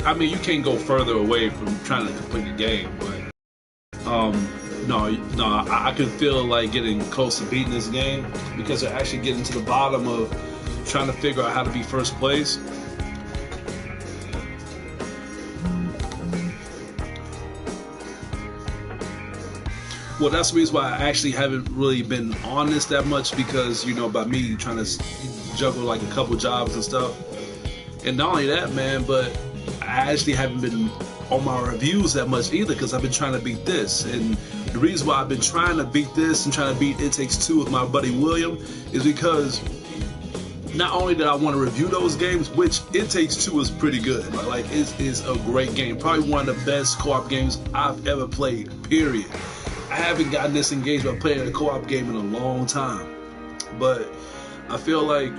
I mean, you can't go further away from trying to complete the game, but no, I can feel like getting close to beating this game because they're actually getting to the bottom of trying to figure out how to be first place. Well, that's the reason why I actually haven't really been on this that much because, by me trying to juggle like a couple jobs and stuff. And not only that, man, but I actually haven't been on my reviews that much either because I've been trying to beat this. And the reason why I've been trying to beat this and trying to beat It Takes Two with my buddy William is because not only did I want to review those games, which It Takes Two is pretty good. Like it is a great game. Probably one of the best co-op games I've ever played, period. I haven't gotten this engaged by playing a co-op game in a long time. But I feel like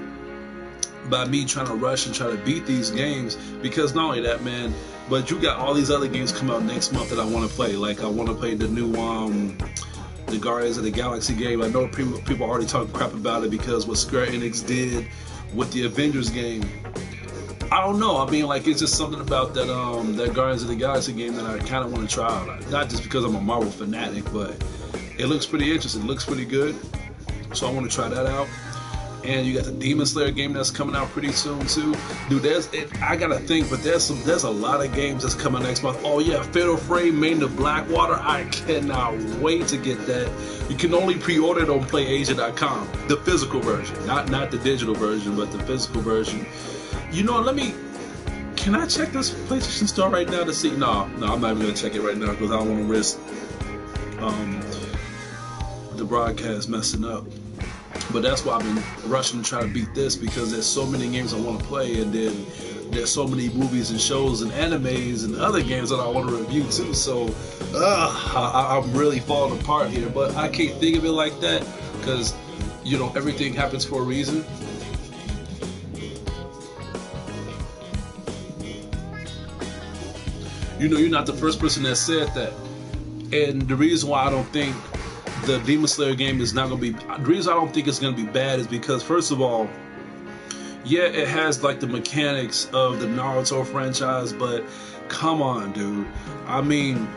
by me trying to rush and try to beat these games, because not only that, man, but you got all these other games come out next month that I want to play. Like I want to play the new the Guardians of the Galaxy game. I know people already talking crap about it because what Square Enix did with the Avengers game. I don't know. I mean, like it's just something about that that Guardians of the Galaxy game that I kind of want to try out. Not just because I'm a Marvel fanatic, but it looks pretty interesting. It looks pretty good, so I want to try that out. And you got the Demon Slayer game that's coming out pretty soon too, dude. I gotta think, but there's a lot of games that's coming next month. Oh yeah, Fatal Frame Main to Blackwater. I cannot wait to get that. You can only pre-order it on PlayAsia.com, the physical version, not the digital version, but the physical version. Can I check this PlayStation Store right now to see? No, I'm not even gonna check it right now because I don't want to risk the broadcast messing up. But that's why I've been rushing to try to beat this because there's so many games I want to play, and then there's so many movies and shows and animes and other games that I want to review too. So I'm really falling apart here, but I can't think of it like that because everything happens for a reason. You're not the first person that said that, and the reason why I don't think the Demon Slayer game is not going to be... The reason I don't think it's going to be bad is because, first of all, yeah, it has like the mechanics of the Naruto franchise, but come on, dude. I mean,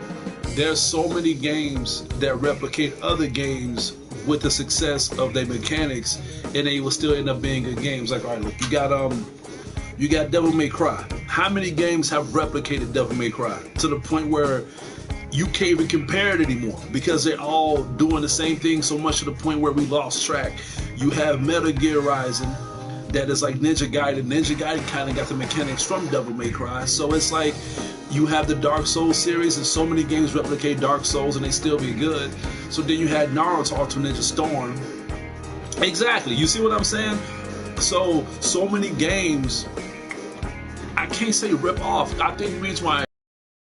there's so many games that replicate other games with the success of their mechanics, and they will still end up being good games. Like, all right, look, you got Devil May Cry. How many games have replicated Devil May Cry to the point where you can't even compare it anymore because they're all doing the same thing so much to the point where we lost track? You have Metal Gear Rising that is like Ninja Gaiden. Ninja Gaiden kind of got the mechanics from Devil May Cry. So it's like you have the Dark Souls series, and so many games replicate Dark Souls and they still be good. So then you had Naruto Ultimate Ninja Storm. Exactly. You see what I'm saying? So many games, I can't say rip off. I think the reason why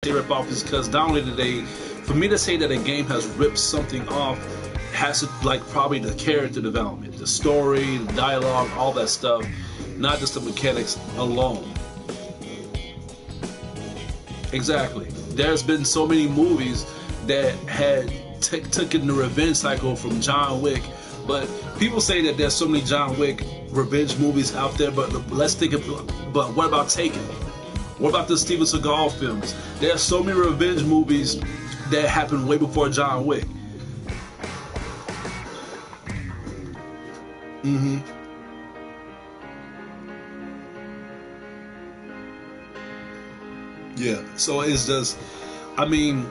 they rip off is because not only did for me to say that a game has ripped something off, has to like probably the character development, the story, the dialogue, all that stuff, not just the mechanics alone. Exactly. There's been so many movies that had taken the revenge cycle from John Wick, but people say that there's so many John Wick revenge movies out there, but let's think of, but what about Taken? What about the Steven Seagal films? There are so many revenge movies that happened way before John Wick. Yeah. So it's just, I mean,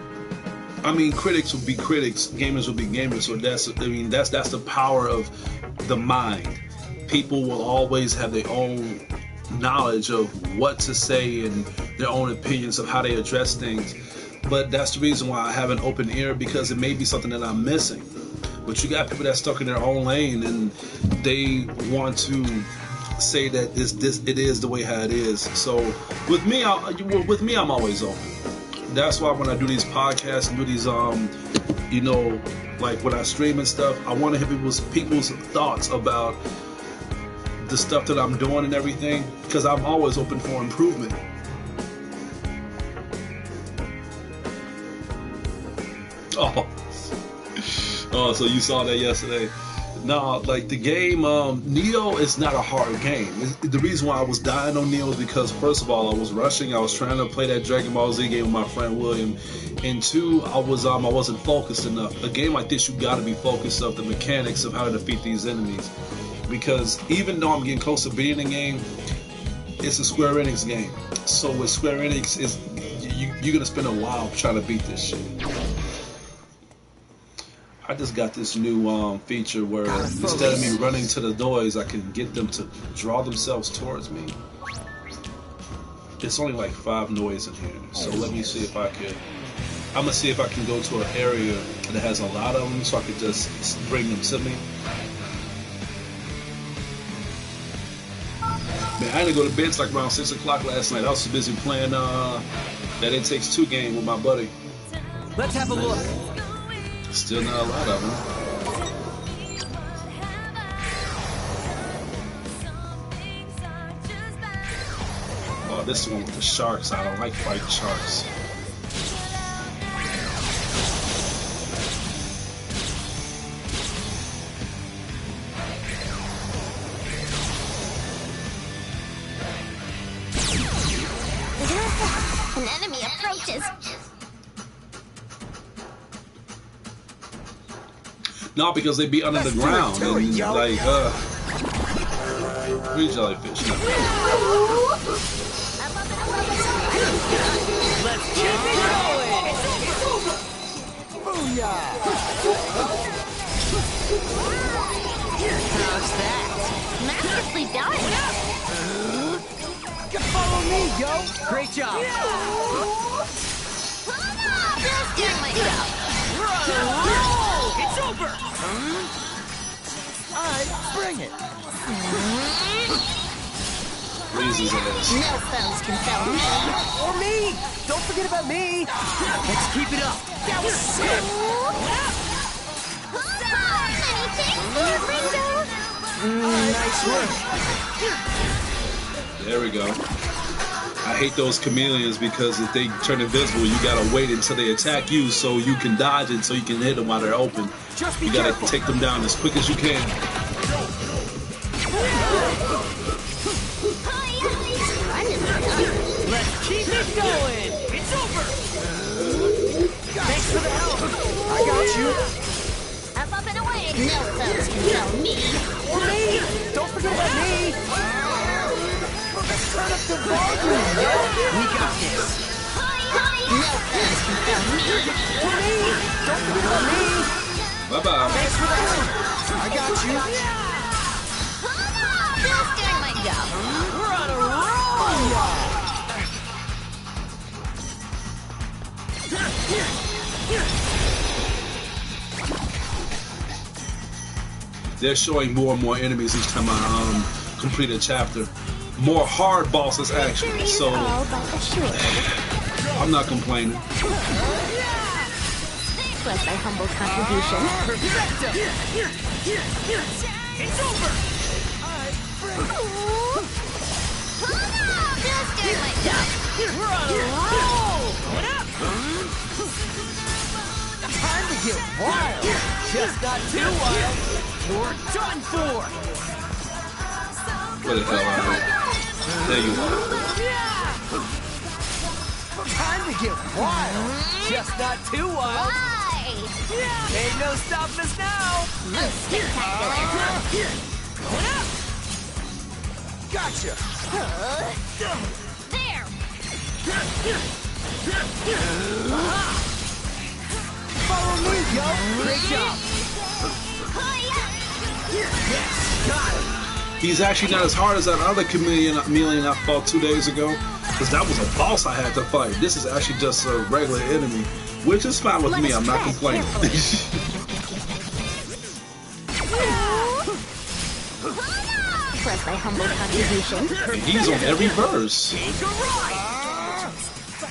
critics will be critics, gamers will be gamers. So that's the power of the mind. People will always have their own knowledge of what to say and their own opinions of how they address things. But that's the reason why I have an open ear, because it may be something that I'm missing. But you got people that's stuck in their own lane and they want to say that it is the way how it is. So with me, I'm always open. That's why when I do these podcasts and do these like when I stream and stuff, I want to hear people's thoughts about the stuff that I'm doing and everything, because I'm always open for improvement. Oh, so you saw that yesterday. No, like the game, Neo is not a hard game. The reason why I was dying on Neo is because first of all, I was rushing. I was trying to play that Dragon Ball Z game with my friend William, and two, I wasn't focused enough. A game like this, you got to be focused of the mechanics of how to defeat these enemies. Because even though I'm getting close to beating the game, it's a Square Enix game. So with Square Enix, you're gonna spend a while trying to beat this shit. I just got this new feature where instead of me running to the noise, I can get them to draw themselves towards me. It's only like 5 noise in here, so let me see if I can. I'm gonna see if I can go to an area that has a lot of them, so I can just bring them to me. Man, I didn't go to bed till like around 6 o'clock last night. I was so busy playing that It Takes Two game with my buddy. Let's have a look. Still not a lot of them. Oh, this one with the sharks. I don't like fighting sharks. An enemy approaches. No, because they be under the ground and like free jellyfish. No. Let's keep it going. Booyah! How's that? Masterfully done. Follow me, yo. Great job. Just doing my job. We're on a roll. It's over. Alright, bring it. Freezes ass. No foes can foul me. Or me. Don't forget about me. Let's keep it up. That was sick. Nice work. There we go. I hate those chameleons because if they turn invisible, you gotta wait until they attack you so you can dodge it, so you can hit them while they're open. You gotta take them down as quick as you can. Let's keep it going. It's over. Thanks for the help. I got you. I'm up and away. No foes can foul me. Or me. Don't forget about me. Let's turn up the volume. We got this. No foes can foul me. Or me. Don't forget about me. Bye-bye. Thanks for the help. I got you. Just doing my job. We're on a roll. They're showing more and more enemies each time I complete a chapter. More hard bosses actually, so I'm not complaining. Plus my humble contribution. It's over. Just doing my job. We're on a roll. What up? Time to get wild. Just not too wild. You're done for. What the hell are you? There you are. Time to get wild. Just not too wild. Why? Ain't no stopping us now. Most spectacular. What up? Gotcha. There. Follow me, yo. Great job. Yes, got it. He's actually not as hard as that other chameleon I fought 2 days ago, because that was a boss I had to fight. This is actually just a regular enemy, which is fine with me. I'm not complaining. Plus my humble contribution. And he's on every verse. Take a ride.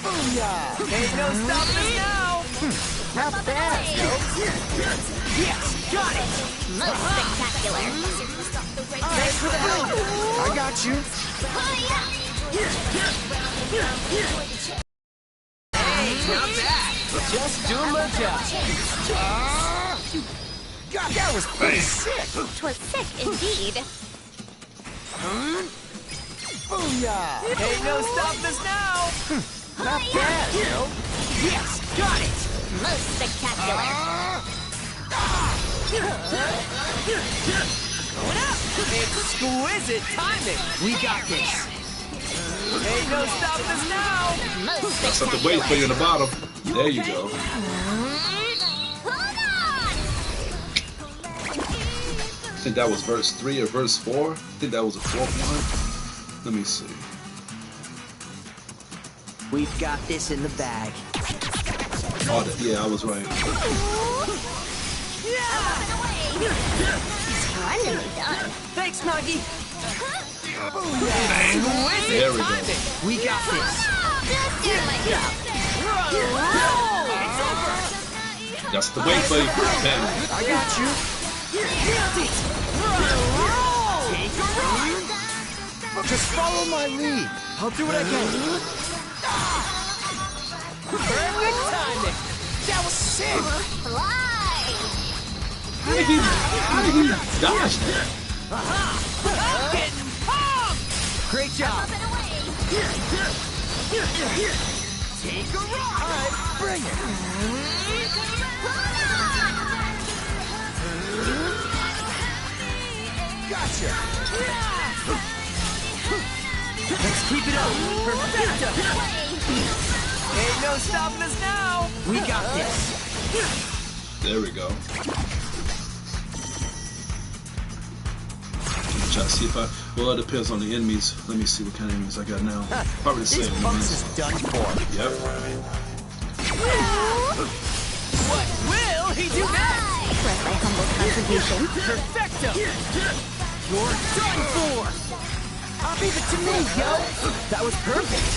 Booyah. Ain't no stopping us now. Not bad. Yes, got it. Most spectacular. Thanks for the help. I got you. Hey, not bad. Just doing my job. God, that was pretty sick. 'Twas sick indeed. Booyah! Ain't no stopping us now. Not bad, yo. Yes, got it. Most spectacular. Going up. Exquisite timing. We got this. Ain't no stopping us now. Most That's not the weight for you in the bottom. There you go. Hold on! I think that was verse 3 or verse 4. I think that was the fourth one. Let me see. We've got this in the bag. Oh, yeah, I was right. Splendidly done. Thanks, Nagi. There we go. We got this. Just doing my job. It's over. That's the weight for you. Bam. I got you. Nailed it. Take a ride. Just follow my lead. I'll do what I can. Perfect timing. That was sick. Fly! How did he dodge that? Getting pumped. Great job. Up and away! Take a ride. All right, bring it. Gotcha. Let's keep it up. Perfecto. Ain't no stopping us now. We got this. There we go. Try to see if I. Well, it depends on the enemies. Let me see what kind of enemies I got now. Probably the This same box enemies. is done for. Yep. What will he do next? Express my humble contribution. Perfecto. You're done for. Leave it to me, yo. That was perfect.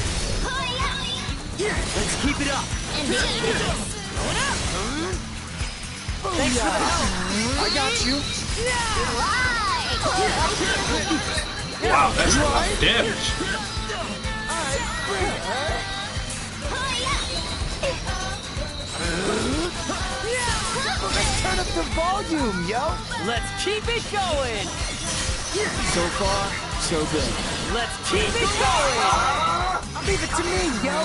Let's keep it up. Indeed. Going up. Thanks for the help. I got you. Fly! Wow, that's a lot of damage. Let's turn up the volume, yo. Let's keep it going. So far, so good. Let's keep it going. Leave it to me, yo.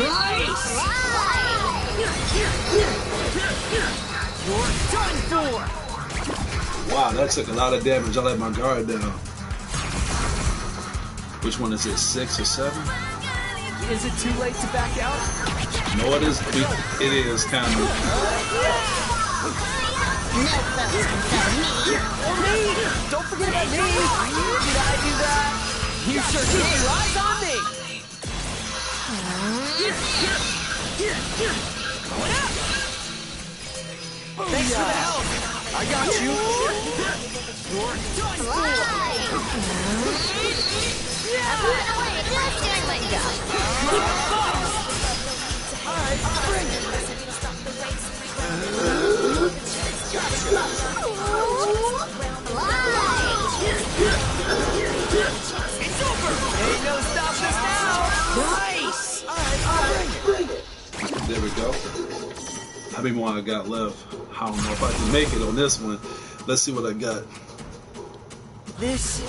Nice. You're done for. Wow, that took a lot of damage. I let my guard down. Which one is it? 6 or 7? Is it too late to back out? No, it is. It is kind of. No foes can stop me. Me? Don't forget about me. Did I do that? You sure keep your eyes on me. Going up. Thanks for the help. I got you. You're done for. Up and away. Just doing my job. All right, bring it. It's over. Ain't no stopping us now. Nice. All right, bring it. There we go. How many more I got left? I don't know if I can make it on this one. Let's see what I got. This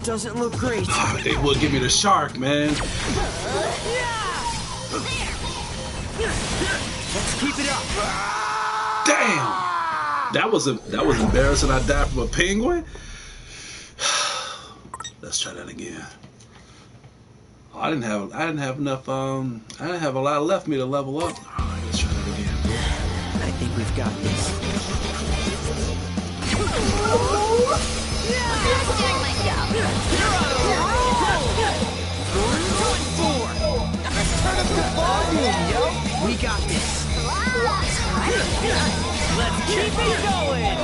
doesn't look great. They will give me the shark, man. Let's keep it up. Damn. That was embarrassing. I died from a penguin. Let's try that again. Oh, I didn't have enough. I didn't have a lot left for me to level up. All right, let's try that again. I think we've got this. Just doing my job. You're on a roll. You're done for. Let's turn up the volume, yo. We got this. Let's keep it going.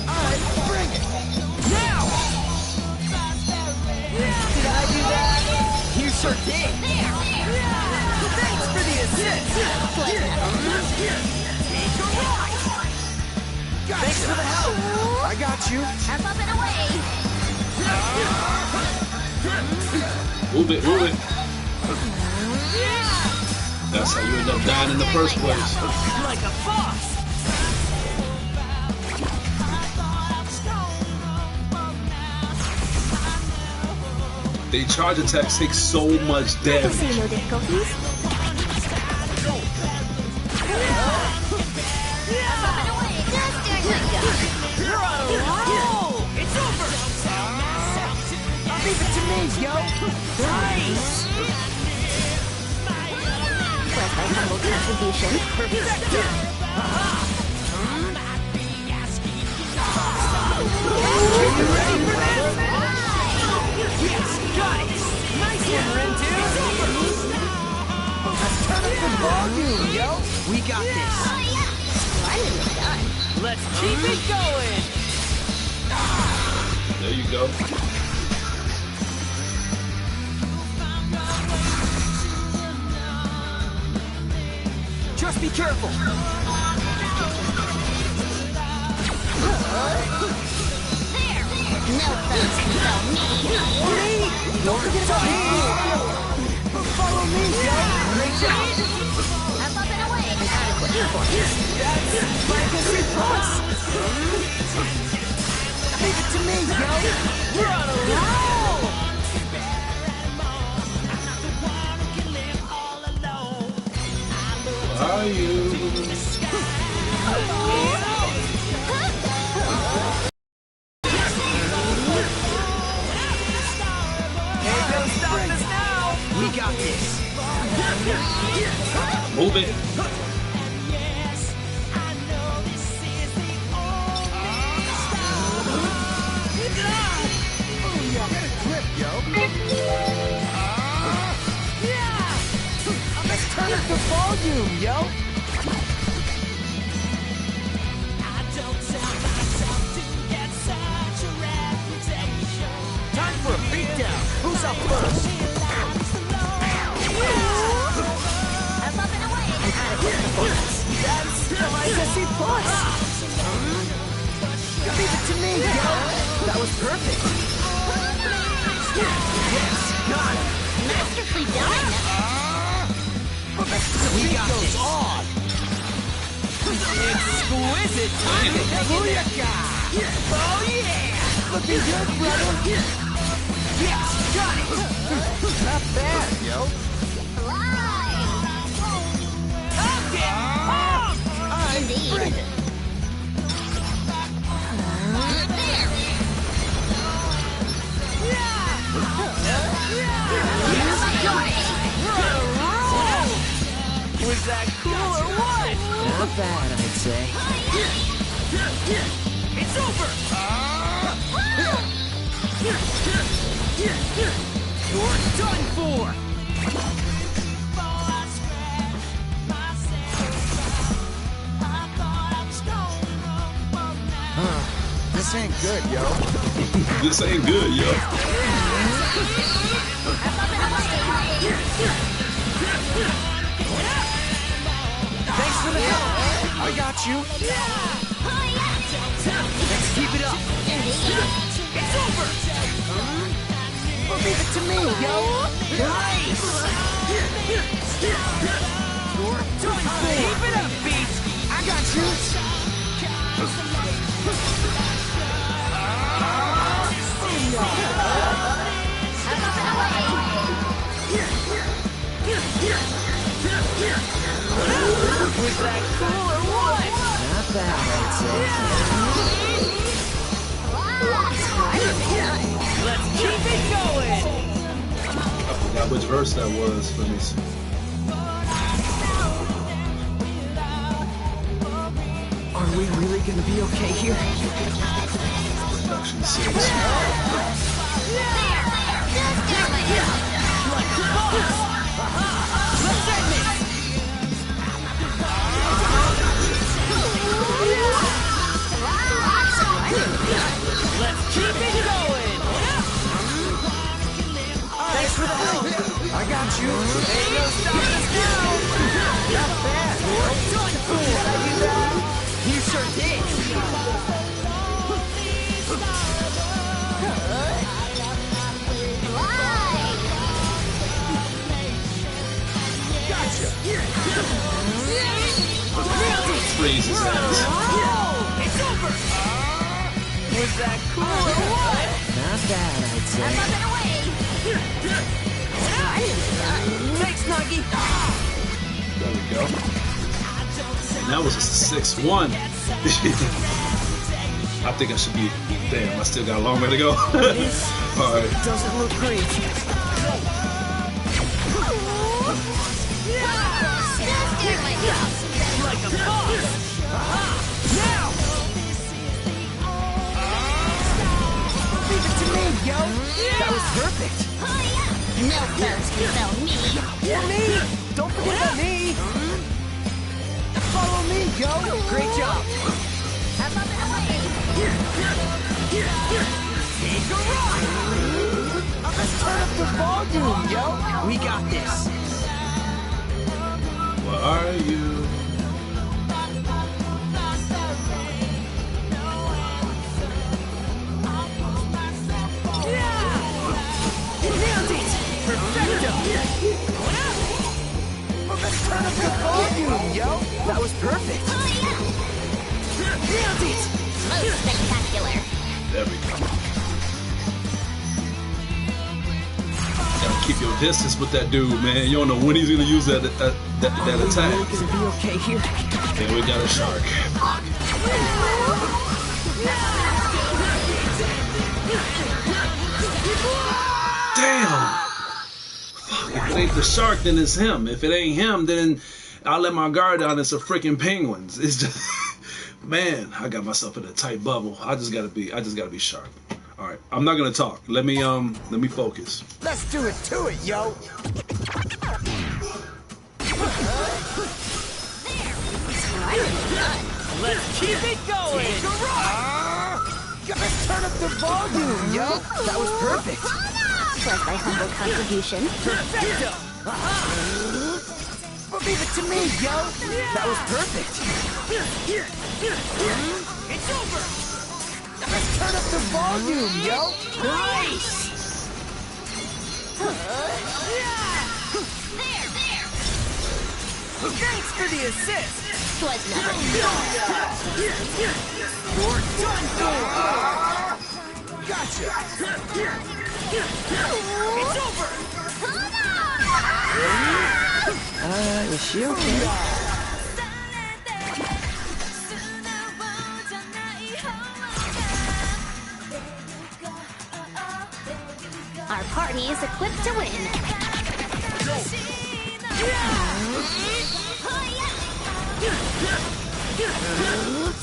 All right, bring it. Now. Did I do that? You sure did. Thanks for the assist. Take a ride. Thanks for the help. I got you. Up and away. Move it, move it. That's how you end up dying in the first place. Like a boss. They charge attacks take so much I damage. see no difficulties. Just doing my job. You're on a roll! It's over! Leave it to me, yo. Nice! Plus my humble contribution. Perfecto! You ready for this? Yes, got it! Nice one, Rentu! Let's turn up the volume, yo. We got this! Splendidly done. Let's keep it going! There you go. Just be careful. There. No foes can stop me. Don't forget about me. Follow me, yo. Great job! Up and away. Adequate performance. Legacy Plus. Leave it to me, yo. We're on a roll! Are you? Hey, no stopping us now! We got this! Move it. Let's turn up the volume, yo. Time for a beatdown! Who's up first? Up and away. Adequate performance. That's Legacy Plus. Leave it to me, yo. That was perfect! Yes, got it! Masterfully done. We got this! On! Exquisite timing! Booyaka. Oh yeah! Looking good, brother. Yes, got it! Not bad, yo. Fly. Up it! Up! Indeed. Bring it. There. Was that cool or what? Not bad, I'd say. It's over! You're done for! This ain't good, yo. This ain't good, yo. Thanks for the help. I got you. Let's keep it up! It's over! Leave it to me, yo. Nice! You're done for! Keep it up, Beach! I got you. Was that cool or what? Not bad, I'd say. Let's keep it going! I forgot which verse that was. Let me see. Are we really gonna be okay here? Production 6. Let's end this! Let's keep it going! Thanks for the help. I got you. Ain't no stopping us now! Not bad. You're done for! Did I do that? You sure did! Freeze his ass. It's over! Was that cool or what? Not bad, I'd say. Up and away. Thanks, Nuggy. There we go. And that was a 6-1. I think I should be. Damn, I still got a long way to go. All right. Doesn't look great. Like a boss. Now. Leave it to me, yo. That was perfect. No foes can spell me. For me. Don't forget about me. Follow me, yo. Great job. Up and away. Take a ride. Let's turn up the volume, yo. We got this. Where are you? Nailed it. Perfecto. Let's turn up the volume, yo. That was perfect. Nailed it. Most spectacular. There we go. Gotta keep your distance with that dude, man. You don't know when he's gonna use that attack. We're gonna be okay here. And we got a shark. Damn! Fuck, if it ain't the shark, then it's him. If it ain't him, then I'll let my guard down. It's a freaking penguins. It's just, man, I got myself in a tight bubble. I just gotta be sharp. All right, I'm not gonna talk. Let me focus. Let's do it to it, yo. Let's keep it going. Let's turn up the volume, yo. That was perfect. Was my humble contribution. Perfecto. Leave it to me, yo. That was perfect. It's over. Let's turn up the volume, yo. Nice. Thanks for the assist. Was nothing. You're done for. Gotcha. It's over. Is she okay? Our party is equipped to win.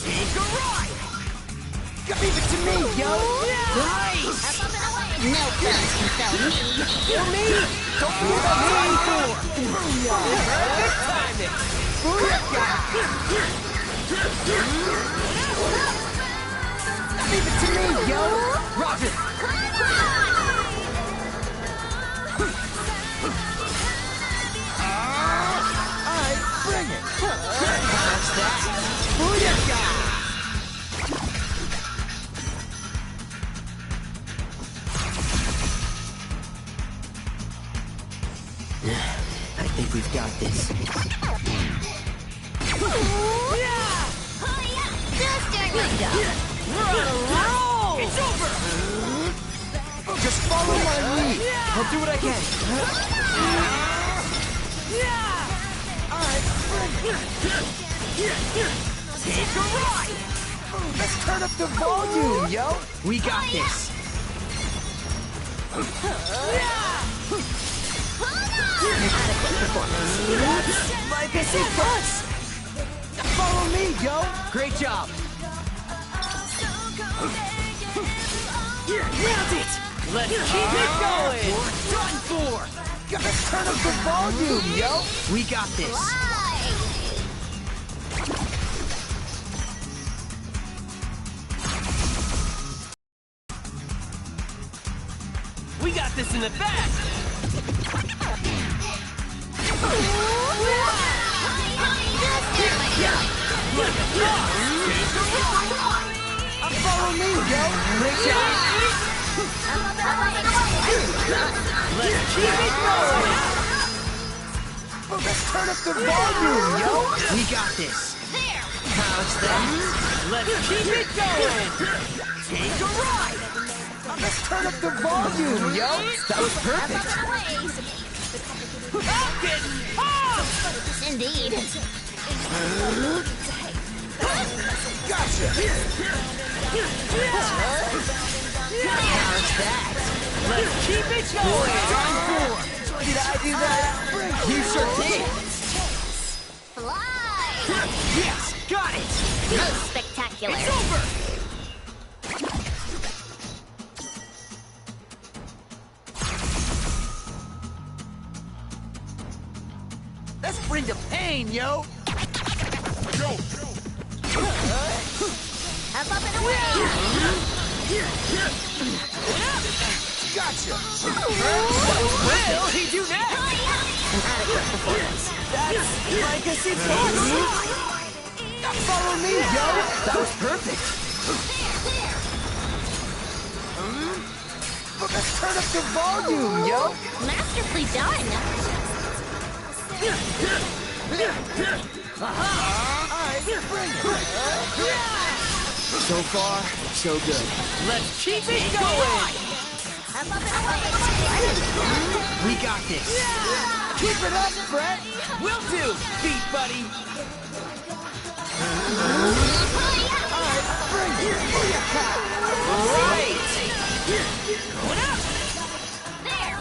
Take a ride. Leave it to me, yo. Nice. No foes can spell me. For me. Don't forget about me. Perfect timing. Leave it to me, yo. Roger. Alright, bring it. How's that? Booyah! I think we've got this. Just doing my job. We're on a roll! It's over! Just follow my lead. I'll do what I can. Alright, take a ride! Let's turn up the volume, yo! We got this. Adequate performance. Like I said, boss! Follow me, yo! Great job! Nailed it! Let's keep it going! We're done for! Let's turn up the volume, yo! We got this! We got this in the bag! Follow me, yo! Great job! Let's keep it going! Let's turn up the volume, yo! We got this! How's that? Let's keep it going! Take a ride! Let's turn up the volume, yo! That was perfect! I'm getting pumped! Indeed. Gotcha! How's that? Let's keep it going! Did I do that? You sure did! Fly! Yes, got it! Most spectacular. It's over! Let's bring the pain, yo! Up and away. Gotcha! Will he do that? Adequate performance. That's like a C+. Follow me, yo! That was perfect! Let's turn up the volume, yo! Masterfully done. So far, so good. Let's keep it going! Up and away. We got this! Keep it up, Brett! Will do, beat buddy! Right! Going up! There.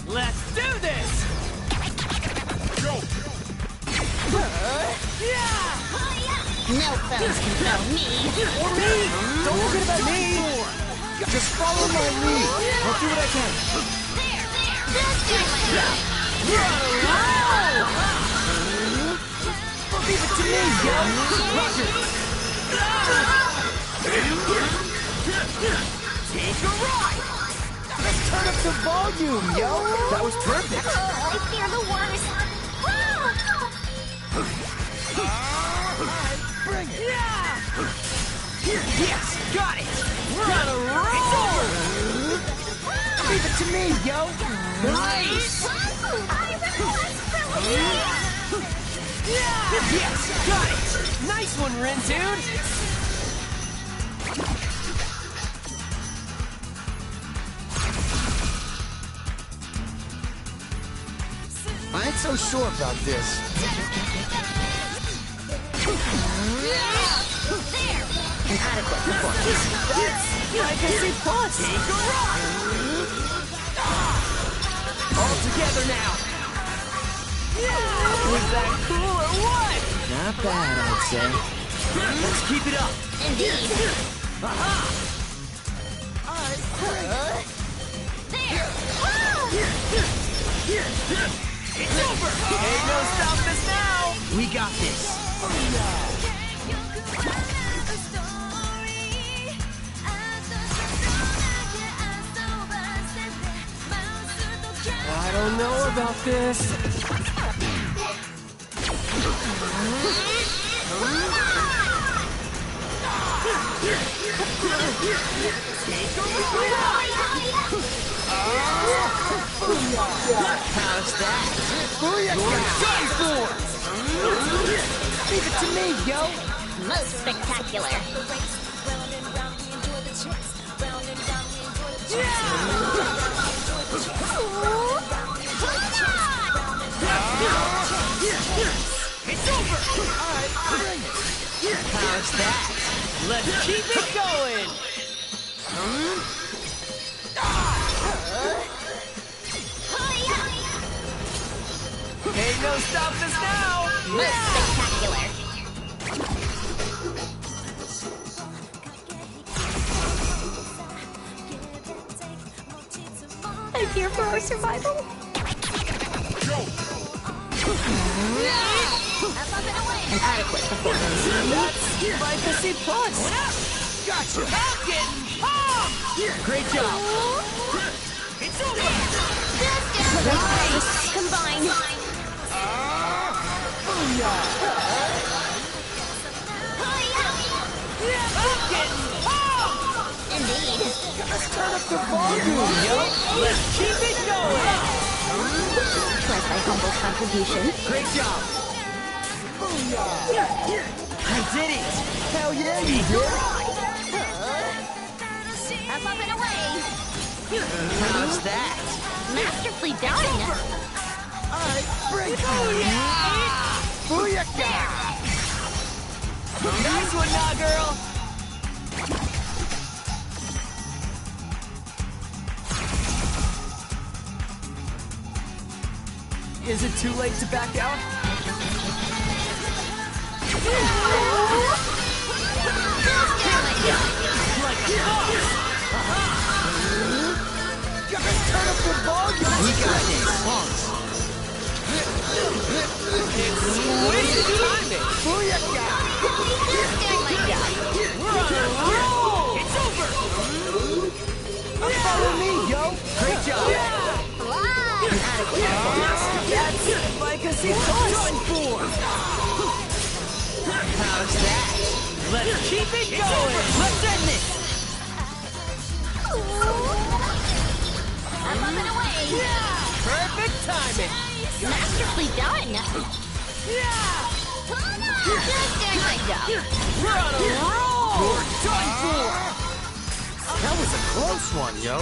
Let's do this! No foes can throw me. Or me! Don't forget about me! Just follow my lead. I'll do what I can. This time Leave it to me, yo! Roger! Take a ride! Let's turn up the volume, yo! That was perfect! I fear the worst. Bring it! Yes, got it! We're on a roll! Leave it to me, yo! Nice! I request release. Yes, got it! Nice one, Rindude! I ain't so sure about this. Adequate performance. That's like a C+. Take a ride! All together now! Was that cool or what? Not bad, I'd say. Let's keep it up! Indeed. Aha! It's over! Ain't no stopping us now! We got this! I don't know about this. How's that? Leave it to me, yo! Most spectacular. It's over! How's that? Let's keep it going! Ain't no stopping us now! Most spectacular. I fear for our survival. Adequate performance. That's like a C+. Gotcha! I'm getting pumped! Great job! It's over! Nice. Combine. I'm getting pumped! Indeed. Let's turn up the volume, yo! Let's keep it going! Plus my humble contribution. Great job. I did it. Hell yeah, you did. Up and away. How's that? Masterfully done. Alright, break. Booyaka! Nice one, nah, girl. Is it too late to back out? Like a boss. Gotta turn up the volume! We got this. Wasted timing. Booyaka! We're on a roll. It's over. Follow me, yo! Great job. That's like a done for. How's that? Let's keep it going. Let's end this. Up and away. Perfect timing. Masterfully done. Just doing my job. We're on a roll. You're done for. That was a close one, yo!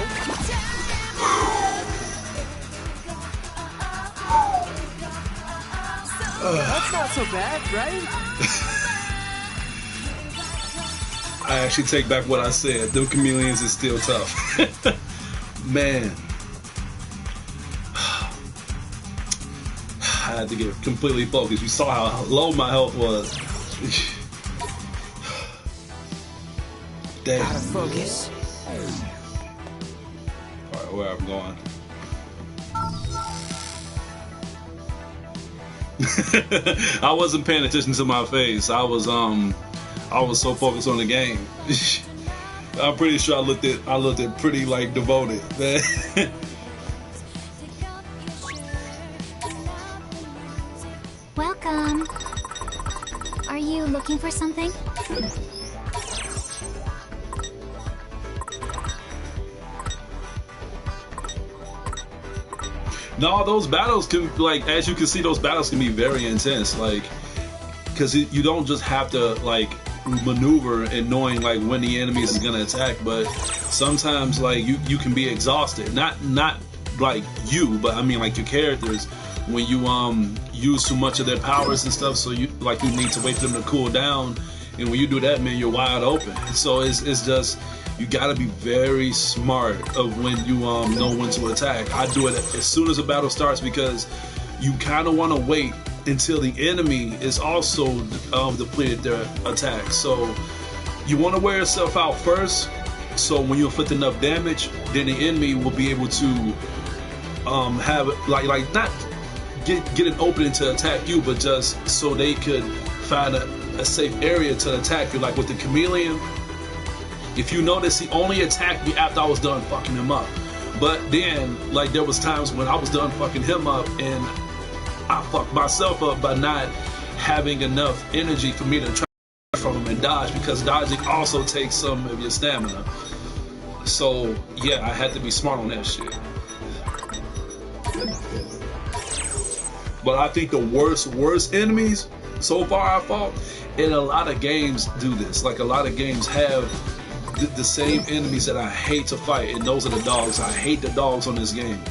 That's not so bad, right? I actually take back what I said. Them chameleons is still tough. Man. I had to get completely focused. You saw how low my health was. Damn. Out of focus. Alright, where I'm going. I wasn't paying attention to my face. I was so focused on the game. I'm pretty sure I looked at pretty like devoted, man. Welcome. Are you looking for something? No, those battles can, like, as you can see, those battles can be very intense, like, because you don't just have to like maneuver and knowing like when the enemies is gonna attack, but sometimes like you can be exhausted. Not like you, but I mean like your characters when you use too much of their powers and stuff. So you need to wait for them to cool down, and when you do that, man, you're wide open. So it's just. You gotta be very smart of when you know when to attack. I do it as soon as the battle starts because you kind of want to wait until the enemy is also depleted their attack. So you want to wear yourself out first. So when you inflict enough damage, then the enemy will be able to have like not get an opening to attack you, but just so they could find a safe area to attack you. Like with the chameleon. If you notice, he only attacked me after I was done fucking him up. But then, like, there was times when I was done fucking him up and I fucked myself up by not having enough energy for me to try from him and dodge, because dodging also takes some of your stamina. So, yeah, I had to be smart on that shit. But I think the worst enemies so far I fought, and a lot of games do this. Like, a lot of games have the same enemies that I hate to fight, and those are the dogs. I hate the dogs on this game.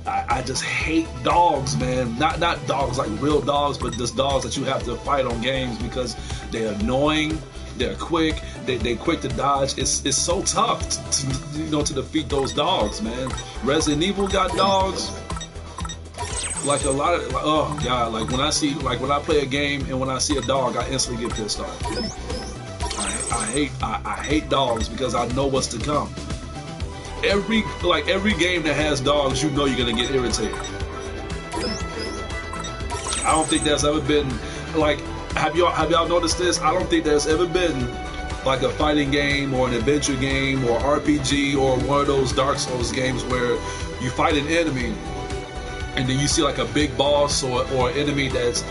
I just hate dogs, man. Not dogs like real dogs, but just dogs that you have to fight on games because they're annoying, they're quick, they quick to dodge. It's so tough to defeat those dogs, man. Resident Evil got dogs. Like a lot of, oh god, like when I play a game and when I see a dog, I instantly get pissed off. I hate dogs because I know what's to come. Every game that has dogs, you know you're gonna get irritated. I don't think there's ever been like, have y'all noticed this? I don't think there's ever been like a fighting game or an adventure game or RPG or one of those Dark Souls games where you fight an enemy and then you see like a big boss or an enemy that's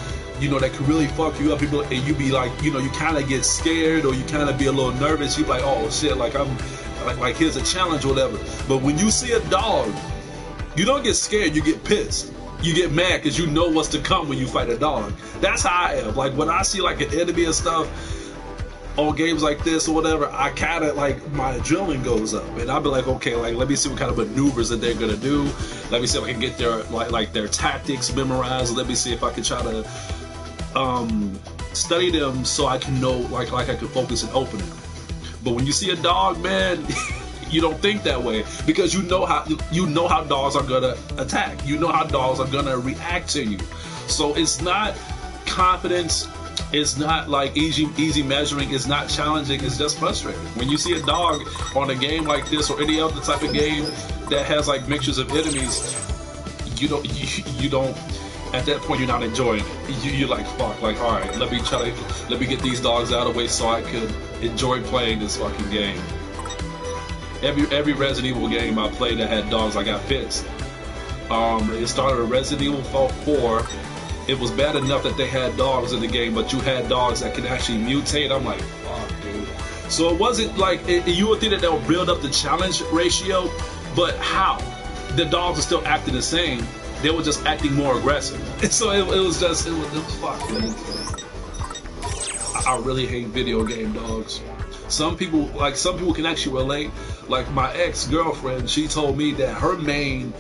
that could really fuck you up, people, and you be like, you kind of get scared or you kind of be a little nervous. You be like, oh shit, like I'm like here's a challenge or whatever. But when you see a dog You don't get scared, you get pissed. You get mad because you know what's to come when you fight a dog. That's how I am. Like when I see like an enemy and stuff on games like this or whatever, I kind of like my adrenaline goes up, and I'll be like, okay, like let me see what kind of maneuvers that they're gonna do. Let me see if I can get their like their tactics memorized. Let me see if I can try to study them so I can know like I can focus and open them. But when you see a dog, man, you don't think that way because you know how dogs are gonna attack. You know how dogs are gonna react to you. So it's not confidence. It's not like easy measuring. It's not challenging. It's just frustrating. When you see a dog on a game like this or any other type of game that has like mixtures of enemies, you don't. At that point, you're not enjoying it. You're like, fuck. Like, all right, let me get these dogs out of the way so I could enjoy playing this fucking game. Every Resident Evil game I played that had dogs, I got pissed. It started with Resident Evil 4. It was bad enough that they had dogs in the game, but you had dogs that could actually mutate. I'm like, fuck, dude. So it wasn't like, you would think that they'll build up the challenge ratio, but how? The dogs are still acting the same. They were just acting more aggressive. And so it was fuck, man. I really hate video game dogs. Some people can actually relate. Like my ex-girlfriend, she told me that her main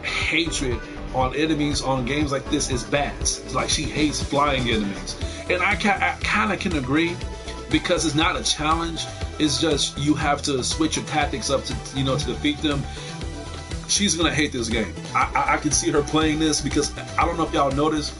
hatred on enemies on games like this is bats. It's like she hates flying enemies, and I kind of can agree because it's not a challenge. It's just you have to switch your tactics up to to defeat them. She's gonna hate this game. I can see her playing this because I don't know if y'all noticed,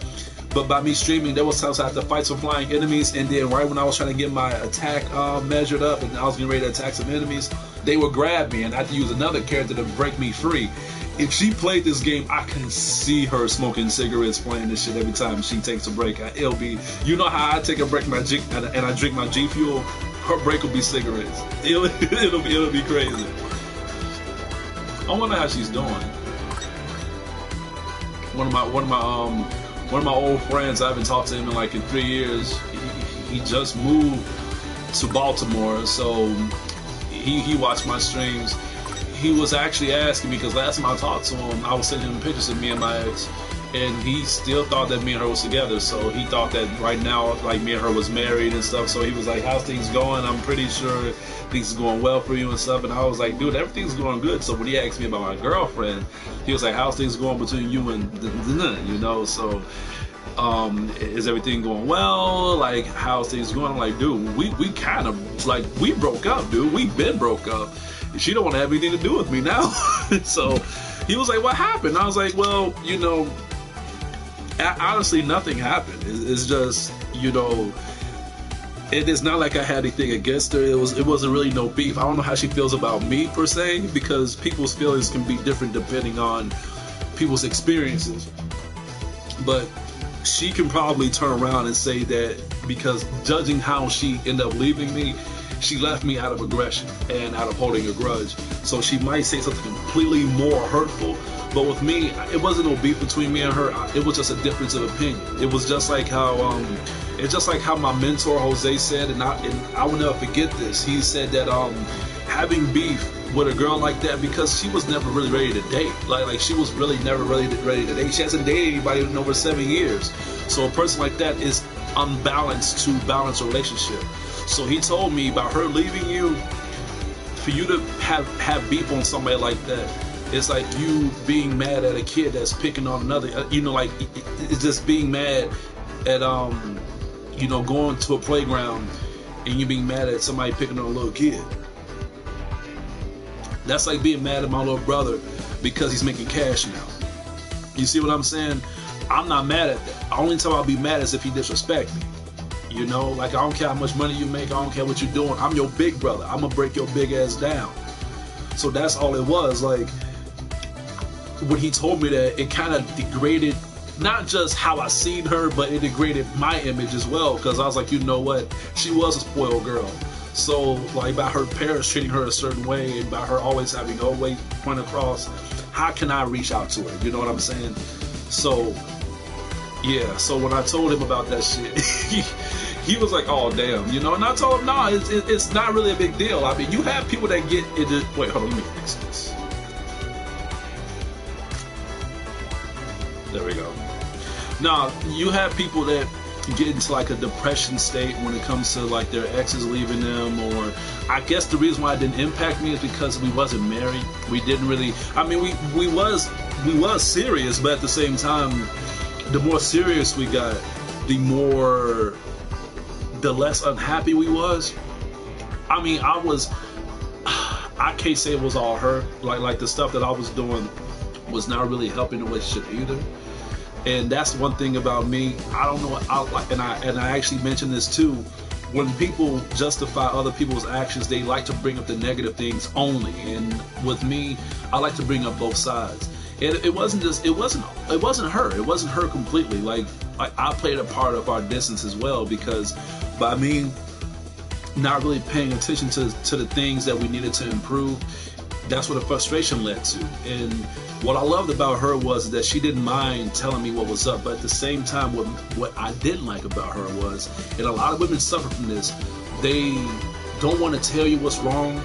but by me streaming, there was times I had to fight some flying enemies, and then right when I was trying to get my attack measured up and I was getting ready to attack some enemies, they would grab me and I had to use another character to break me free. If she played this game, I can see her smoking cigarettes playing this shit every time she takes a break. It'll be, you know how I take a break and I drink my G Fuel? Her break will be cigarettes. It'll be crazy. I wonder how she's doing. One of my old friends, I haven't talked to him in 3 years. He just moved to Baltimore, so he watched my streams. He was actually asking me, because last time I talked to him, I was sending him pictures of me and my ex, and he still thought that me and her was together. So he thought that right now, like, me and her was married and stuff. So he was like, how's things going? I'm pretty sure things are going well for you and stuff. And I was like, dude, everything's going good. So when he asked me about my girlfriend, he was like, how's things going between you and so is everything going well? Like, how's things going? I'm like, dude, we kind of, like, we broke up, dude. We've been broke up. She don't want to have anything to do with me now. So he was like, what happened? I was like, well, honestly, nothing happened. It's just, it is not like I had anything against her. It wasn't really no beef. I don't know how she feels about me per se, because people's feelings can be different depending on people's experiences. But she can probably turn around and say that because judging how she ended up leaving me, she left me out of aggression and out of holding a grudge. So she might say something completely more hurtful. But with me, it wasn't no beef between me and her. It was just a difference of opinion. It was just like how my mentor Jose said, and I will never forget this. He said that having beef with a girl like that, because she was never really ready to date. Like she was really never really ready to date. She hasn't dated anybody in over 7 years. So a person like that is unbalanced to balance a relationship. So he told me about her leaving you, for you to have beef on somebody like that, it's like you being mad at a kid that's picking on another. Like it's just being mad at going to a playground and you being mad at somebody picking on a little kid. That's like being mad at my little brother because he's making cash now. You see what I'm saying? I'm not mad at that. The only time I'll be mad is if he disrespect me. Like I don't care how much money you make, I don't care what you're doing. I'm your big brother. I'm gonna break your big ass down. So that's all it was. Like when he told me that, it kind of degraded not just how I seen her, but it degraded my image as well. Because I was like, you know what? She was a spoiled girl. So like by her parents treating her a certain way and by her always having her way point across, how can I reach out to her? You know what I'm saying? So yeah, so when I told him about that shit, he was like, oh damn, and I told him, no, it's not really a big deal. I mean, you have people that get into, wait, hold on, let me fix this. There we go. Now, you have people that get into like a depression state when it comes to like their exes leaving them, or I guess the reason why it didn't impact me is because we wasn't married. We didn't really, I mean, we was serious, but at the same time, the more serious we got, the less unhappy we was. I mean, I can't say it was all her. Like the stuff that I was doing was not really helping the relationship either. And that's one thing about me. I don't know. And I actually mentioned this too. When people justify other people's actions, they like to bring up the negative things only. And with me, I like to bring up both sides. It wasn't her. It wasn't her completely. Like I played a part of our distance as well, because by me not really paying attention to the things that we needed to improve, that's what the frustration led to. And what I loved about her was that she didn't mind telling me what was up, but at the same time, what I didn't like about her was, and a lot of women suffer from this, they don't want to tell you what's wrong.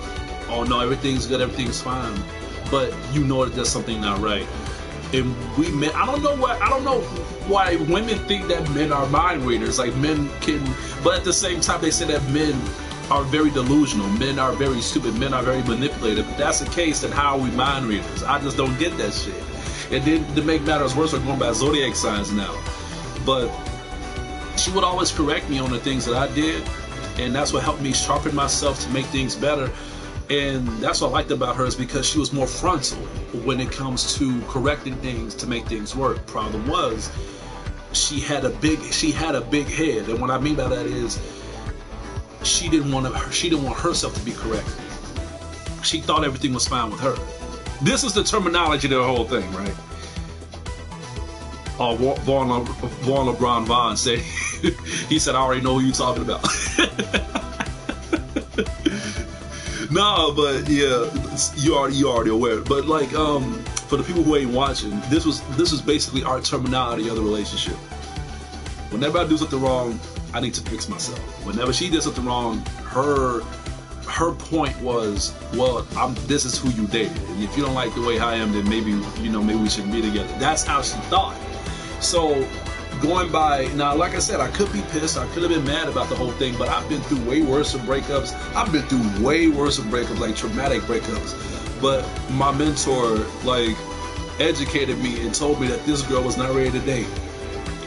Oh no, everything's good, everything's fine, but you know that there's something not right. And we men, I don't know why women think that men are mind readers. Like men can, but at the same time they say that men are very delusional, men are very stupid, men are very manipulative. If that's the case, then how are we mind readers? I just don't get that shit. And then to make matters worse, we're going by zodiac signs now. But she would always correct me on the things that I did, and that's what helped me sharpen myself to make things better. And that's what I liked about her, is because she was more frontal when it comes to correcting things to make things work. Problem was, she had a big head, and what I mean by that is, she didn't want herself to be corrected. She thought everything was fine with her. This is the terminology of the whole thing, right? Vaughn LeBron said, he said, I already know who you're talking about. No, but yeah, you already aware. But like, for the people who ain't watching, this was basically our terminology of the relationship. Whenever I do something wrong, I need to fix myself. Whenever she did something wrong, her point was, well, this is who you dated, and if you don't like the way I am, then maybe we shouldn't be together. That's how she thought. So going by now, like I said, I could be pissed, I could have been mad about the whole thing, but I've been through way worse of breakups. I've been through way worse of breakups, like traumatic breakups. But my mentor like educated me and told me that this girl was not ready to date.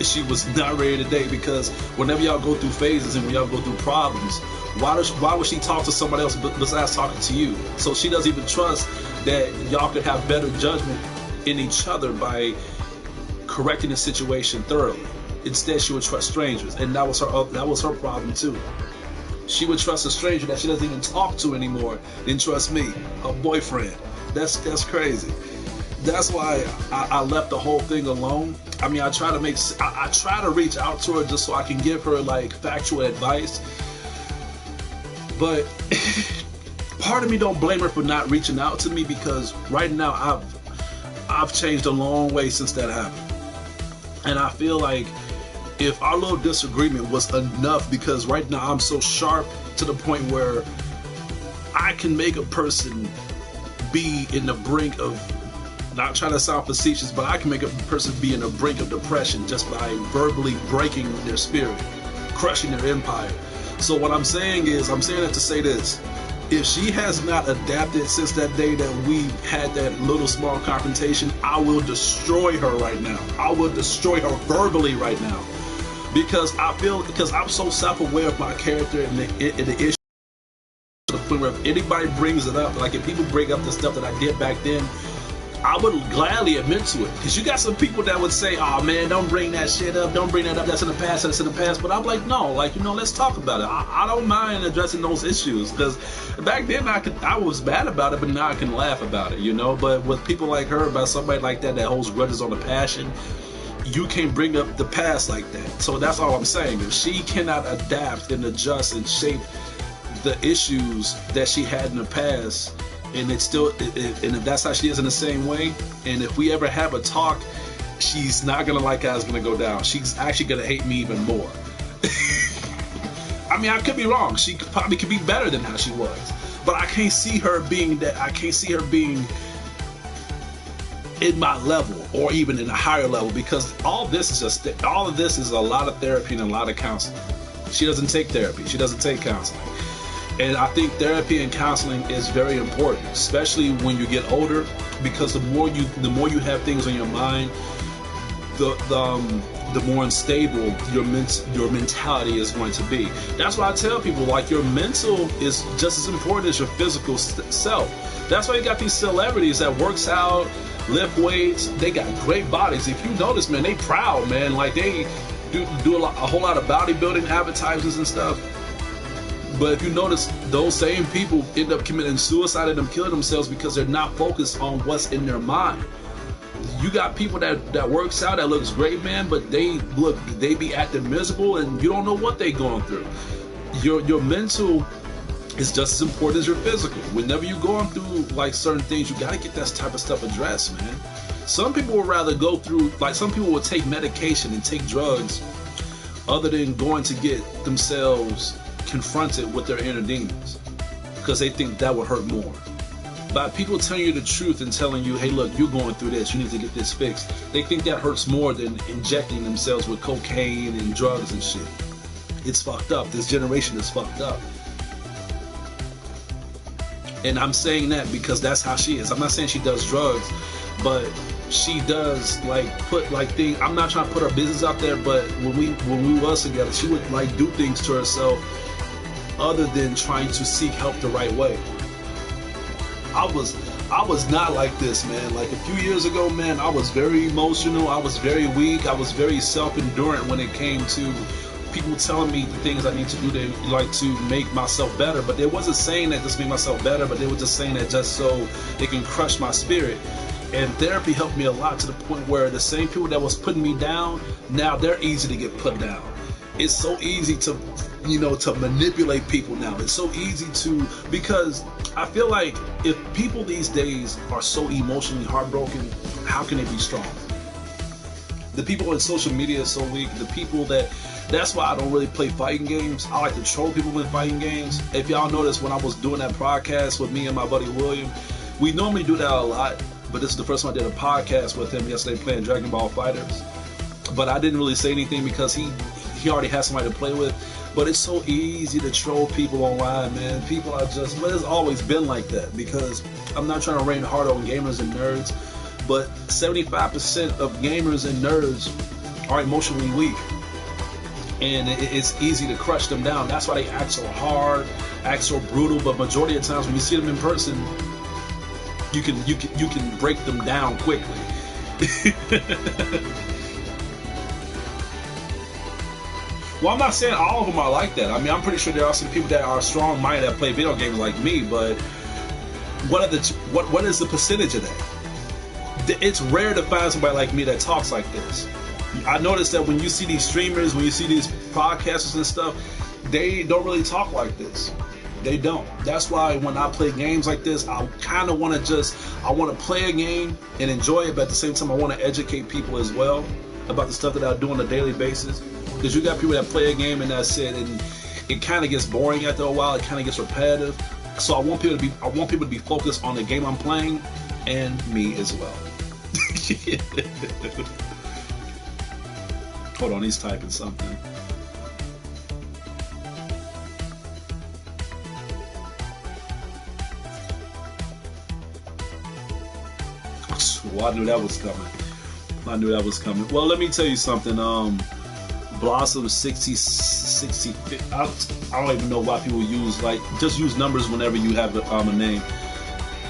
She was not ready to date, because whenever y'all go through phases and when y'all go through problems, why would she talk to somebody else besides talking to you? So she doesn't even trust that y'all could have better judgment in each other by correcting the situation thoroughly. Instead, she would trust strangers, and that was her problem too. She would trust a stranger that she doesn't even talk to anymore than trust me, her boyfriend. That's crazy. That's why I left the whole thing alone. I mean, I try to reach out to her just so I can give her like factual advice. But part of me don't blame her for not reaching out to me, because right now I've changed a long way since that happened. And I feel like if our little disagreement was enough, because right now I'm so sharp to the point where I can make a person be in the brink of, not trying to sound facetious, but I can make a person be in the brink of depression just by verbally breaking their spirit, crushing their empire. So what I'm saying is, I'm saying that to say this: if she has not adapted since that day that we had that little small confrontation, I will destroy her right now. I will destroy her verbally right now, because I'm so self-aware of my character and the issue, to the point where if anybody brings it up, like if people bring up the stuff that I did back then, I would gladly admit to it. Because you got some people that would say, oh man, don't bring that shit up, don't bring that up, that's in the past, that's in the past. But I'm like, no, like, let's talk about it. I don't mind addressing those issues, because back then I was mad about it, but now I can laugh about it, But with people like her, about somebody like that holds grudges on the passion, you can't bring up the past like that. So that's all I'm saying. If she cannot adapt and adjust and shape the issues that she had in the past, and and if that's how she is in the same way, and if we ever have a talk, she's not gonna like how it's gonna go down. She's actually gonna hate me even more. I mean, I could be wrong. She probably could be better than how she was, but I can't see her being that. I can't see her being in my level or even in a higher level, because all of this is a lot of therapy and a lot of counseling. She doesn't take therapy. She doesn't take counseling. And I think therapy and counseling is very important, especially when you get older, because the more you have things on your mind, the more unstable your mentality is going to be. That's why I tell people, like, your mental is just as important as your physical self. That's why you got these celebrities that works out, lift weights. They got great bodies. If you notice, man, they proud, man. Like, they do a whole lot of bodybuilding advertisements and stuff. But if you notice, those same people end up committing suicide and killing themselves because they're not focused on what's in their mind. You got people that works out, that looks great, man, but they be acting miserable, and you don't know what they going through. Your mental is just as important as your physical. Whenever you're going through like certain things, you got to get that type of stuff addressed, man. Some people would rather go through, like, some people will take medication and take drugs other than going to get themselves confronted with their inner demons, because they think that would hurt more. By people telling you the truth and telling you, hey, look, you're going through this, you need to get this fixed, they think that hurts more than injecting themselves with cocaine and drugs and shit. It's fucked up. This generation is fucked up. And I'm saying that because that's how she is. I'm not saying she does drugs, but she does, like, put like things. I'm not trying to put her business out there, but when we was together, she would like do things to herself other than trying to seek help the right way. I was not like this, man. Like, a few years ago, man, I was very emotional. I was very weak. I was very self-endurant when it came to people telling me the things I need to do to make myself better. But they wasn't saying that just to make myself better, but they were just saying that just so they can crush my spirit. And therapy helped me a lot, to the point where the same people that was putting me down, now they're easy to get put down. It's so easy to manipulate people now. It's so easy because I feel like if people these days are so emotionally heartbroken, how can they be strong? The people on social media are so weak. The people that's why I don't really play fighting games. I like to troll people in fighting games. If y'all noticed, when I was doing that podcast with me and my buddy William, we normally do that a lot, but this is the first time I did a podcast with him yesterday playing Dragon Ball Fighters. But I didn't really say anything because he already has somebody to play with. But it's so easy to troll people online, man. People are just, well, it's always been like that, because I'm not trying to rain hard on gamers and nerds, but 75% of gamers and nerds are emotionally weak. And it's easy to crush them down. That's why they act so hard, act so brutal. But majority of times when you see them in person, you can break them down quickly. Well, I'm not saying all of them are like that. I mean, I'm pretty sure there are some people that are strong-minded that play video games like me, but what is the percentage of that? It's rare to find somebody like me that talks like this. I noticed that when you see these streamers, when you see these podcasters and stuff, they don't really talk like this. They don't. That's why when I play games like this, I kind of want to play a game and enjoy it, but at the same time, I want to educate people as well about the stuff that I do on a daily basis. Because you got people that play a game and that's it, and it kind of gets boring after a while. It kind of gets repetitive. So I want people to be focused on the game I'm playing, and me as well. Hold on, he's typing something. Well, I knew that was coming. Well, let me tell you something. Blossom 60, I don't even know why people use, like, just use numbers whenever you have a name.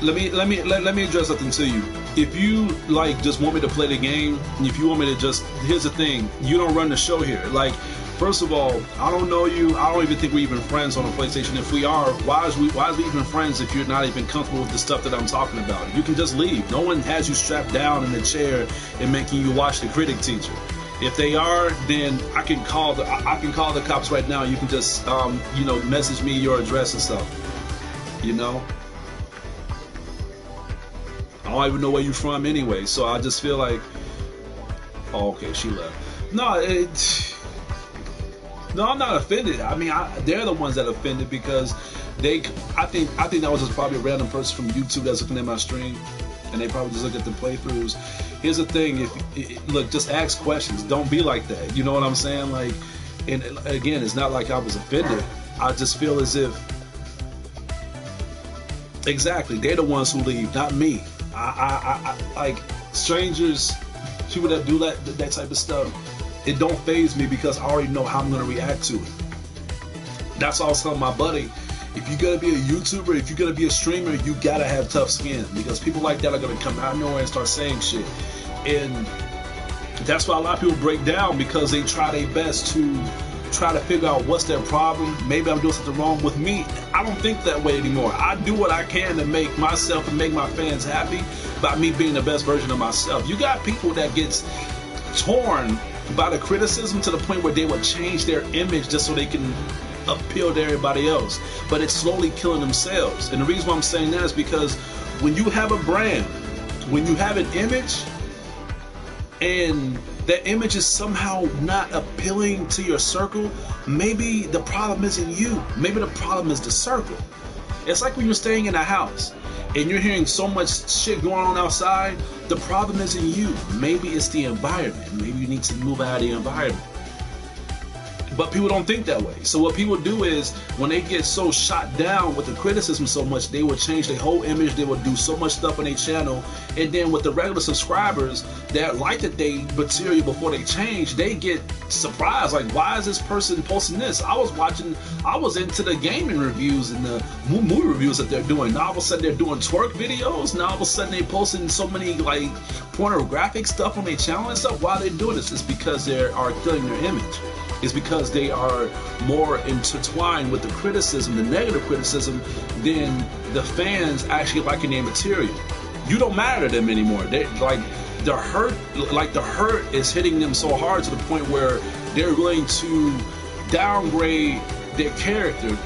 Let me address something to you. If you like just want me to play the game, and if you want me to here's the thing, you don't run the show here. Like, first of all, I don't know you. I don't even think we're even friends on the PlayStation. If we are, why is we even friends if you're not even comfortable with the stuff that I'm talking about? You can just leave. No one has you strapped down in a chair and making you watch the critic teacher. If they are, then I can call the cops right now. You can just message me your address and stuff. You know, I don't even know where you're from anyway. So I just feel like, oh, okay, she left. No, I'm not offended. I mean, they're the ones that offended because I think that was just probably a random person from YouTube that's looking at my stream. and they probably just look at the playthroughs. Here's the thing: look, just ask questions. Don't be like that. You know what I'm saying? Like, and again, it's not like I was offended. I just feel as if, exactly, they're the ones who leave, not me. I like strangers, people that do that type of stuff. It don't faze me because I already know how I'm gonna react to it. That's all I was telling my buddy. If you're gonna be a YouTuber, if you're gonna be a streamer, you gotta have tough skin, because people like that are gonna come out of nowhere and start saying shit. And that's why a lot of people break down, because they try their best to try to figure out what's their problem. Maybe I'm doing something wrong. With me, I don't think that way anymore. I do what I can to make myself and make my fans happy by me being the best version of myself. You got people that gets torn by the criticism to the point where they would change their image just so they can appeal to everybody else, but it's slowly killing themselves. And the reason why I'm saying that is because when you have a brand, when you have an image, and that image is somehow not appealing to your circle, maybe the problem isn't you. Maybe the problem is the circle. It's like when you're staying in a house and you're hearing so much shit going on outside, the problem isn't you. Maybe it's the environment. Maybe you need to move out of the environment. But people don't think that way. So what people do is, when they get so shot down with the criticism so much, they will change their whole image. They will do so much stuff on their channel. And then with the regular subscribers that like that they material before they change, they get surprised. Like, why is this person posting this? I was into the gaming reviews and the movie reviews that they're doing. Now all of a sudden they're doing twerk videos. Now all of a sudden they're posting so many like pornographic stuff on their channel and stuff. Why are they doing this? It's because they are killing their image. Is because they are more intertwined with the criticism, the negative criticism, than the fans actually liking their material. You don't matter to them anymore. They like the hurt is hitting them so hard to the point where they're going to downgrade their character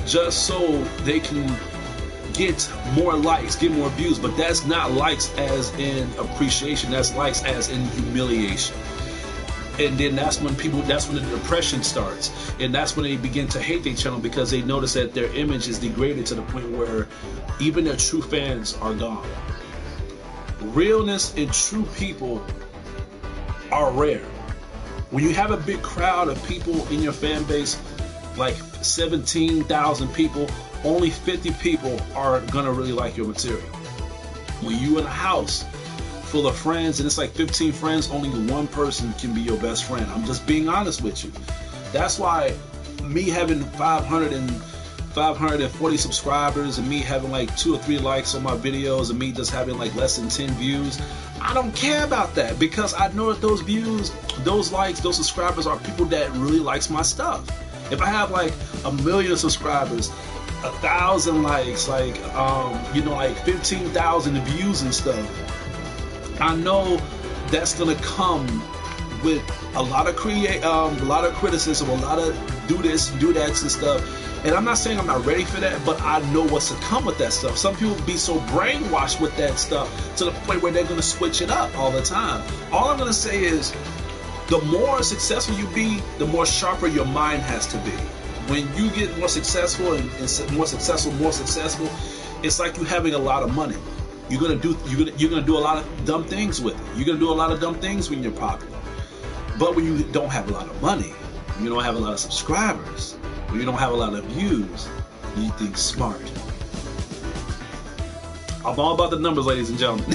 just so they can get more likes, get more views. But that's not likes as in appreciation. That's likes as in humiliation. And then that's when the depression starts, and that's when they begin to hate their channel, because they notice that their image is degraded to the point where even their true fans are gone. Realness and true people are rare. When you have a big crowd of people in your fan base, like 17,000 people, only 50 people are gonna really like your material. When you in a house full of friends and it's like 15 friends, only one person can be your best friend. I'm just being honest with you. That's why me having 540 subscribers and me having like 2 or 3 likes on my videos and me just having like less than 10 views, I don't care about that, because I know that those views, those likes, those subscribers are people that really likes my stuff. If I have like 1 million subscribers, 1,000 likes, like like 15,000 views and stuff, I know that's gonna come with a lot of criticism, a lot of do this, do that and stuff. And I'm not saying I'm not ready for that, but I know what's to come with that stuff. Some people be so brainwashed with that stuff to the point where they're gonna switch it up all the time. All I'm gonna say is, the more successful you be, the more sharper your mind has to be. When you get more successful and more successful, it's like you having a lot of money. You're gonna do a lot of dumb things with it. You're gonna do a lot of dumb things when you're popular. But when you don't have a lot of money, you don't have a lot of subscribers, when you don't have a lot of views, you think smart. I'm all about the numbers, ladies and gentlemen.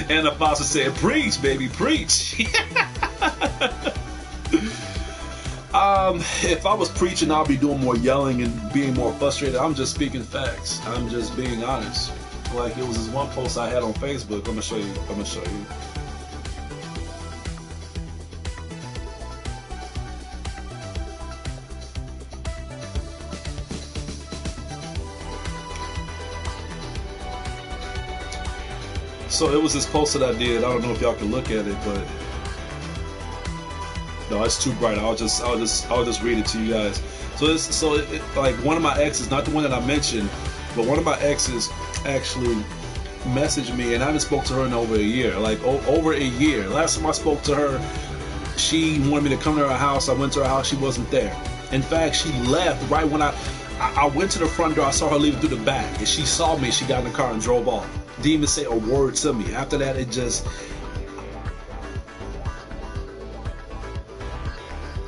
And the apostle said, "Preach, baby, preach." If I was preaching, I'll be doing more yelling and being more frustrated. I'm just speaking facts. I'm just being honest. Like, it was this one post I had on Facebook. I'm gonna show you. So it was this post that I did. I don't know if y'all can look at it, but no, it's too bright. I'll just read it to you guys. So like one of my exes, not the one that I mentioned, but one of my exes actually messaged me, and I haven't spoke to her in over a year. Like over a year. Last time I spoke to her, she wanted me to come to her house. I went to her house. She wasn't there. In fact, she left right when I went to the front door. I saw her leaving through the back, and she saw me. She got in the car and drove off. Didn't even say a word to me. After that, it just...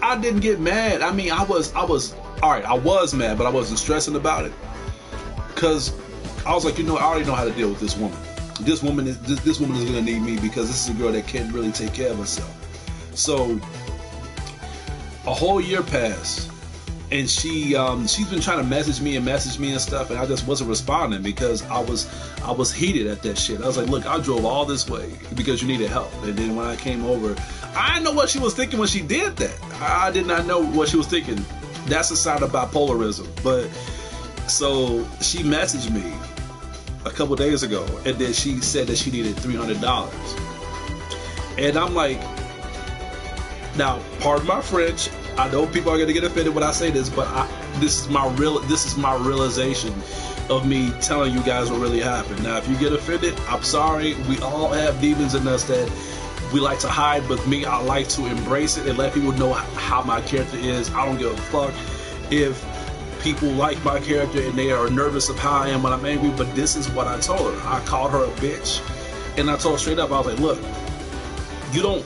I didn't get mad. I mean, I was alright. I was mad, but I wasn't stressing about it, because I was like, you know, I already know how to deal with this woman. This woman is gonna need me, because this is a girl that can't really take care of herself. So a whole year passed, and she's been trying to message me and stuff, and I just wasn't responding because I was heated at that shit. I was like, look, I drove all this way because you needed help, and then when I came over, I didn't know what she was thinking when she did that. I did not know what she was thinking. That's a sign of bipolarism. But so she messaged me a couple days ago, and then she said that she needed $300, and I'm like, now, pardon my French. I know people are gonna get offended when I say this, but this is my realization of me telling you guys what really happened. Now, if you get offended, I'm sorry. We all have demons in us that we like to hide, but me, I like to embrace it and let people know how my character is. I don't give a fuck if people like my character and they are nervous of how I am when I'm angry, but this is what I told her. I called her a bitch, and I told her straight up, I was like, look, you don't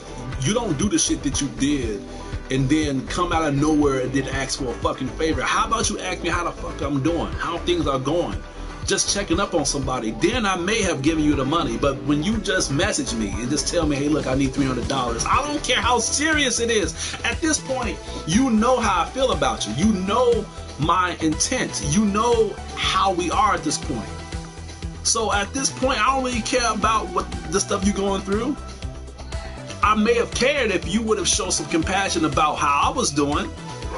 do the shit that you did and then come out of nowhere and then ask for a fucking favor. How about you ask me how the fuck I'm doing, how things are going, just checking up on somebody? Then I may have given you the money. But when you just message me and just tell me, hey, look, I need $300, I don't care how serious it is. At this point, you know how I feel about you. You know my intent. You know how we are at this point. So at this point, I don't really care about what the stuff you're going through. I may have cared if you would have shown some compassion about how I was doing,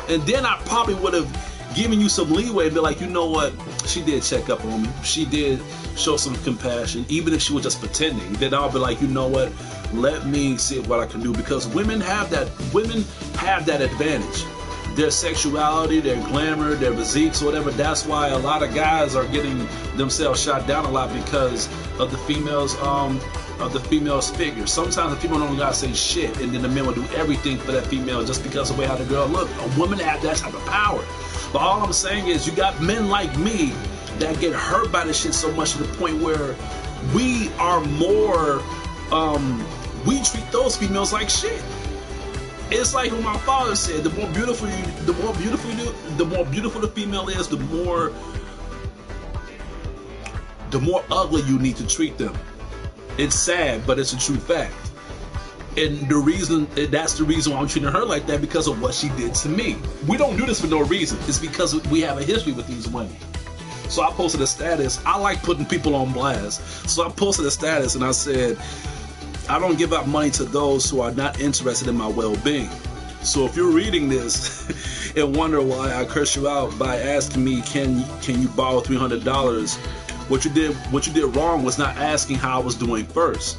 and then I probably would have given you some leeway and be like, you know what, she did check up on me, she did show some compassion, even if she was just pretending. Then I'll be like, you know what, let me see what I can do, because women have that advantage. Their sexuality, their glamour, their physiques, whatever. That's why a lot of guys are getting themselves shot down a lot, because of the females figure. Sometimes the female don't gotta say shit, and then the men will do everything for that female just because of the way how the girl look. A woman has that type of power. But all I'm saying is, you got men like me that get hurt by this shit so much to the point where we are more, we treat those females like shit. It's like what my father said: the more beautiful the female is, the more ugly you need to treat them. It's sad, but it's a true fact. And that's the reason why I'm treating her like that, because of what she did to me. We don't do this for no reason. It's because we have a history with these women. So I posted a status. I like putting people on blast. So I posted a status and I said, I don't give out money to those who are not interested in my well-being. So if you're reading this and wonder why I curse you out by asking me, can you borrow $300? What you did wrong was not asking how I was doing first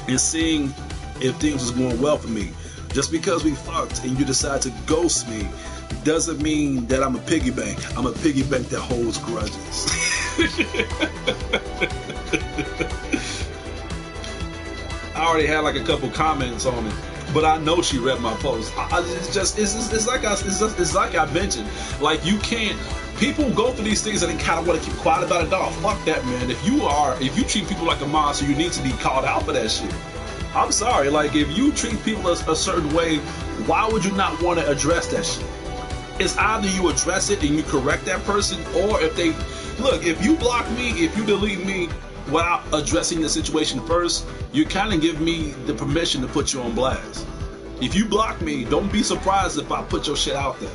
and seeing if things was going well for me. Just because we fucked and you decide to ghost me doesn't mean that I'm a piggy bank. I'm a piggy bank that holds grudges. I already had like a couple comments on it, but I know she read my post. It's like I mentioned. Like, you can't. People go through these things and they kind of want to keep quiet about it. Dog, fuck that, man. If you treat people like a monster, you need to be called out for that shit. I'm sorry. Like, if you treat people a certain way, why would you not want to address that shit? It's either you address it and you correct that person, or if you block me, if you delete me without addressing the situation first, you kind of give me the permission to put you on blast. If you block me, don't be surprised if I put your shit out there.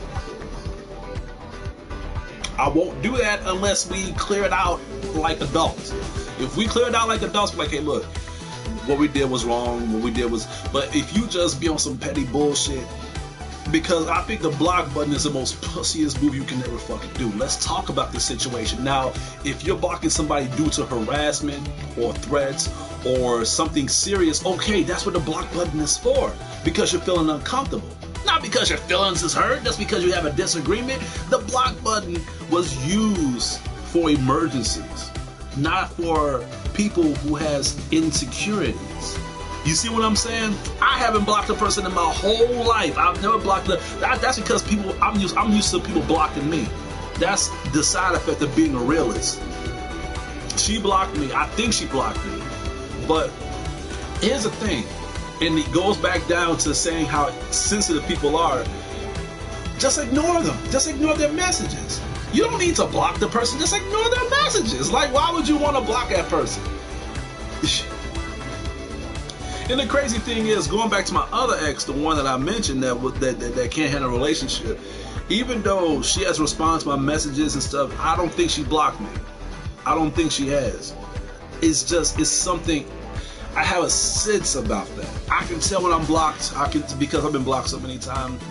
I won't do that unless we clear it out like adults. If we clear it out like adults, we're like, hey, look, what we did was wrong, but if you just be on some petty bullshit, because I think the block button is the most pussiest move you can ever fucking do. Let's talk about this situation. Now, if you're blocking somebody due to harassment or threats or something serious, okay, that's what the block button is for, because you're feeling uncomfortable. Not because your feelings is hurt, just because you have a disagreement. The block button was used for emergencies, not for people who has insecurities. You see what I'm saying? I haven't blocked a person in my whole life. I've never blocked them. That's because I'm used to people blocking me. That's the side effect of being a realist. She blocked me. I think she blocked me. But here's the thing, and it goes back down to saying how sensitive people are. Just ignore them. Just ignore their messages. You don't need to block the person. Just ignore their messages. Like, why would you want to block that person? And the crazy thing is, going back to my other ex, the one that I mentioned that can't handle a relationship, even though she has responded to my messages and stuff, I don't think she blocked me. I don't think she has. It's something, I have a sense about that. I can tell when I'm blocked. Because I've been blocked so many times,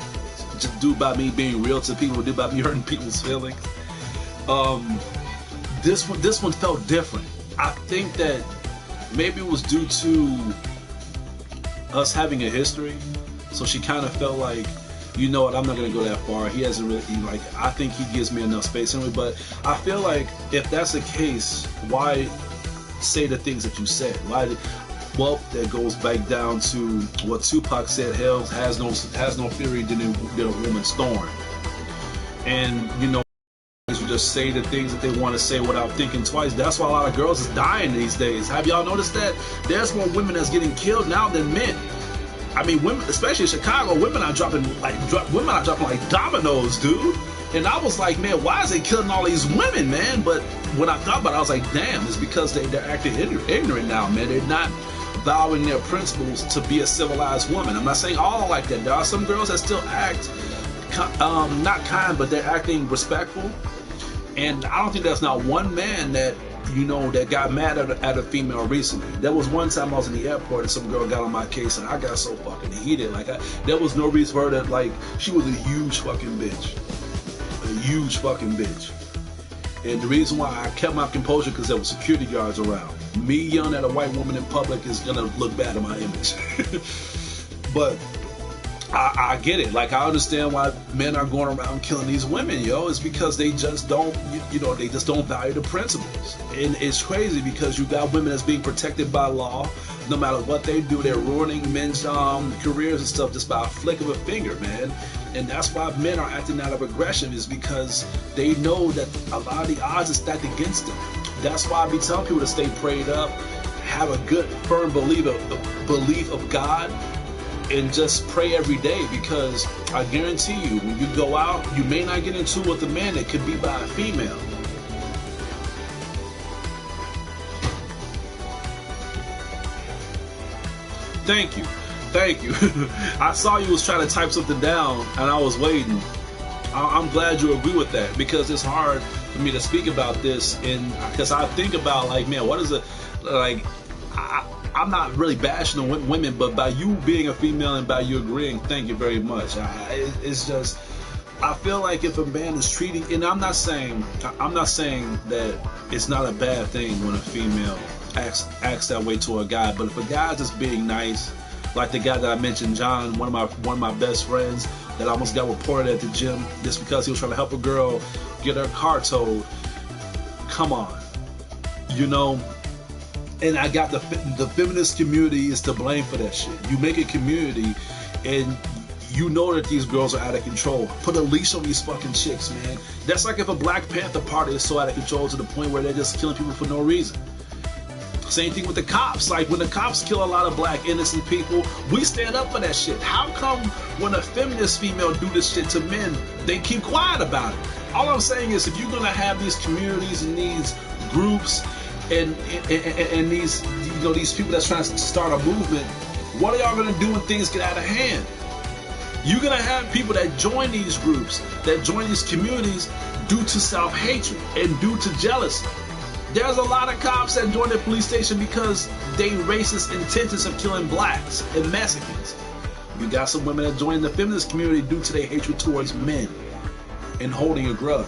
just due by me being real to people, due by me hurting people's feelings. This one felt different. I think that maybe it was due to us having a history, so she kind of felt like, you know what, I'm not gonna go that far. He hasn't really, like, I think he gives me enough space anyway. But I feel like if that's the case, why say the things that you said? Well, that goes back down to what Tupac said: "Hell has no fury than a woman's thorn." And you know, just say the things that they want to say without thinking twice. That's why a lot of girls is dying these days. Have y'all noticed that? There's more women that's getting killed now than men. I mean, women, especially in Chicago, women are dropping like dominoes, dude. And I was like, man, why is they killing all these women, man? But when I thought about it, I was like, damn, it's because they're acting ignorant now, man. They're not valuing their principles to be a civilized woman. I'm not saying all like that. There are some girls that still act not kind, but they're acting respectful. And I don't think there's not one man that, you know, that got mad at a female recently. There was one time I was in the airport and some girl got on my case and I got so fucking heated. Like, there was no reason for her to, like, she was a huge fucking bitch. A huge fucking bitch. And the reason why I kept my composure, because there were security guards around. Me yelling at a white woman in public is gonna look bad in my image. But I get it. Like, I understand why men are going around killing these women, yo. It's because they just don't, they just don't value the principles. And it's crazy because you got women that's being protected by law. No matter what they do, they're ruining men's careers and stuff just by a flick of a finger, man. And that's why men are acting out of aggression, is because they know that a lot of the odds are stacked against them. That's why I be telling people to stay prayed up, have a good, firm belief of God, and just pray every day, because I guarantee you, when you go out, you may not get into it with a man. It could be by a female. Thank you. I saw you was trying to type something down, and I was waiting. I'm glad you agree with that, because it's hard for me to speak about this, and because I think about, like, man, what is it, like, I'm not really bashing on women, but by you being a female and by you agreeing, thank you very much. It's just, I feel like if a man is treating, and I'm not saying that it's not a bad thing when a female acts that way to a guy, but if a guy's just being nice, like the guy that I mentioned, John, one of my best friends, that almost got reported at the gym just because he was trying to help a girl get her car towed. Come on, you know. And I got the feminist community is to blame for that shit. You make a community and you know that these girls are out of control. Put a leash on these fucking chicks, man. That's like if a Black Panther Party is so out of control to the point where they're just killing people for no reason. Same thing with the cops. Like, when the cops kill a lot of black innocent people, we stand up for that shit. How come when a feminist female do this shit to men, they keep quiet about it? All I'm saying is, if you're gonna have these communities and these groups and these, these people that's trying to start a movement, what are y'all gonna do when things get out of hand? You're gonna have people that join these groups, that join these communities due to self-hatred and due to jealousy. There's a lot of cops that join the police station because they racist intentions of killing blacks and Mexicans. You got some women that join the feminist community due to their hatred towards men and holding a grudge.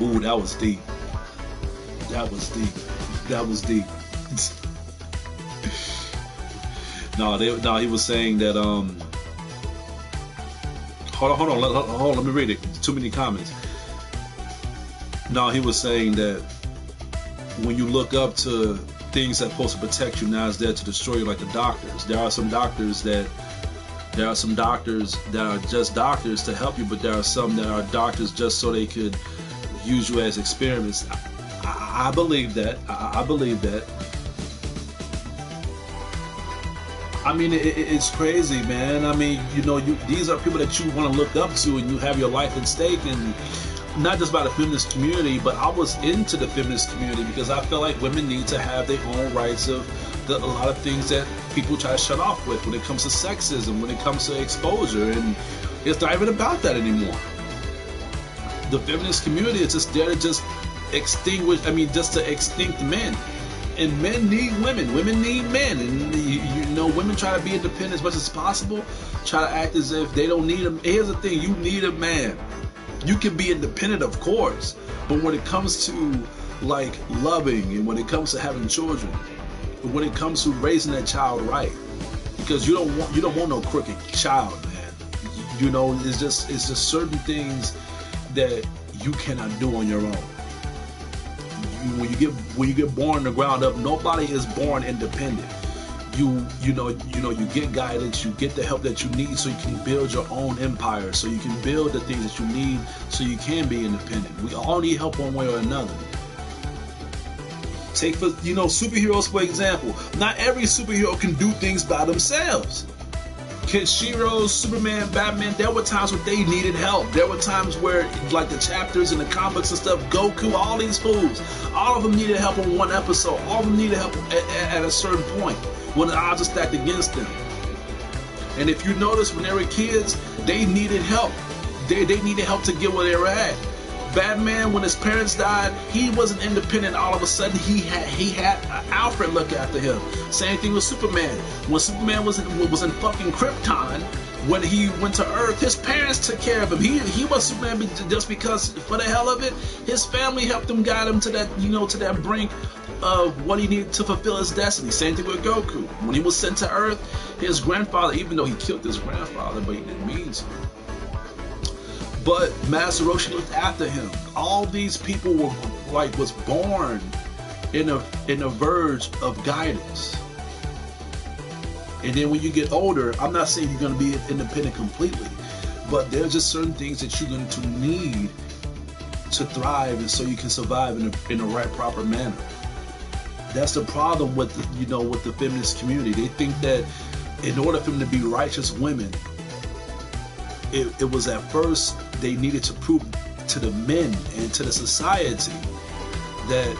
Ooh, that was deep. That was deep. No, he was saying that Hold on, let me read it. Too many comments. No, he was saying that when you look up to things that are supposed to protect you, now it's there to destroy you, like the doctors. There are some doctors that There are some doctors that are just doctors to help you, but there are some that are doctors just so they could use you as experiments. I believe that. I believe that. I mean, it's crazy, man. I mean, you know, these are people that you want to look up to, and you have your life at stake, and not just by the feminist community, but I was into the feminist community because I feel like women need to have their own rights of a lot of things that people try to shut off with when it comes to sexism, when it comes to exposure, and it's not even about that anymore. The feminist community is just there to just just to extinct men. And men need women. Women need men. And you know, women try to be independent as much as possible. Try to act as if they don't need them. Here's the thing: you need a man. You can be independent, of course, but when it comes to like loving, and when it comes to having children, when it comes to raising that child right, because you don't want no crooked child, man. You know, it's just certain things that you cannot do on your own. When you get born the ground up, nobody is born independent. You get guidance, you get the help that you need so you can build your own empire, so you can build the things that you need so you can be independent. We all need help one way or another. Take for superheroes for example. Not every superhero can do things by themselves. Shiro, Superman, Batman, there were times where they needed help. There were times where, like the chapters and the comics and stuff, Goku, all these fools, all of them needed help on one episode. All of them needed help at a certain point when the odds are stacked against them. And if you notice, when they were kids, they needed help. They needed help to get where they were at. Batman, when his parents died, he wasn't independent. All of a sudden, he had Alfred look after him. Same thing with Superman. When Superman was in fucking Krypton, when he went to Earth, his parents took care of him. He was Superman just because, for the hell of it, his family helped him, guide him to that to that brink of what he needed to fulfill his destiny. Same thing with Goku. When he was sent to Earth, his grandfather, even though he killed his grandfather, but he didn't mean to. But Master Roshi looked after him. All these people was born in a verge of guidance. And then when you get older, I'm not saying you're going to be independent completely, but there's just certain things that you're going to need to thrive, and so you can survive in a right, proper manner. That's the problem with with the feminist community. They think that in order for them to be righteous women, it was at first they needed to prove to the men and to the society that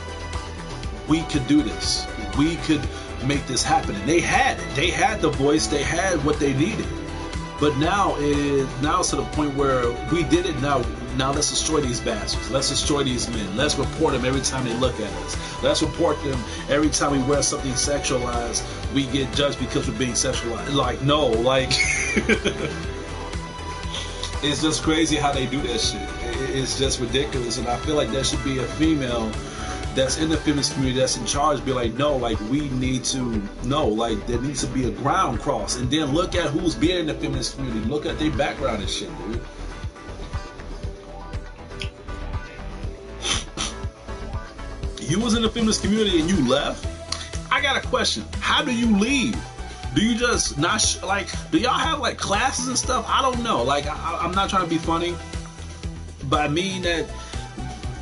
we could do this. We could make this happen. And they had it. They had the voice. They had what they needed. But now it's to the point where we did it. Now let's destroy these bastards. Let's destroy these men. Let's report them every time they look at us. Let's report them every time we wear something sexualized. We get judged because we're being sexualized. Like, no, like... It's just crazy how they do that shit. It's just ridiculous, and I feel like there should be a female that's in the feminist community that's in charge. Be like, no, like we need to know, like there needs to be a ground cross, and then look at who's being in the feminist community. Look at their background and shit, dude. You was in the feminist community and you left. I got a question. How do you leave? Do you just not do y'all have like classes and stuff? I don't know. Like I'm not trying to be funny, but I mean that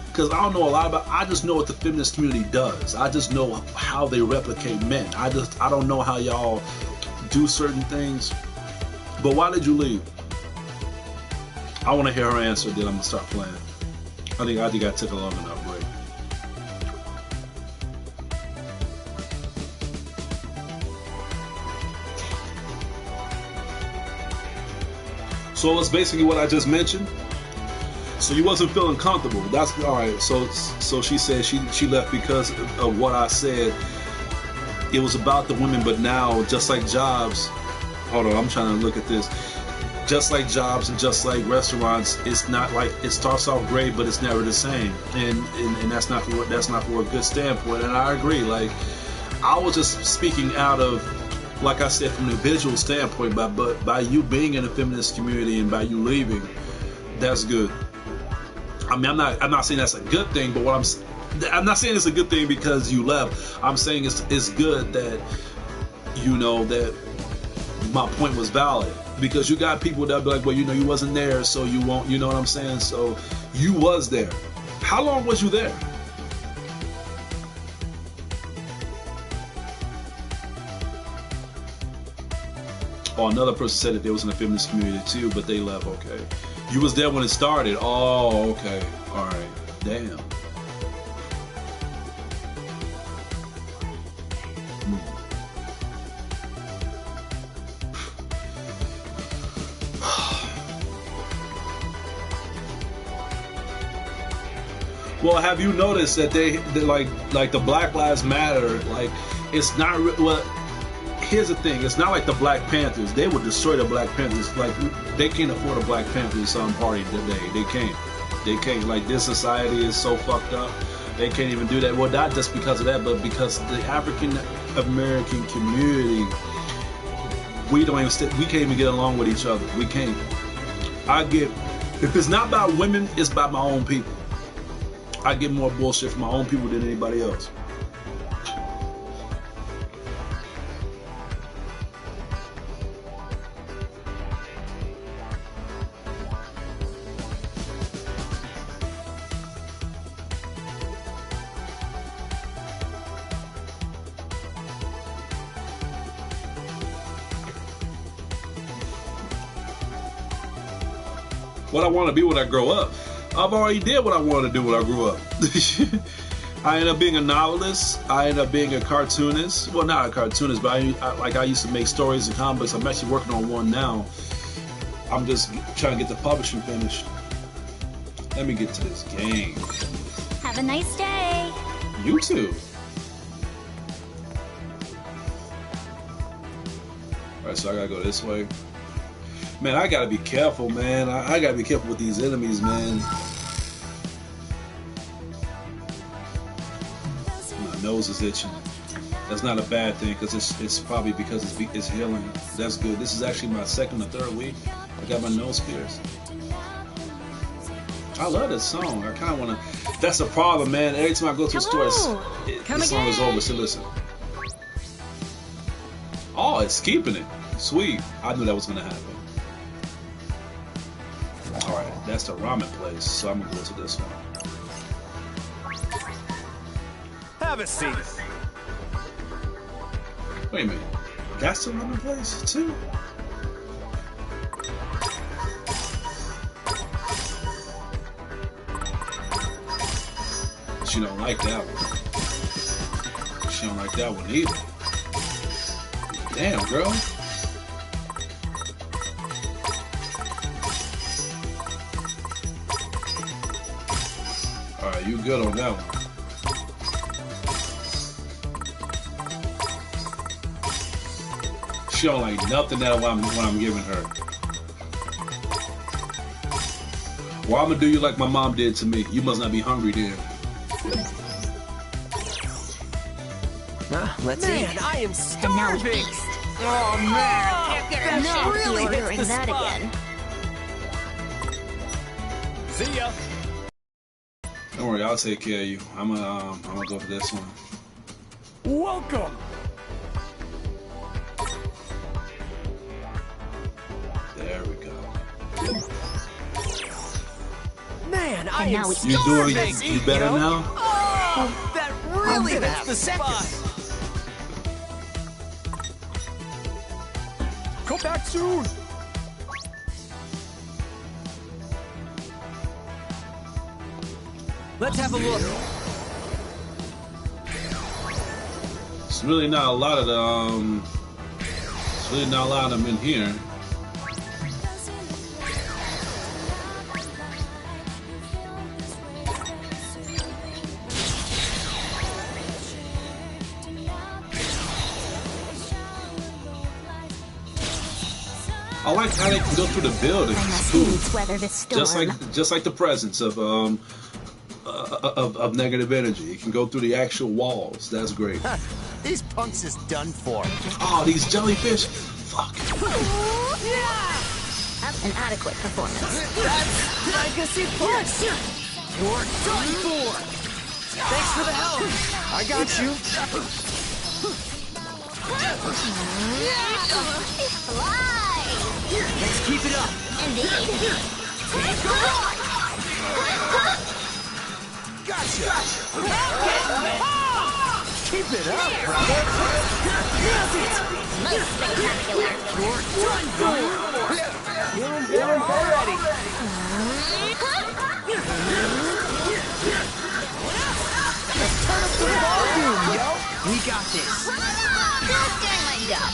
because I don't know a lot about. I just know what the feminist community does. I just know how they replicate men. I don't know how y'all do certain things. But why did you leave? I want to hear her answer. Then I'm gonna start playing. I think I took a long enough break. So it's basically what I just mentioned. So you wasn't feeling comfortable. That's all right. So she said she left because of what I said. It was about the women, but now just like jobs. Hold on, I'm trying to look at this. Just like jobs and just like restaurants, it's not like it starts off great, but it's never the same. And that's not for a good standpoint. And I agree. Like I was just speaking out of. Like I said, from the visual standpoint, but by you being in the feminist community and by you leaving, that's good. I mean, I'm not saying that's a good thing, but I'm not saying it's a good thing because you left. I'm saying it's good that that my point was valid. Because you got people that be like, well, you know, you wasn't there, so you won't, you know what I'm saying? So you was there. How long was you there? Oh, another person said that they was in the feminist community too, but they left. Okay, you was there when it started. Oh, okay, all right, damn. Well, have you noticed that they like the Black Lives Matter? Like, it's not well. Here's the thing: it's not like the Black Panthers. They would destroy the Black Panthers. Like, they can't afford a Black Panthers party today. They can't. They can't. Like, this society is so fucked up. They can't even do that. Well, not just because of that, but because the African American community, we can't even get along with each other. We can't. If it's not about women, it's about my own people. I get more bullshit from my own people than anybody else. What I want to be when I grow up. I've already did what I wanted to do when I grew up. I ended up being a novelist. I ended up being a cartoonist. Well, not a cartoonist, but I used to make stories and comics. I'm actually working on one now. I'm just trying to get the publishing finished. Let me get to this game. Have a nice day. You too. Alright, so I gotta go this way. Man, I gotta be careful, man. I gotta be careful with these enemies, man. My nose is itching. That's not a bad thing, because it's probably because it's healing. That's good. This is actually my second or third week. I got my nose pierced. I love this song. I kind of want to. That's the problem, man. Every time I go to a store, the song is over. So listen. Oh, it's keeping it. Sweet. I knew that was gonna happen. Alright, that's the ramen place, so I'm gonna go to this one. Have a seat. Wait a minute. That's the ramen place, too? She don't like that one. She don't like that one either. Damn, girl. Alright, you good on that one. She don't like nothing that what I'm giving her. Well, I'm gonna do you like my mom did to me. You must not be hungry then. Let's Man, eat. I am And now we starving. feast. Oh man, That that really ordering hits the that spot. again. See ya. Don't worry, I'll take care of you. I'm gonna go for this one. Welcome. There we go. Man, I And am now we You doing starving. you better now? Oh, that really gonna hits have the spot. Come back soon. Let's have a look. It's really not a lot of the it's really not a lot of them in here. I like how they can go through the buildings. I must too. needs weather this storm. Just like the presence of negative energy. It can go through the actual walls. That's great. These punks is done for. Oh, these jellyfish. Fuck. An adequate performance. That's legacy plus. You're done for. Thanks for the help. I got you. Fly! Let's keep it up. Indeed. Take a ride. Gotcha! Keep it up, brother. Nailed it. Most spectacular. You're done for. Feeling better already. Let's turn up the volume, yo! We got this. Just doing my job.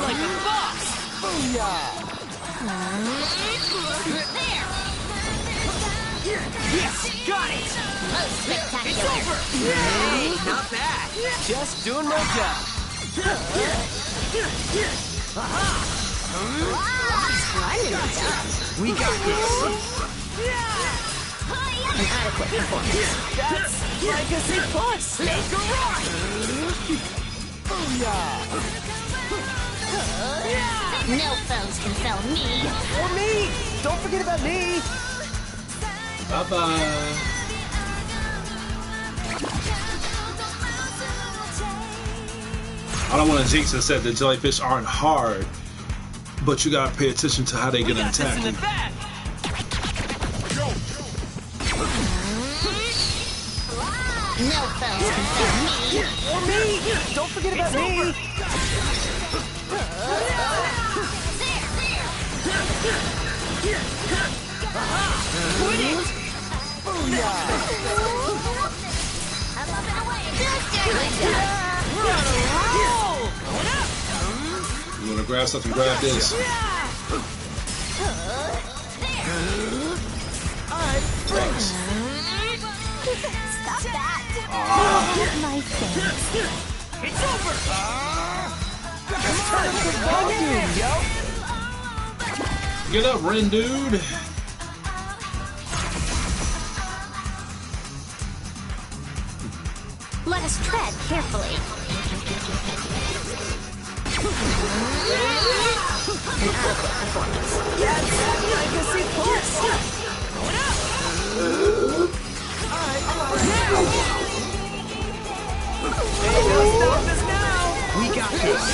Like a boss. Booyah! There. Yes, got it. Most spectacular. Hey, not bad. Just doing my job. We got this. An adequate performance. That's Legacy Plus. Take a ride. Booyah! No foes can fell me. Or me! Don't forget about me! Bye-bye. I don't want to jinx and say that jellyfish aren't hard, but you gotta pay attention to how they We get got this in attacked. the bag. No foes can fell me. Or me! Don't forget about me! Quit it. Booyah! I'm up and away. Just doing my job. We're on a roll. You wanna grab something, grab this. Thanks. Stop that. Get my thanks. It's over. Let's turn up the volume, yo! Get up, Ren dude. Let us tread carefully. An adequate performance. That's Legacy Plus! Hey, no stopping us now. We got this.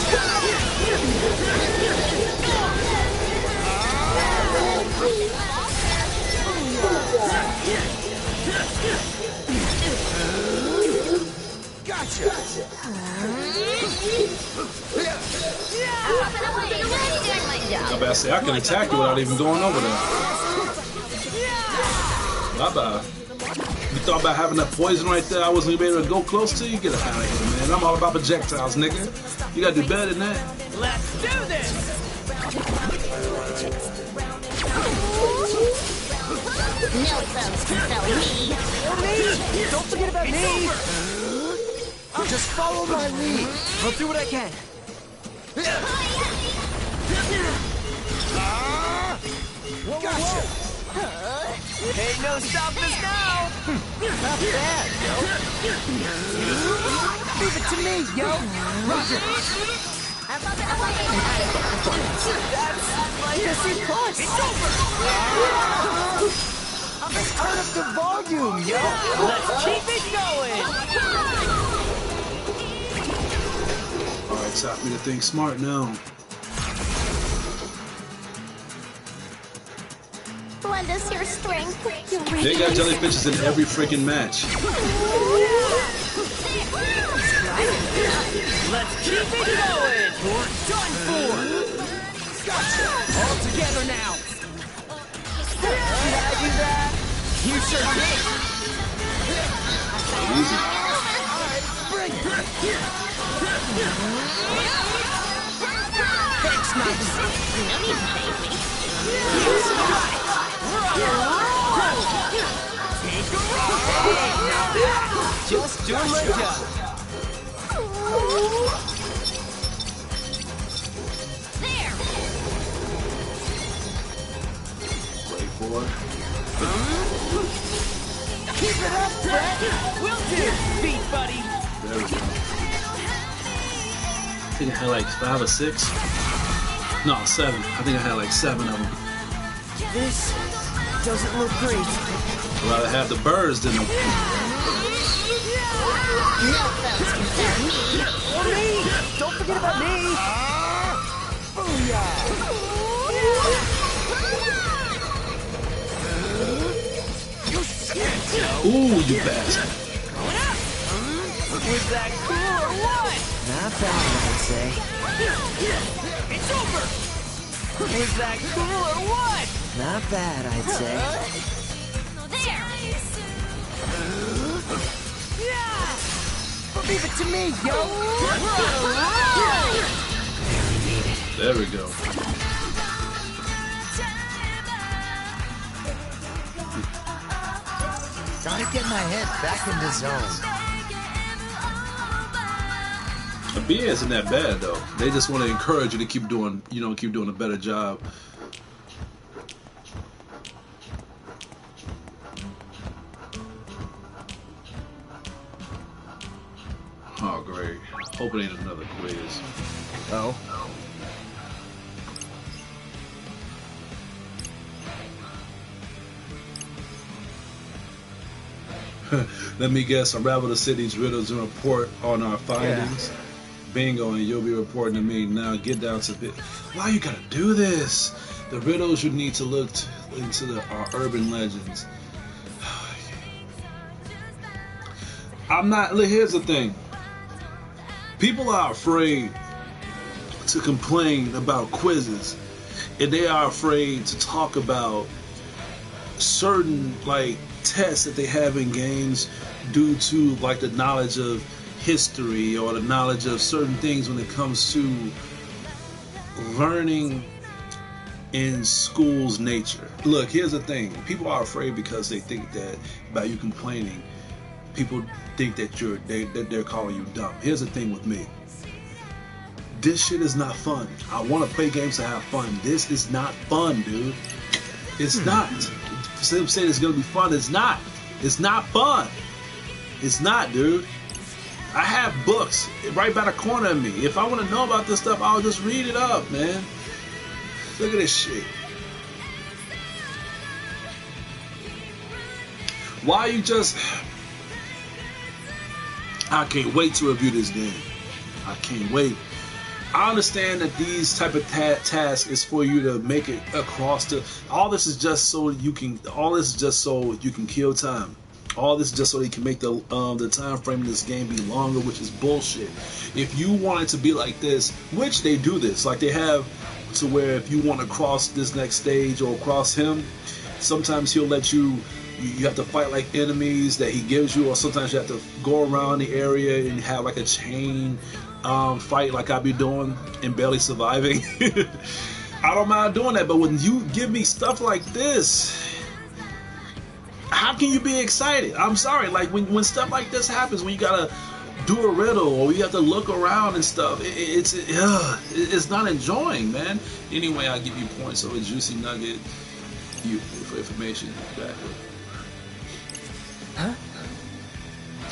Gotcha! I'm up and away. Just doing my I job. better say I can attack you without even going over there. Bye-bye. You thought about having that poison right there I wasn't gonna be able to go close to you? Get out of here, man. I'm all about projectiles, nigga. You gotta do better than that. Let's do this. No foes can fell me. Or me! Don't forget about me! Just follow my lead! I'll do what I can. Gotcha! Hey, no stopping us now. Not bad, yo! Leave it to me, yo! Roger! I'm up and away. An adequate performance. That's Legacy Plus! It's over. Let's turn up the volume, yo! Let's keep it going. Alright, taught me to think smart now. Lend us your strength. Your They got jellyfishes in every freaking match. Let's keep it going. We're done for. Gotcha! All together now. Did I do that? You sure did. Easy. Bring it! Thanks, Knights. No need to thank me. Take a ride. Now that. Just doing my job. There. Wait for it. Keep it up, Brett! Will do. Beat, buddy. There we go. I think I had like 5 or 6. No, 7. I think I had like 7 of them. This doesn't look great. I'd rather have the birds than them. No foes can tell me. Or me! Don't forget about me! Booyah! Ooh, you bastard. Was that cool or what? Not bad, I'd say. It's over! Was that cool or what? Not bad, I'd say. There. Leave it to me, yo! There we go. Gotta get my head back in the zone. The BA isn't that bad though. They just want to encourage you to keep doing, keep doing a better job. Oh great. Hope it ain't another quiz. Oh? Let me guess, unravel the city's riddles and report on our findings. Yeah. Bingo, and you'll be reporting to me. Now get down to bit. Why you gotta do this? The riddles you need to look into our urban legends. Here's the thing. People are afraid to complain about quizzes, and they are afraid to talk about certain tests that they have in games due to the knowledge of history or the knowledge of certain things when it comes to learning in school's nature. Look, here's the thing. People are afraid because they think that by you complaining, people think that they're calling you dumb. Here's the thing with me. This shit is not fun. I want to play games to have fun. This is not fun, dude. It's not. Some say it's gonna be fun. It's not. It's not fun. It's not, dude. I have books right by the corner of me. If I want to know about this stuff, I'll just read it up, man. Look at this shit. Why you just... I can't wait to review this game. I can't wait. I understand that these type of tasks is for you to make it across the. All this is just so you can. All this is just so you can kill time. All this is just so they can make the time frame of this game be longer, which is bullshit. If you want it to be like this, which they do this, like they have to where if you want to cross this next stage or cross him, sometimes he'll let you. You have to fight like enemies that he gives you, or sometimes you have to go around the area and have like a chain fight like I be doing and barely surviving. I don't mind doing that, but when you give me stuff like this, how can you be excited? I'm sorry, like when stuff like this happens, when you gotta do a riddle or you have to look around and stuff, it's not enjoying, man. Anyway, I'll give you points, so a juicy nugget for information back. Huh?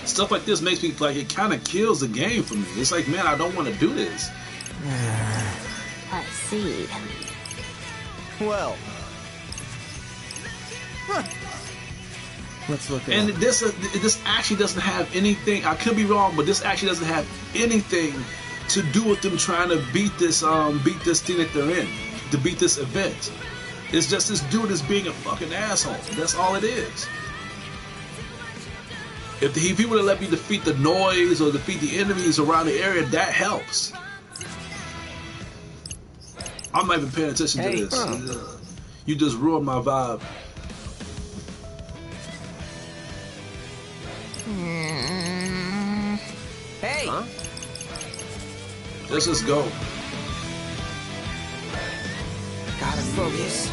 Stuff like this makes me it kind of kills the game for me. It's like, man, I don't want to do this. I see. Well, let's look at and this actually doesn't have anything. I could be wrong, but this actually doesn't have anything to do with them trying to beat this thing that they're in, to beat this event. It's just this dude is being a fucking asshole. That's all it is. If he would have let me defeat the noise or defeat the enemies around the area, that helps. I'm not even paying attention to this. You just ruined my vibe. Hey! Huh? Let's just go. Gotta focus.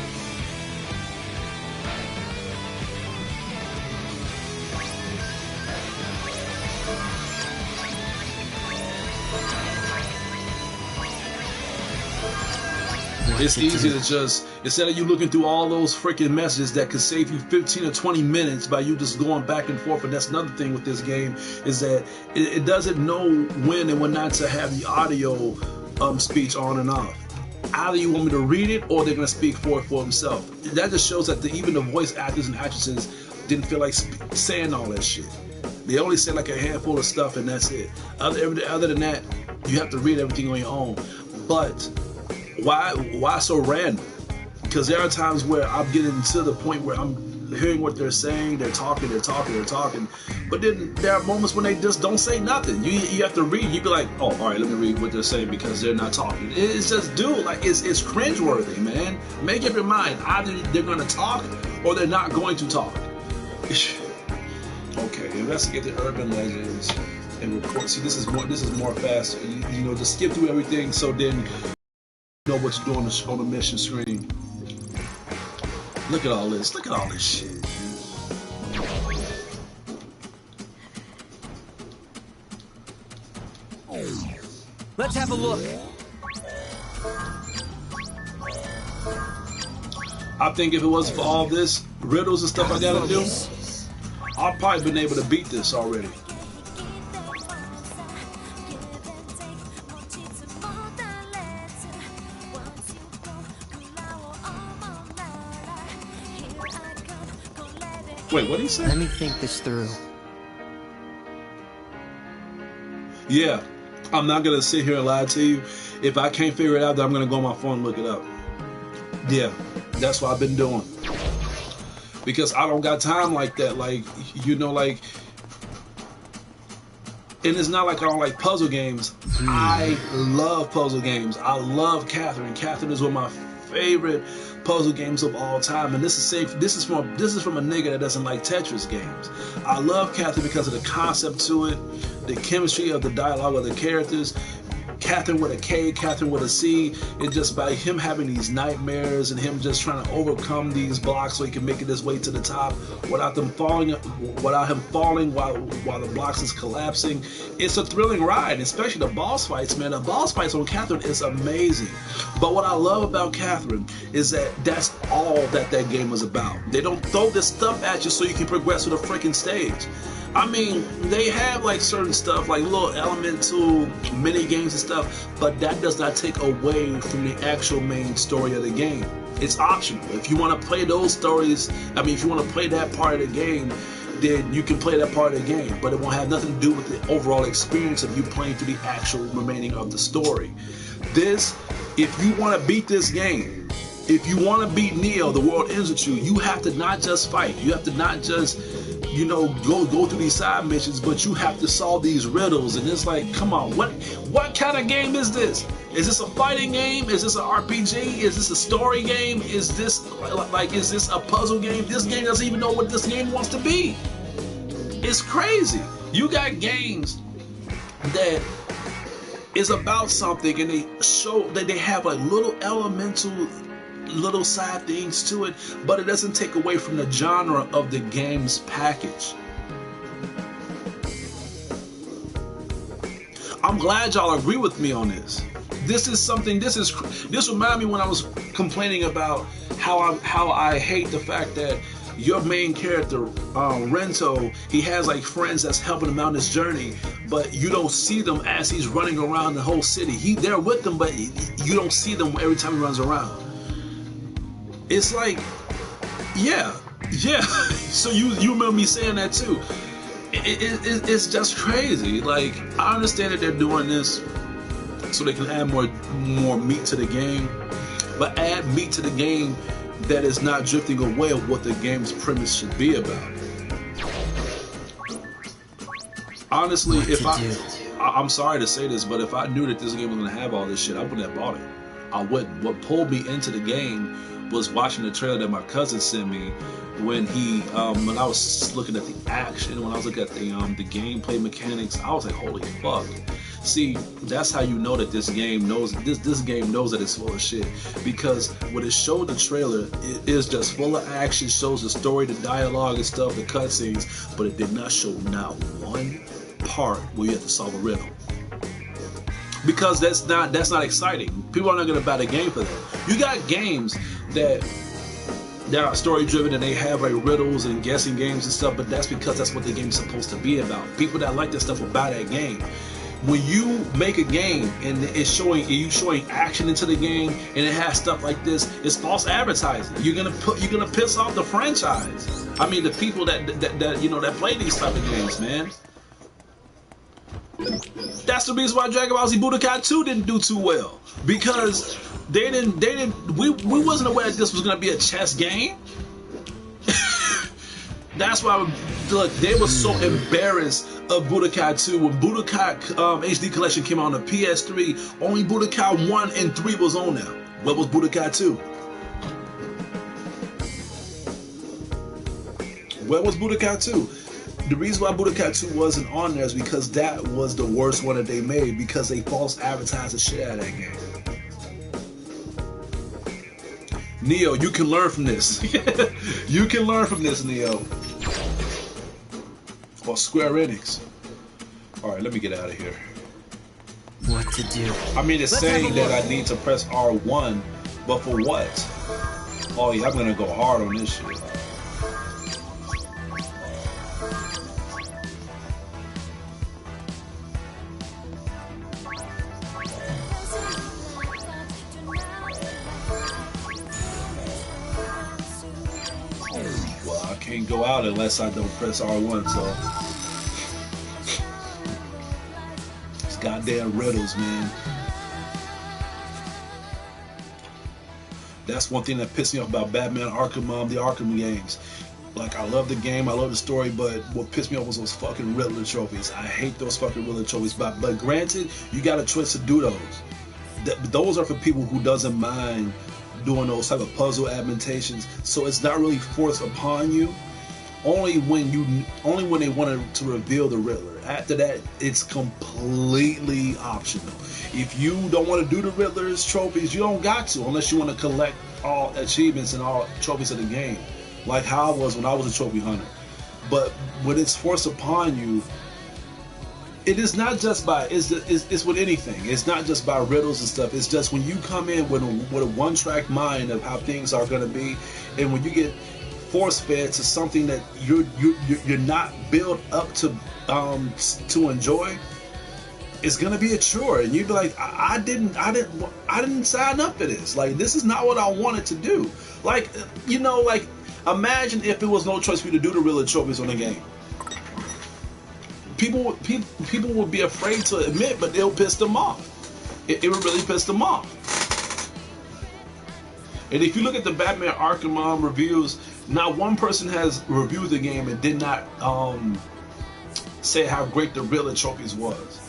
It's easy to just, instead of you looking through all those freaking messages that could save you 15 or 20 minutes by you just going back and forth. And that's another thing with this game, is that it doesn't know when and when not to have the audio speech on and off. Either you want me to read it or they're going to speak for himself. That just shows that even the voice actors and actresses didn't feel like saying all that shit. They only say like a handful of stuff, and that's it. Other than that, you have to read everything on your own. But why so random? Because there are times where I'm getting to the point where I'm hearing what they're saying, they're talking, but then there are moments when they just don't say nothing. You have to read. You be like, oh, all right, let me read what they're saying because they're not talking. It's just, dude, like it's cringeworthy, man. Make up your mind. Either they're going to talk or they're not going to talk. Okay, investigate the urban legends and report. See, this is more fast. You know, just skip through everything so then you know what you're doing on the mission screen. Look at all this. Look at all this shit. Let's have a look. I think if it wasn't for all this riddles and stuff I gotta do, I've probably been able to beat this already. Wait, what did he say? Let me think this through. Yeah, I'm not gonna sit here and lie to you. If I can't figure it out, then I'm gonna go on my phone and look it up. Yeah, that's what I've been doing. Because I don't got time like that. Like, you know, like, and it's not like I don't like puzzle games. I love puzzle games. I love Catherine. Catherine is one of my favorite puzzle games of all time, and this is from a nigga that doesn't like Tetris games. I love Catherine because of the concept to it, the chemistry of the dialogue of the characters. Catherine with a K, Catherine with a C. It's just by him having these nightmares and him just trying to overcome these blocks so he can make it his way to the top without him falling while the blocks is collapsing. It's a thrilling ride, especially the boss fights, man. The boss fights on Catherine is amazing. But what I love about Catherine is that that's all that game is about. They don't throw this stuff at you so you can progress to the freaking stage. I mean, they have like certain stuff, like little elemental mini games and stuff, but that does not take away from the actual main story of the game. It's optional. If you want to play those stories, if you want to play that part of the game, then you can play that part of the game, but it won't have nothing to do with the overall experience of you playing through the actual remaining of the story. If you want to beat this game, if you want to beat Neo, the world ends with you, you have to not just fight, you have to not just go through these side missions, but you have to solve these riddles. And it's like, come on, what kind of game is this? Is this a fighting game? Is this an RPG? Is this a story game? Is this a puzzle game? This game doesn't even know what this game wants to be. It's crazy. You got games that is about something and they show that they have like little side things to it, but it doesn't take away from the genre of the game's package. I'm glad y'all agree with me on this. This reminded me when I was complaining about how I hate the fact that your main character, Rento, he has like friends that's helping him out this journey, but you don't see them as he's running around the whole city. They're with them, but you don't see them every time he runs around. It's like, yeah. So you remember me saying that too. It's just crazy. Like, I understand that they're doing this so they can add more meat to the game, but add meat to the game that is not drifting away of what the game's premise should be about. Honestly, I'm sorry to say this, but if I knew that this game was gonna have all this shit, I wouldn't have bought it. I wouldn't. What pulled me into the game was watching the trailer that my cousin sent me when I was looking at the action, when I was looking at the gameplay mechanics. I was like, holy fuck. See, that's how you know that this game knows that it's full of shit, because when it showed the trailer, it is just full of action, shows the story, the dialogue and stuff, the cutscenes, but it did not show not one part where you have to solve a riddle. Because that's not exciting. People are not going to buy the game for that. You got games that are story driven and they have like riddles and guessing games and stuff, but that's because that's what the game is supposed to be about. People that like that stuff will buy that game. when you make a game and it's showing action into the game and it has stuff like this, it's false advertising. You're gonna piss off the franchise. I mean, the people that play these type of games, man. That's the reason why Dragon Ball Z Budokai 2 didn't do too well, because we wasn't aware that this was gonna be a chess game. That's why, look, they were so embarrassed of Budokai 2 when Budokai HD Collection came out on the PS3. Only Budokai 1 and 3 was on there. What was Budokai 2? Where was Budokai 2? The reason why Budokai 2 wasn't on there is because that was the worst one that they made, because they false advertised the shit out of that game. Neo, you can learn from this. You can learn from this, Neo. Or Square Enix. Alright, let me get out of here. What to do? I mean, it's saying that I need to press R1, but for what? Oh yeah, I'm gonna go hard on this shit. Well, I can't go out unless I don't press R1, so it's goddamn riddles, man. That's one thing that pissed me off about Batman Arkham, the Arkham games. Like, I love the game, I love the story, but what pissed me off was those fucking Riddler trophies. I hate those fucking Riddler trophies, but granted, you got a choice to do those. Those are for people who doesn't mind doing those type of puzzle adaptations, so it's not really forced upon you. Only when they wanted to reveal the Riddler. After that, it's completely optional. If you don't want to do the Riddler's trophies, you don't got to, unless you want to collect all achievements and all trophies of the game, like how I was when I was a trophy hunter. But when it's forced upon you, it is not just by, it's with anything. It's not just by riddles and stuff. It's just when you come in with a one-track mind of how things are going to be, and when you get force-fed to something that you're not built up to enjoy, it's gonna be a chore, and you'd be like, I didn't sign up for this. Like, this is not what I wanted to do. Like, like, imagine if there was no choice for you to do the Riddler trophies on the game. People would be afraid to admit, but it'll piss them off. It would really piss them off. And if you look at the Batman Arkham reviews, not one person has reviewed the game and did not say how great the Riddler trophies was.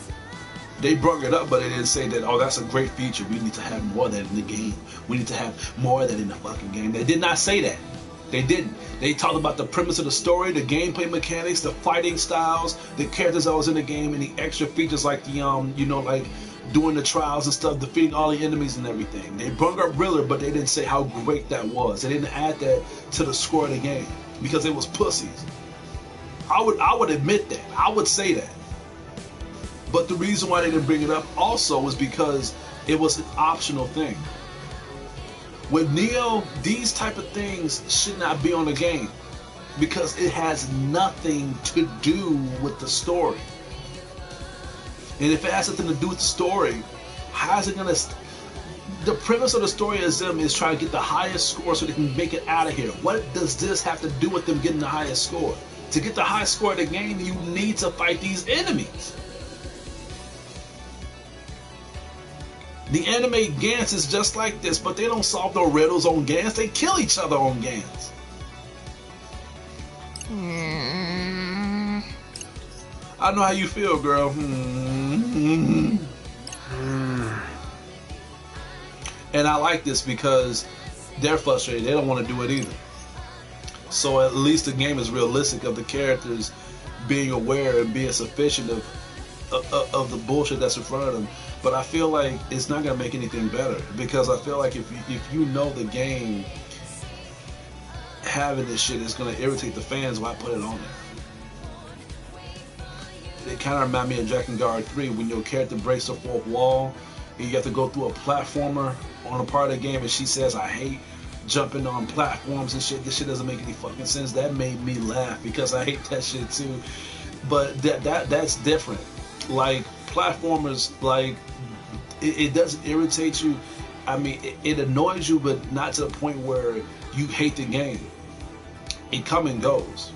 They brought it up, but they didn't say that, oh, that's a great feature. We need to have more of that in the game. We need to have more of that in the fucking game. They did not say that. They didn't. They talked about the premise of the story, the gameplay mechanics, the fighting styles, the characters that was in the game, and the extra features like the like doing the trials and stuff, defeating all the enemies and everything. They brought up Riddler, but they didn't say how great that was. They didn't add that to the score of the game because it was pussies. I would admit that. I would say that. But the reason why they didn't bring it up also was because it was an optional thing. With Neo, these type of things should not be on the game because it has nothing to do with the story. And if it has something to do with the story, how is it gonna? The premise of the story is trying to get the highest score so they can make it out of here. What does this have to do with them getting the highest score? To get the highest score of the game, you need to fight these enemies. The anime Gans is just like this, but they don't solve no riddles on Gans. They kill each other on Gans. I know how you feel, girl. And I like this because they're frustrated. They don't want to do it either. So at least the game is realistic of the characters being aware and being sufficient of the bullshit that's in front of them. But I feel like it's not gonna make anything better because I feel like if you know the game, having this shit is gonna irritate the fans. Why put it on there? It kind of remind me of Dragon Guard 3 when your character breaks the fourth wall and you have to go through a platformer on a part of the game, and she says, "I hate jumping on platforms and shit. This shit doesn't make any fucking sense." That made me laugh because I hate that shit too. But that's different. Like, platformers, like, it doesn't irritate you. I mean, it annoys you, but not to the point where you hate the game. It come and goes.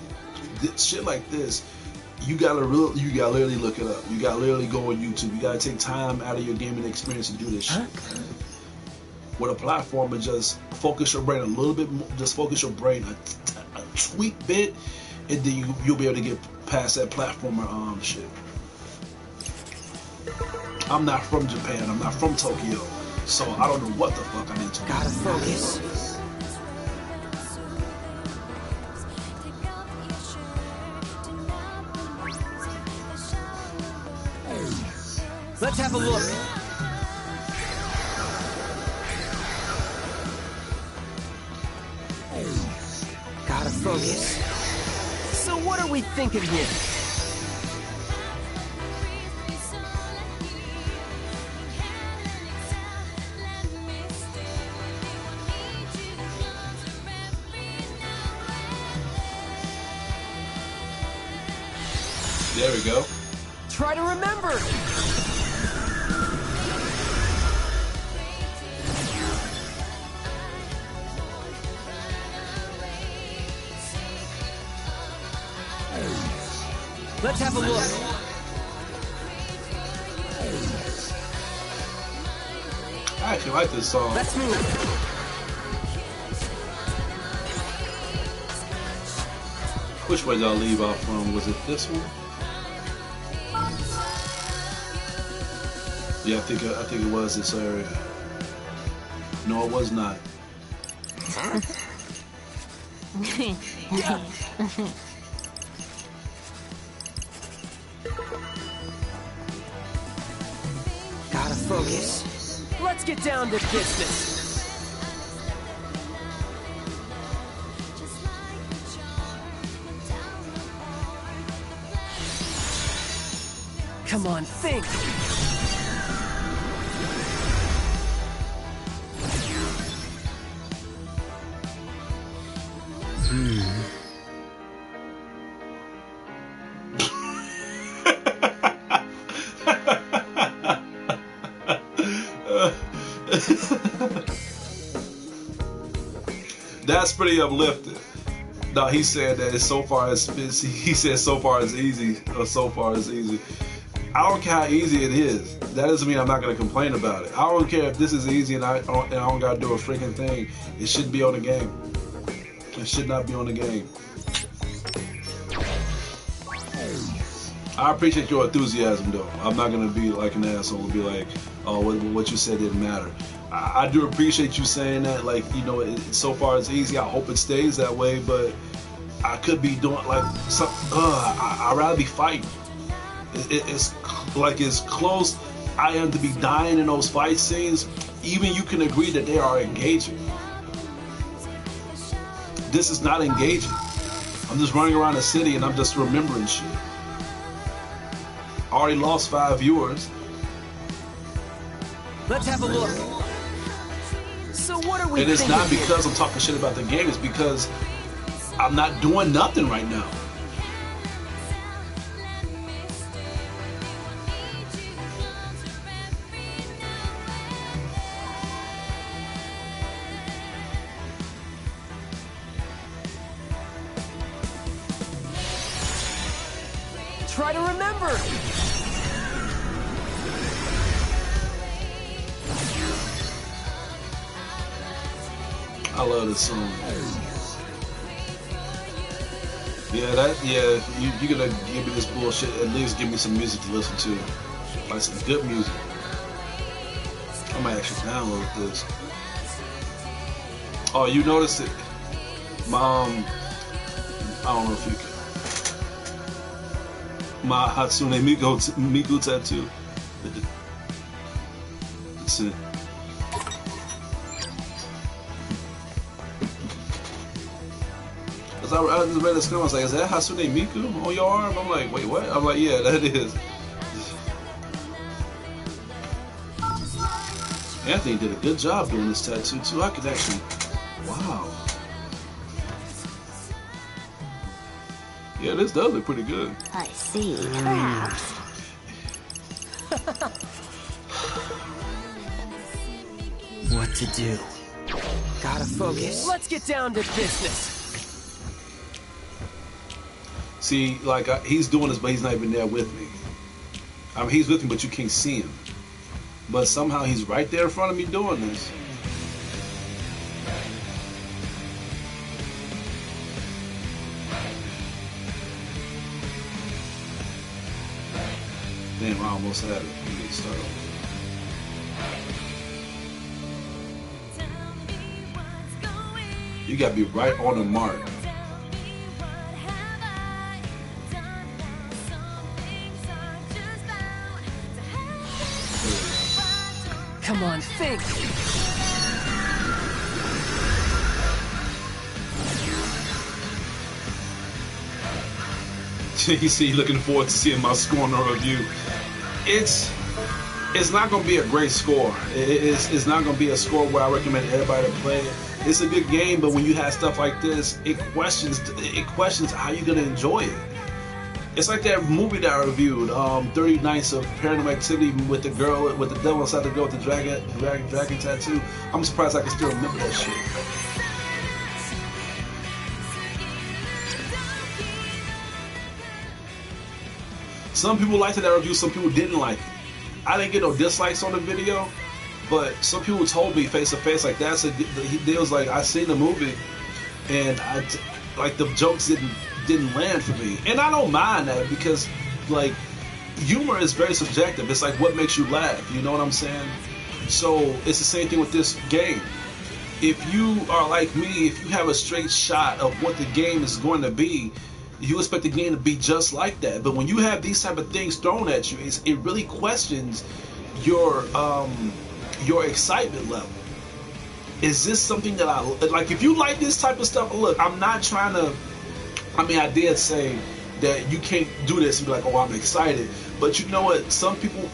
Shit like this, you gotta literally look it up. You gotta literally go on YouTube. You gotta take time out of your gaming experience to do this shit. With a platformer, just focus your brain a little bit more, just focus your brain a tweak bit, and then you'll be able to get past that platformer shit. I'm not from Japan, I'm not from Tokyo, so I don't know what the fuck I need to do. Gotta focus. Let's have a look. Gotta focus. So what are we thinking here? There we go. Try to remember. Let's have a look. I actually like this song. Let's move. Which way did I leave off from? Was it this one? Yeah, I think it was this area. No, it was not. Gotta focus. Let's get down to business. Come on, think. That's pretty uplifting. No, he said that it's so far as he said so far as easy or so far as easy. I don't care how easy it is. That doesn't mean I'm not gonna complain about it. I don't care if this is easy and I don't gotta do a freaking thing. It should be on the game. It should not be on the game. I appreciate your enthusiasm though. I'm not gonna be like an asshole and be like, oh, what you said didn't matter. I do appreciate you saying that. Like, you know, so far it's easy. I hope it stays that way, but I could be doing like some. I'd rather be fighting. It's like as close I am to be dying in those fight scenes. Even you can agree that they are engaging. This is not engaging. I'm just running around the city and I'm just remembering shit. I already lost 5 viewers. Let's have a look. So what are we And it's thinking not here? because I'm talking shit about the game. It's because I'm not doing nothing right now. Try to remember. I love this song. You're gonna give me this bullshit. At least give me some music to listen to, like some good music. I might actually download this. Oh, you noticed it? My I don't know if you can. My Hatsune Miku tattoo. That's it. I just read this comment, I was like, is that Hatsune Miku on your arm? I'm like, wait, what? I'm like, yeah, that is. Anthony did a good job doing this tattoo too. I could actually, wow. Yeah, this does look pretty good. I see. Perhaps. to do. Gotta focus. Let's get down to business. See, like he's doing this, but he's not even there with me. I mean, he's with me, but you can't see him. But somehow he's right there in front of me doing this. Damn, I almost had it. We need to start over. You gotta be right on the mark. Come on, think! You see, looking forward to seeing my score on the review. It's not going to be a great score. It's not going to be a score where I recommend everybody to play it. It's a good game, but when you have stuff like this, it questions how you're going to enjoy it. It's like that movie that I reviewed, 30 Nights of Paranormal Activity with the girl, with the devil inside the girl with the dragon tattoo. I'm surprised I can still remember that shit. Some people liked that review, some people didn't like it. I didn't get no dislikes on the video, but some people told me face to face, like they was like, I seen the movie, and like the jokes didn't land for me, and I don't mind that because like humor is very subjective. It's like what makes you laugh, you know what I'm saying? So it's the same thing with this game. If you are like me, if you have a straight shot of what the game is going to be, you expect the game to be just like that. But when you have these type of things thrown at you, it really questions your excitement level. Is this something that I like? If you like this type of stuff, look, I'm not trying to. I mean, I did say that you can't do this and be like, oh, I'm excited. But you know what? Some people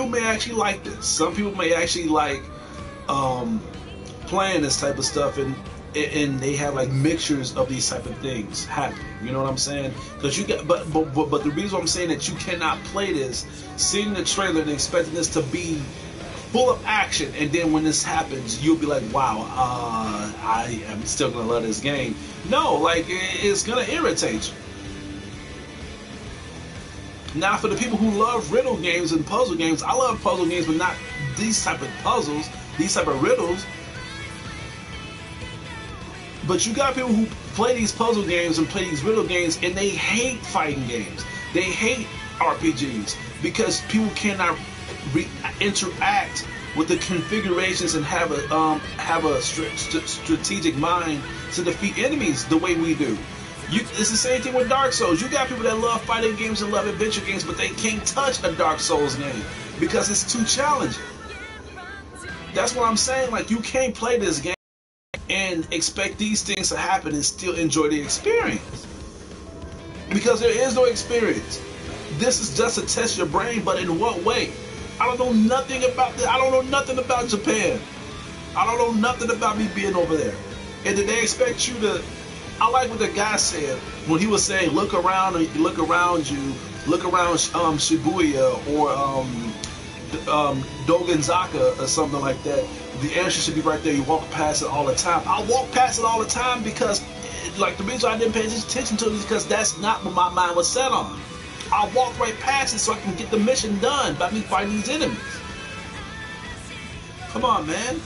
may actually like this. Some people may actually like playing this type of stuff, and they have like mixtures of these type of things happening. You know what I'm saying? Because you get, but the reason I'm saying that you cannot play this, seeing the trailer and expecting this to be full of action, and then when this happens, you'll be like, wow, I am still gonna love this game. No, like it's gonna irritate you. Now, for the people who love riddle games and puzzle games, I love puzzle games, but not these type of puzzles, these type of riddles. But you got people who play these puzzle games and play these riddle games, and they hate fighting games. They hate RPGs because people cannot interact with the configurations and have a strategic mind to defeat enemies the way we do. It's the same thing with Dark Souls. You got people that love fighting games and love adventure games, but they can't touch a Dark Souls game because it's too challenging. That's what I'm saying. Like, you can't play this game and expect these things to happen and still enjoy the experience, because there is no experience. This is just to test your brain, but in what way? I don't know nothing about this. I don't know nothing about Japan. I don't know nothing about me being over there. And did they expect you to? I like what the guy said when he was saying, look around you, look around Shibuya or Dogenzaka or something like that. The answer should be right there. You walk past it all the time. I walk past it all the time because, like, the reason I didn't pay attention to it is because that's not what my mind was set on. I walked right past it so I can get the mission done by me fighting these enemies. Come on, man.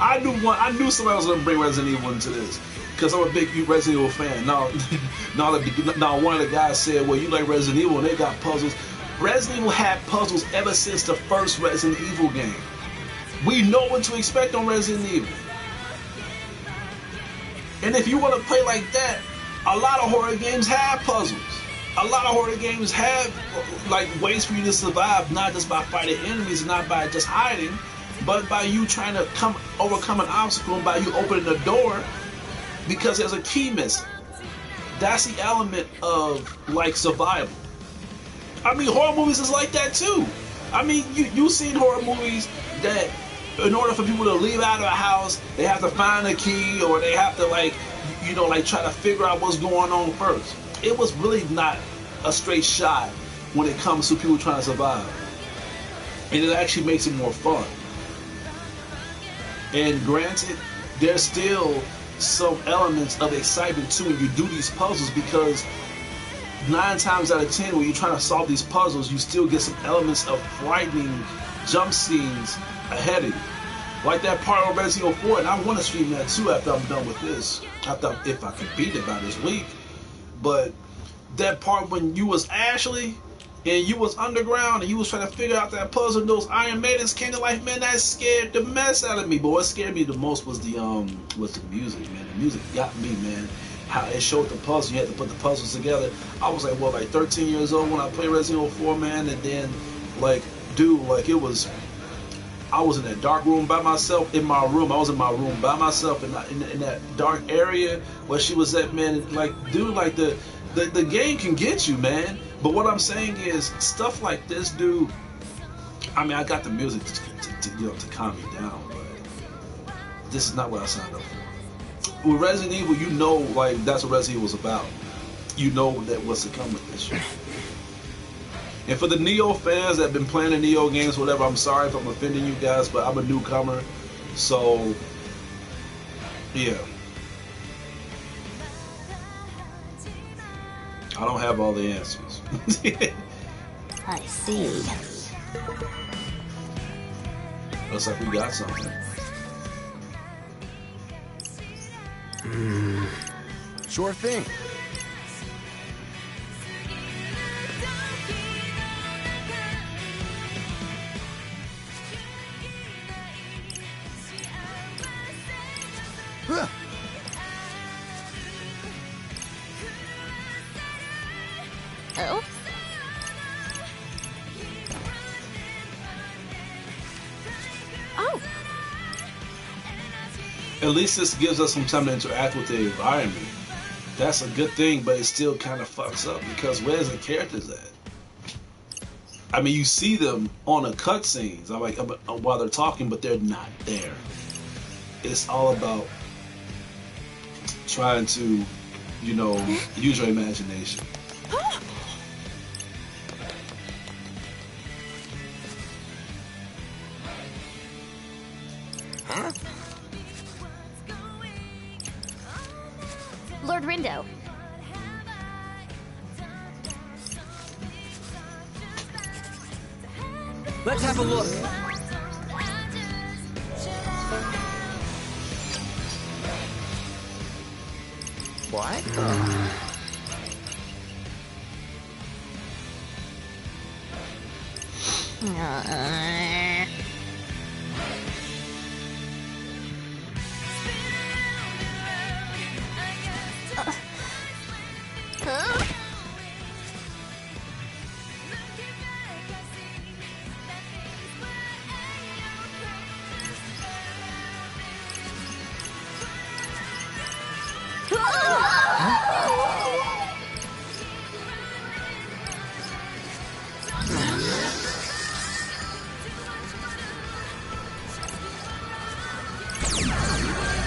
I knew somebody was gonna bring Resident Evil into this because I'm a big Resident Evil fan. Now, one of the guys said, "Well, you like Resident Evil, and they got puzzles." Resident Evil had puzzles ever since the first Resident Evil game. We know what to expect on Resident Evil. And if you want to play like that, a lot of horror games have puzzles. A lot of horror games have like ways for you to survive, not just by fighting enemies, not by just hiding, but by you trying to overcome an obstacle and by you opening the door because there's a key missing. That's the element of like survival. I mean, horror movies is like that too. I mean, you've seen horror movies that in order for people to leave out of a house, they have to find a key, or they have to like try to figure out what's going on first. It was really not a straight shot when it comes to people trying to survive. And it actually makes it more fun. And granted, there's still some elements of excitement too when you do these puzzles, because 9 times out of 10 when you're trying to solve these puzzles, you still get some elements of frightening jump scenes ahead of you. Like that part of Resident Evil 4, and I want to stream that too after I'm done with this. If I can beat it by this week. But that part when you was Ashley and you was underground and you was trying to figure out that puzzle, and those Iron Maidens came to life, man, that scared the mess out of me. But what scared me the most was the music, man. The music got me, man. How it showed the puzzle, you had to put the puzzles together. I was like, what, like 13 years old when I played Resident Evil 4, man, and then, like, dude, like, I was in that dark room by myself in my room. I was in my room by myself in that dark area where she was at, man. Like, dude, like, the game can get you, man. But what I'm saying is, stuff like this, dude, I mean, I got the music to calm me down, but this is not what I signed up for. With Resident Evil, you know, like, that's what Resident Evil was about. You know that what's to come with this shit. And for the Neo fans that have been playing the Neo games, whatever, I'm sorry if I'm offending you guys, but I'm a newcomer, so yeah. I don't have all the answers. I see. Looks like we got something. Sure thing. Oh? Oh. At least this gives us some time to interact with the environment. That's a good thing, but it still kind of fucks up because where's the characters at? I mean, you see them on the cutscenes, I'm like, while they're talking, but they're not there. It's all about trying to, you know, use your imagination. Huh? Lord Rindo. Let's have a look. What?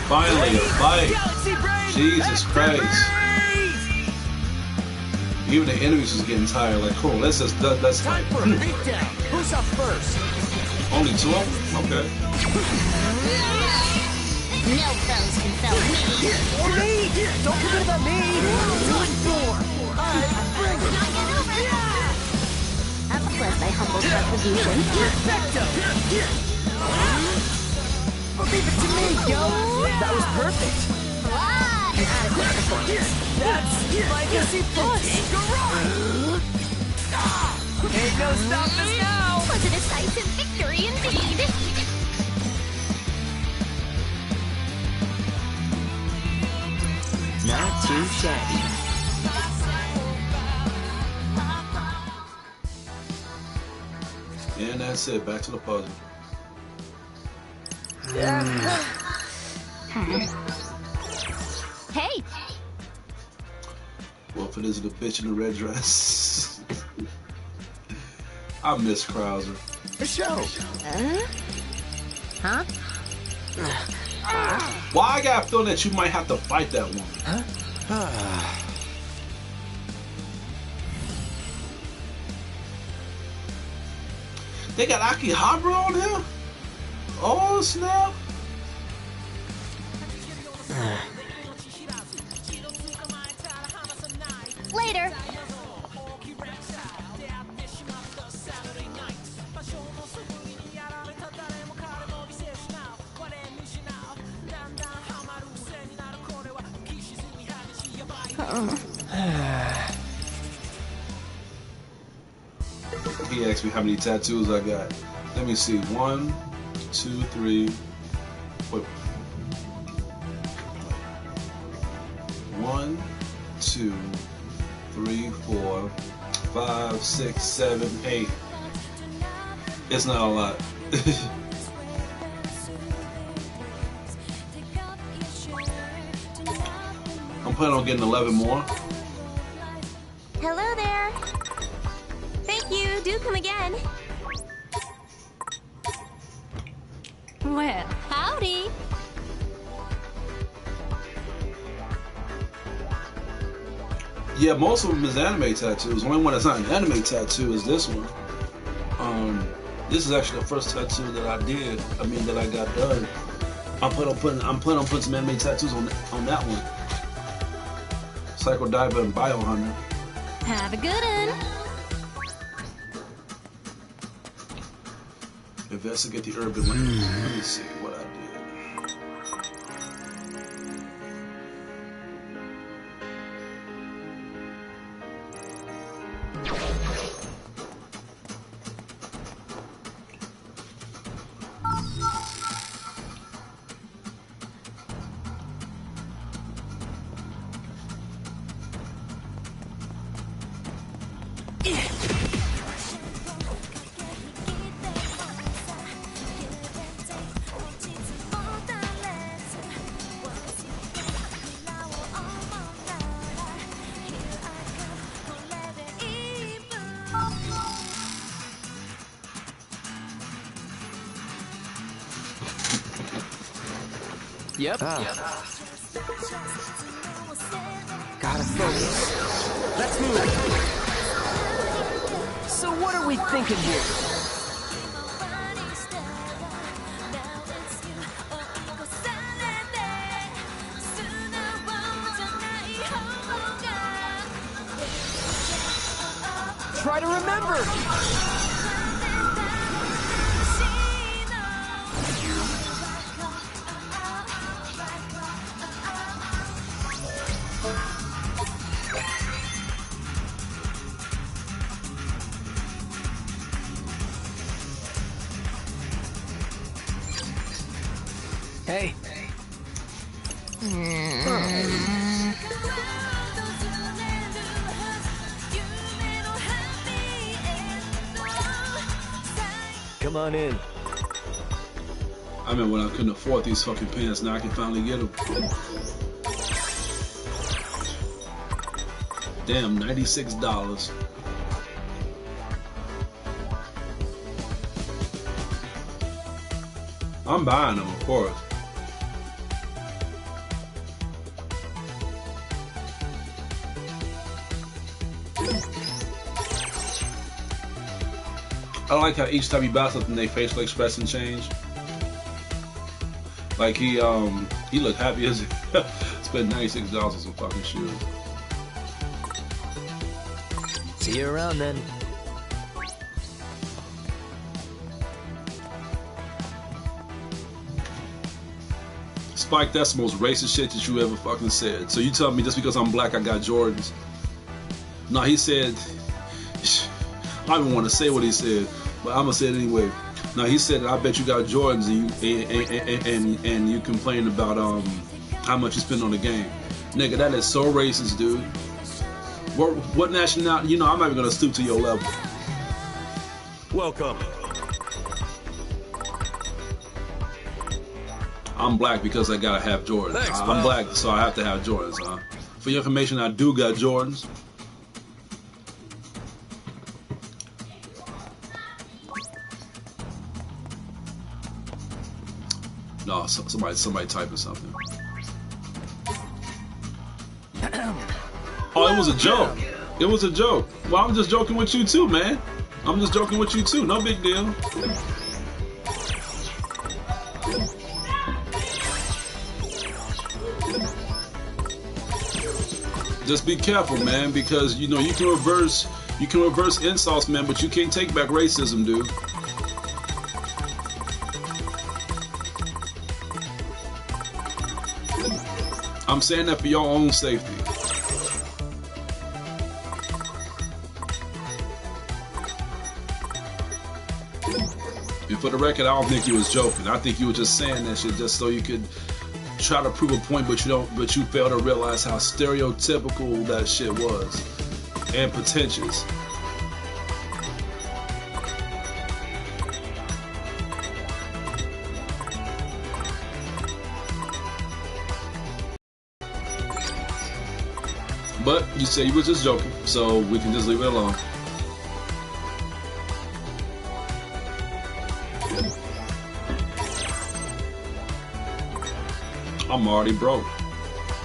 Finally, a fight. Galaxy Brain! Jesus Christ. Even the enemies was getting tired. Like, cool, let's Time fight. for a beatdown. Who's up first? Only 2 of them? Okay. No foes can foul me. Or me! Don't forget about me! One more! Bring it! Not yet over. Up close, my humble contribution. Perfecto! Leave it to me, yo! That was perfect! What? An adequate performance. That's Legacy Fatigue Garage! Ain't no stopping us now! Was a decisive victory indeed. Not too shabby. And that's it. Back to the puzzle. Hey, Well, if it isn't the bitch in the red dress. I miss Krauser. The show. huh? Why I got a feeling that you might have to fight that woman? They got Akihabara on here? Oh, snap. Later. He asked me how many tattoos I got. Let me see. 1, 2, 3. Wait. 1, 2, 3, 4, 5, 6, 7, 8. It's not a lot. I'm planning on getting 11 more. Hello there. Thank you. Do come again. Well, howdy. Yeah, most of them is anime tattoos. The only one that's not an anime tattoo is this one. This is actually the first tattoo that I did. I mean, that I got done. I'm planning on putting some anime tattoos on that one. Psycho Diver and Biohunter. Have a good one. Investigate the urban legend. Let me see what I did. Yep. Gotta focus. Let's move. So what are we thinking here? Try to remember. Hey. Come on in. I remember when I couldn't afford these fucking pants. Now I can finally get them. Damn, $96. I'm buying them, of course. I like how each time you buy something, they facial expression change. Like he looked happy as spent $96 on some fucking shoes. See you around then. Spike, that's the most racist shit that you ever fucking said. So you tell me just because I'm black I got Jordans? No, he said, I don't even want to say what he said, but I'm gonna say it anyway. No, he said, I bet you got Jordans and you complain about how much you spend on the game. Nigga, that is so racist, dude. What nationality? You know, I'm not even gonna stoop to your level. Welcome. I'm black because I gotta have Jordans. Thanks, I'm pal. black, so I have to have Jordans, huh? For your information, I do got Jordans. No, somebody typing something. Oh, it was a joke. It was a joke. Well, I'm just joking with you too, man. I'm just joking with you too. No big deal. Just be careful, man, because you know you can reverse insults, man, but you can't take back racism, dude. I'm saying that for your own safety. And for the record, I don't think you was joking. I think you were just saying that shit just so you could try to prove a point, but you fail to realize how stereotypical that shit was and pretentious. But you say you were just joking, so we can just leave it alone. I'm already broke.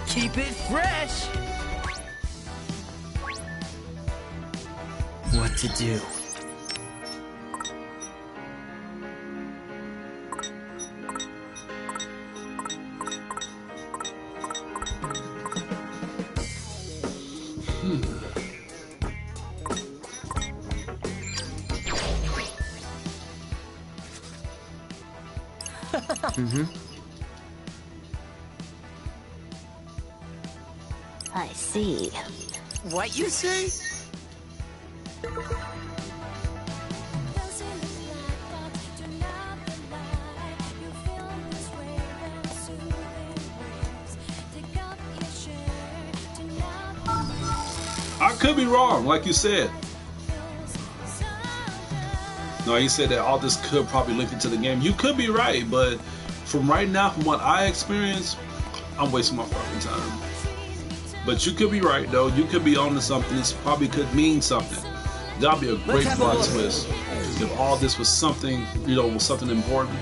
Keep it fresh. What to do? I see. What you say? I could be wrong, like you said. No, you said that all this could probably link into the game. You could be right, but from right now, from what I experienced, I'm wasting my fucking time. But you could be right, though. You could be on to something. This probably could mean something. That'd be a great plot twist if all this was something, you know, was something important.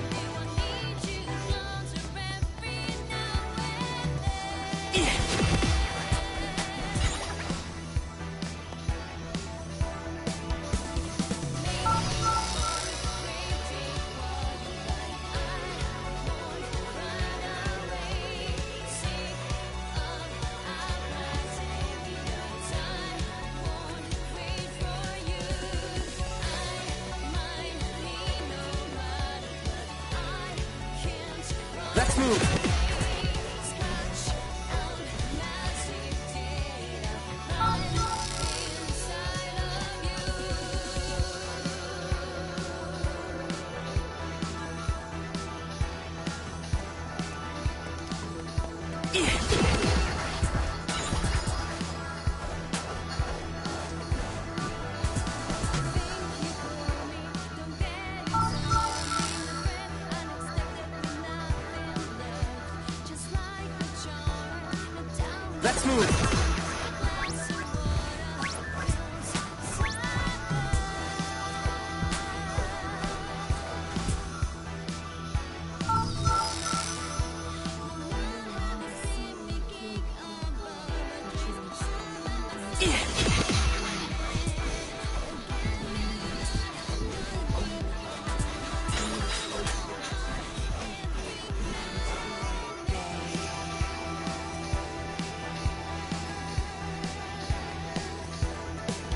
Let's move. Let's move.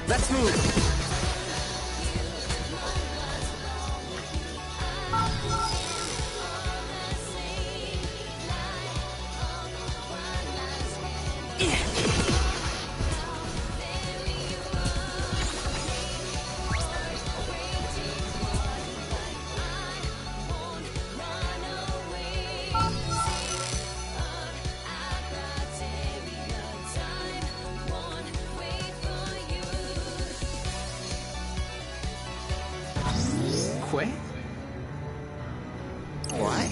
Let's move. Quay? Why?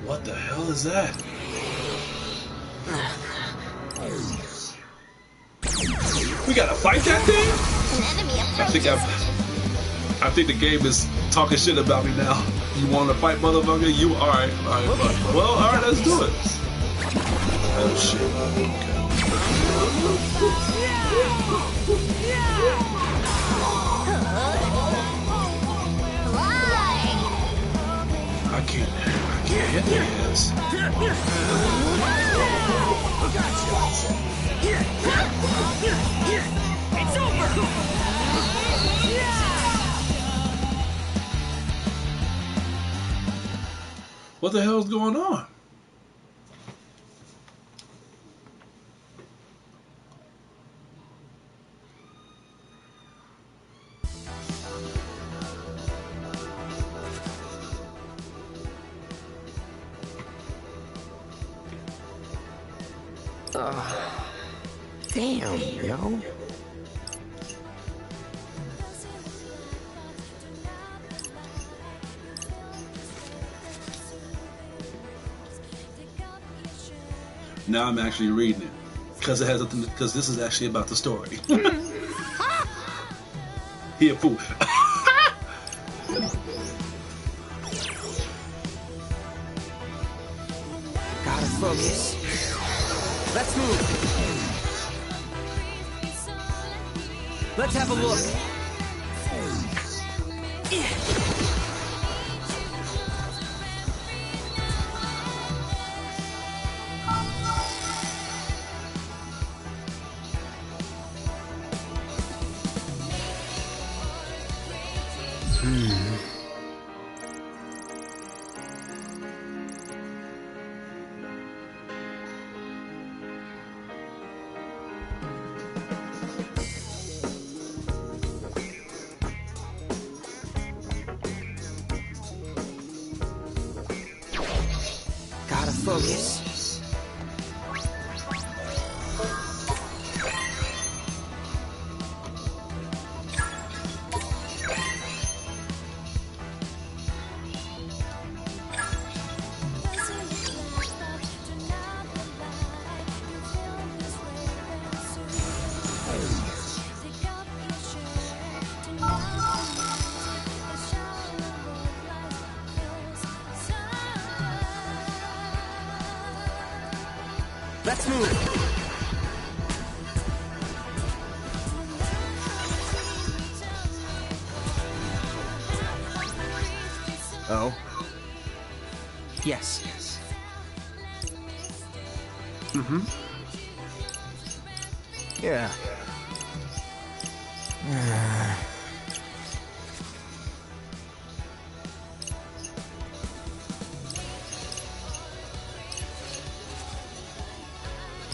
What the hell is that? We gotta fight that thing? An enemy approaches. I think the game is talking shit about me now. You want to fight, motherfucker? You alright? Alright, fuck. Well, alright, let's do it. Oh shit. I can't hit the ass. It's over! What the hell's going on? Damn, yo. Now I'm actually reading it because it has something. Because this is actually about the story. He a fool. Gotta focus. Let's move. Let's have a look. Gotta focus. Let's move. Oh. Yes. Mm-hmm. Yeah.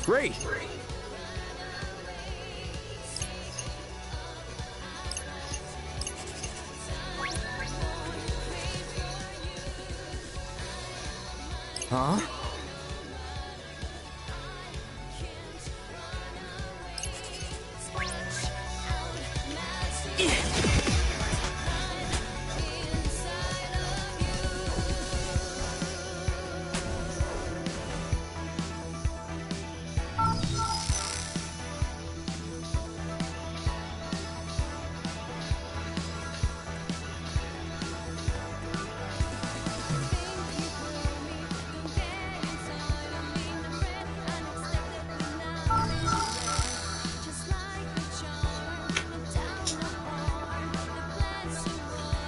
Great. Huh?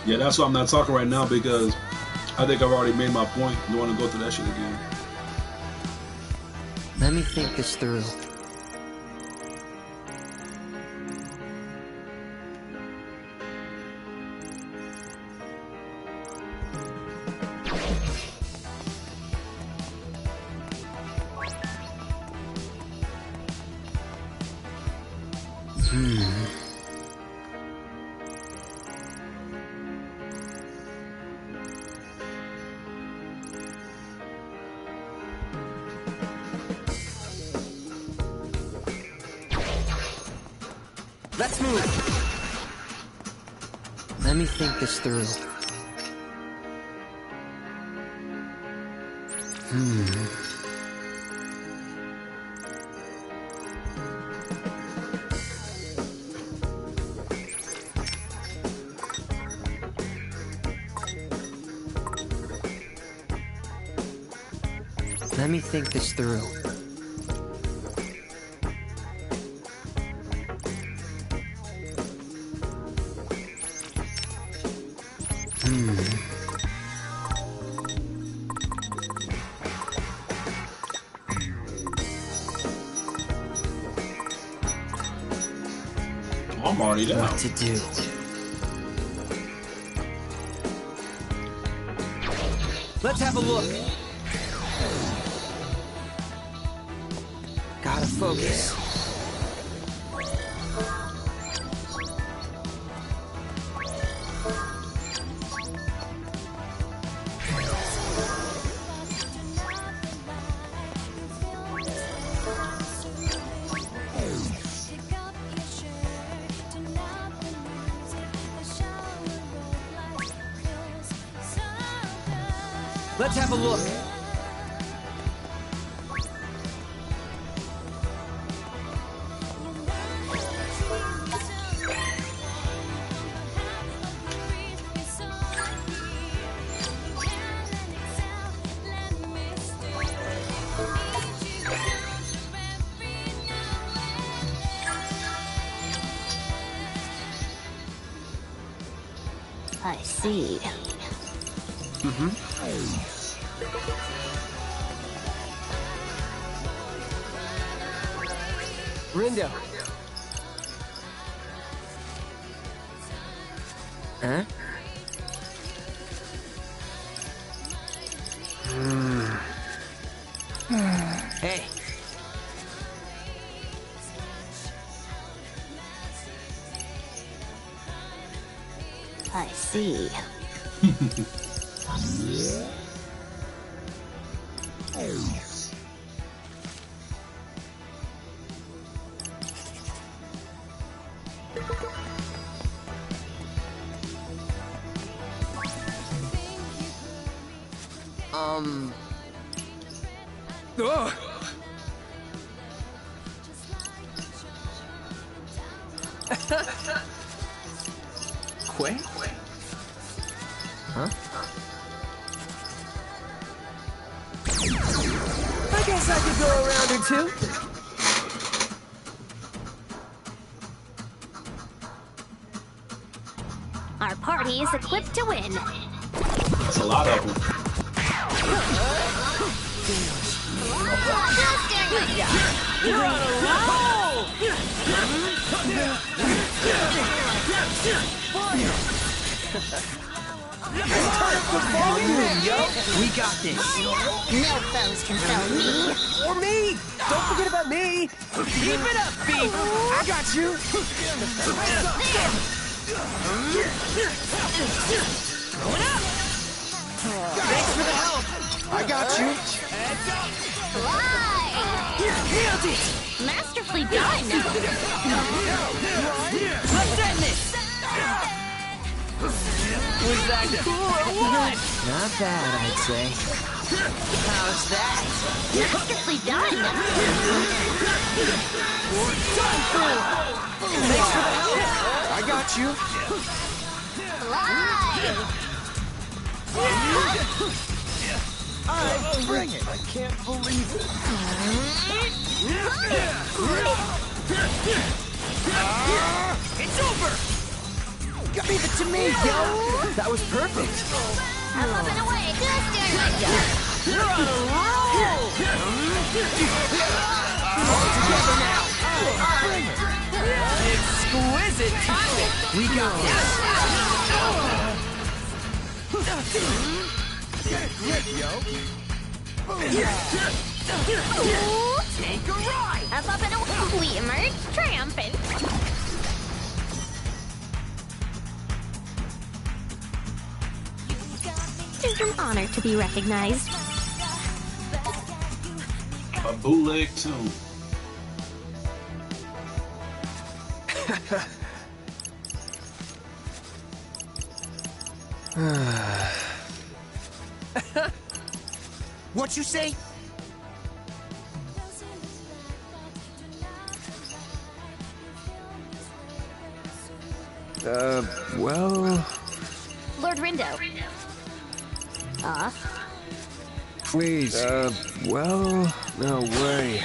Yeah, that's why I'm not talking right now because I think I've already made my point. You want to go through that shit again? Let me think this through. Let's move. Let me think this through. Let me think this through. I'm already down. What to do? Let's have a look. Gotta focus. Let's have a look. I see. Rindo. Huh? Hey. I see. Ugh. Quay? Huh? I guess I could go a round or two. Our party is equipped to win. That's a lot of them. You're on a roll! We got this. No foes can foul me. Or me! Don't forget about me! Keep it up, B! I got you! Going up! Thanks for the help! I got you! Fly! Nailed it! Masterfully done! Let's end this! Was that cool or what? Not bad, I'd say. How's that? Masterfully done! Done for! Thanks for the help! I got you! Fly! Bring it! I can't believe it! It's over! Leave it to me, yo! That was perfect! I'm up and away! Just in my job! You're on a roll! All together now! Bring it! Exquisite timing! We got this! Get a grip, yo! Take a ride! Up and away! We emerge triumphant! It's an honor to be recognized. A bootleg too. What you say? Well... Lord Rindo. Please. Well, no way.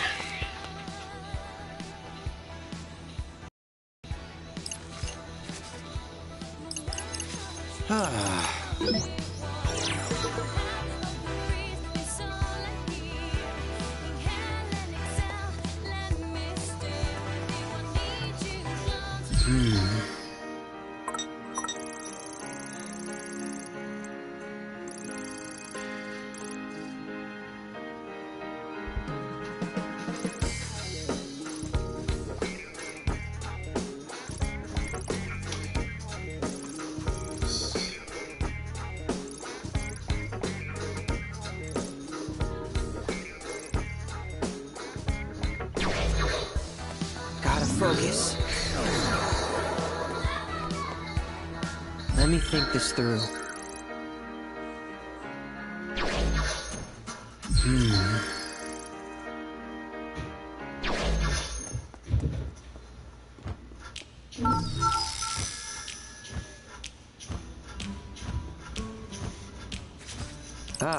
Gotta focus. Let me think this through.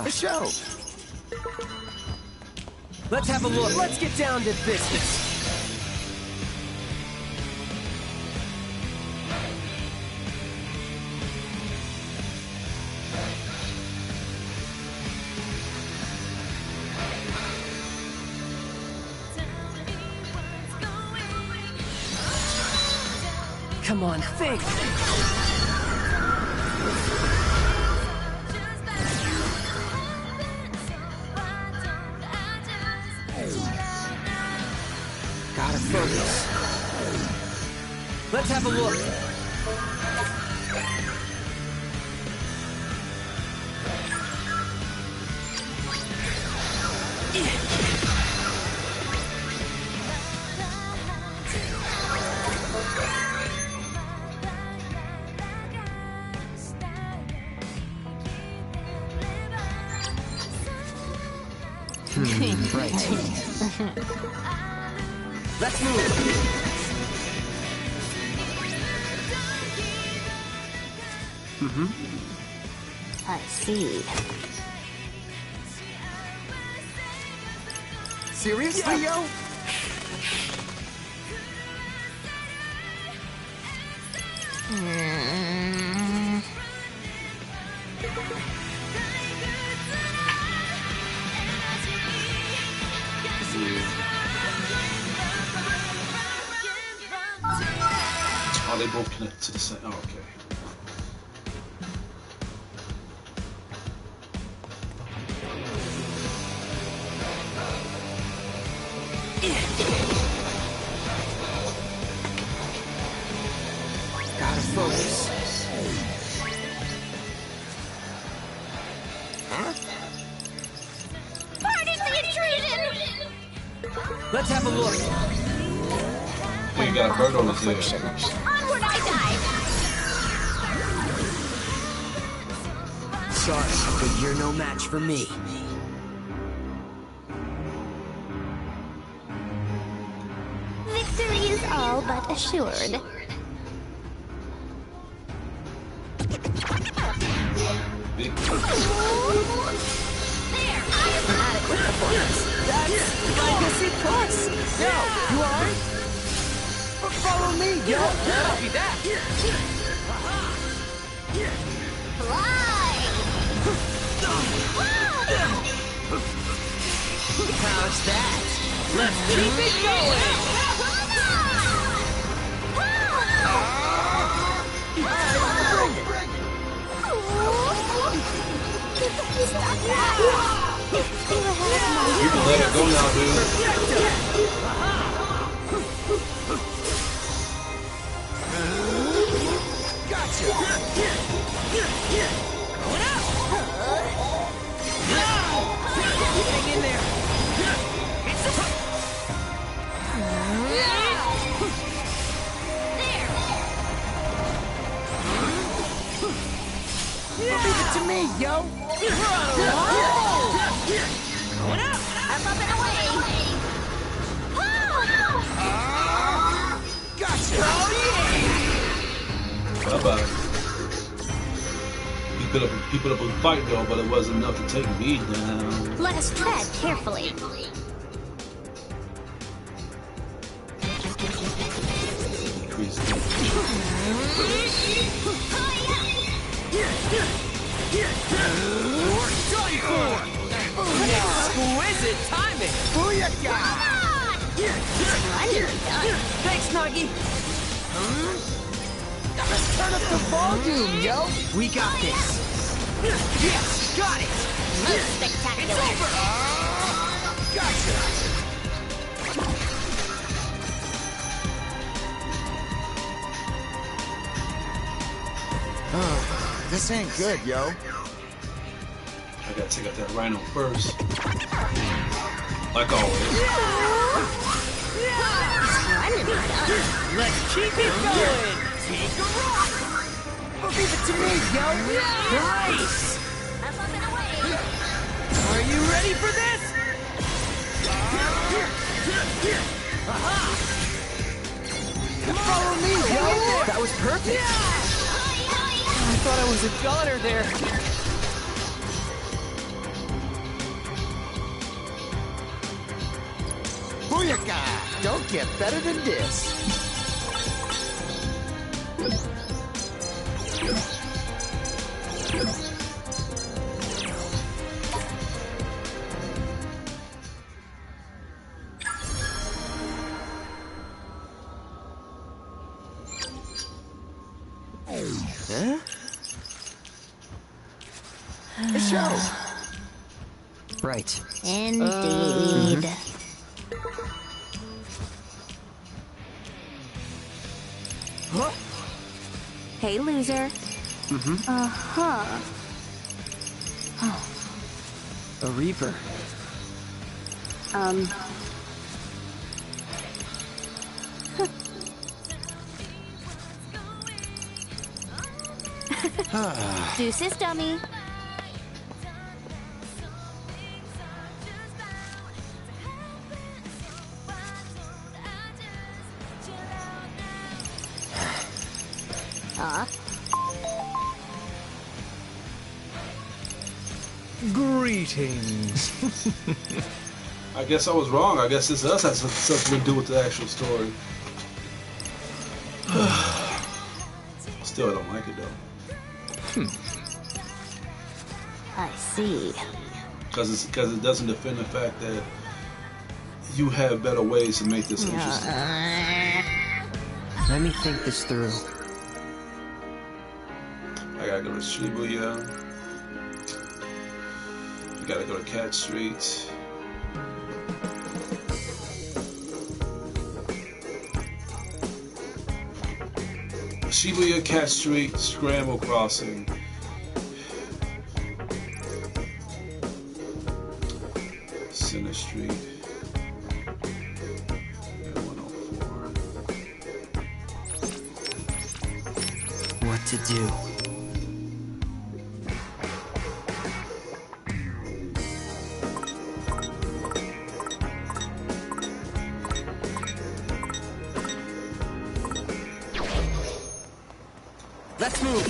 The show. Let's have a look. Let's get down to business. Come on, think. Gotta focus. Let's have a look. Right. Let's move. I see. Seriously, yo? Oh, they both connect to the same. Oh, okay. Gotta focus. Pardon the intrusion! Let's have a look. Oh, you got a bird on his head. Onward I dive! Sorry, but you're no match for me. Victory is all but assured. Big. There! Adequate performance. That's Legacy Plus. Yo, you alright? Follow me, yo. Copy that. Fly! How's that? Let's keep it going. You can let it go now, dude. Gotcha. Hang in there. Leave it to me, yo. Going up! I'm up and away! Gotcha. Bye bye. You he put up a fight though, but it wasn't enough to take me down. Let us tread carefully. Increase Exquisite timing! Booyaka! Splendidly done. Thanks, Nagi! Let's turn up the volume, yo! We got this! Yes! Got it! Most spectacular. Gotcha! Oh, this ain't good, yo. I gotta take out that rhino first. Like always. Splendidly done. Let's keep it going! Take a rock! Leave it to me, yo! Nice! Up, up, and away. Are you ready for this? Follow me, yo! That was perfect! I thought I was a goner there. Booyaka! Don't get better than this. Huh? A show. Right. Indeed. Huh? Hey, loser. Uh-huh. A Reaper. Deuces, dummy. Greetings. I guess I was wrong. I guess this does have something to do with the actual story. Still, I don't like it though. I see. Because it doesn't defend the fact that you have better ways to make this interesting. Let me think this through. I gotta go to Shibuya. You gotta go to Cat Street. Shibuya, Cat Street, Scramble Crossing. Center Street. And 104. What to do? Let's move!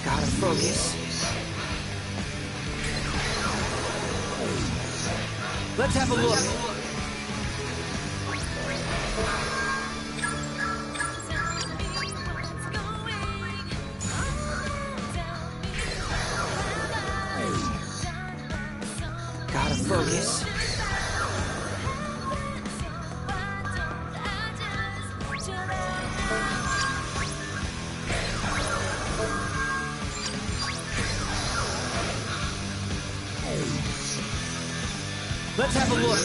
Gotta focus. Let's have a look. Gotta focus. Let's have a look.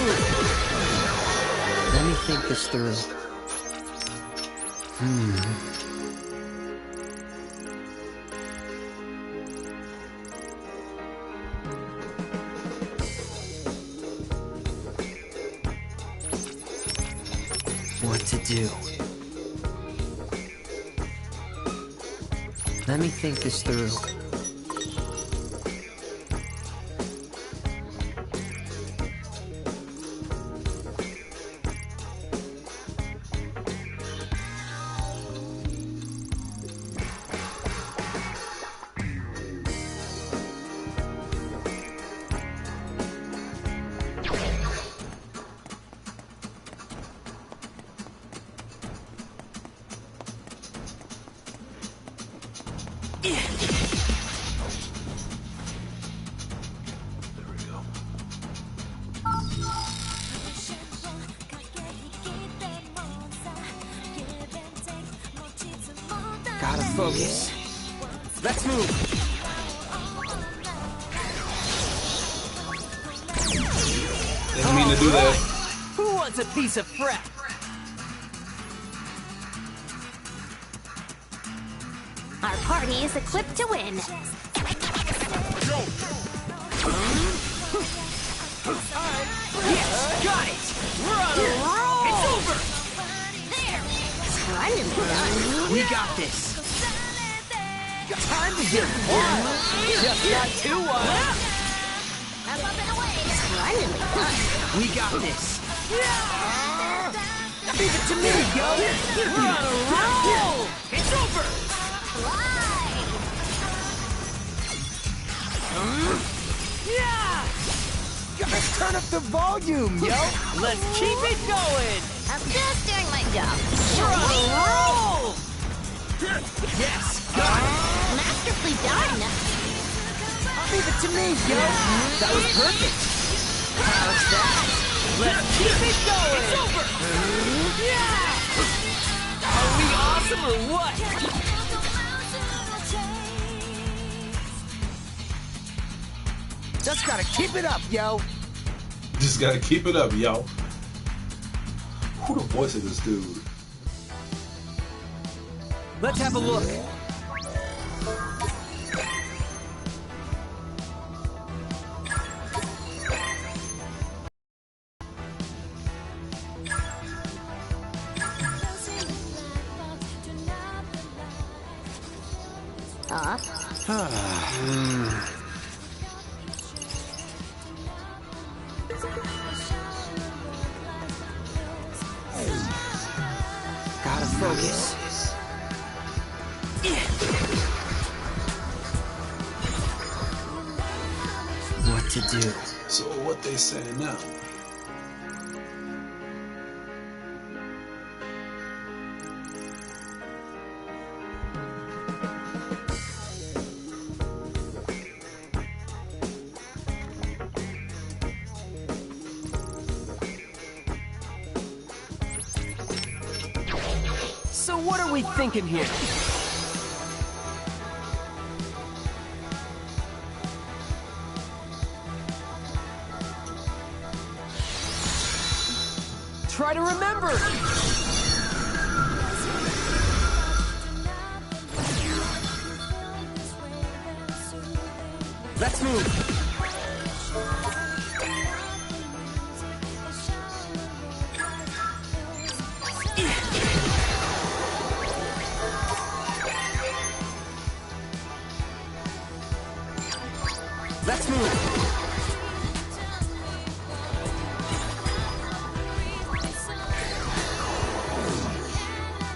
move. Let me think this through. What to do? Let me think this through. Gotta focus. Let's move. Didn't mean to do that. Who wants a piece of prep? Our party is equipped to win. Yes, got it. We're on a roll. It's over. There! Splendidly done. We got this. Time to get wild. Just got too wild. Up and away. Splendidly done. We got this. Leave it to me, yo. We're on a roll. It's over. Fly! Yeah. Let's turn up the volume, yo! Let's keep it going. I'm just doing my job. We're on a roll. Yes, got it. Masterfully done. Leave it to me, yo! That was perfect. How's that? Let's keep it going. It's over. Yeah. Are we awesome or what? Just gotta keep it up, yo! Just gotta keep it up, yo. Who the voice of this dude? Let's have a look. Gotta focus. What to do? So what they saying now? So what are we thinking here? Try to remember! Let's move! Let's move!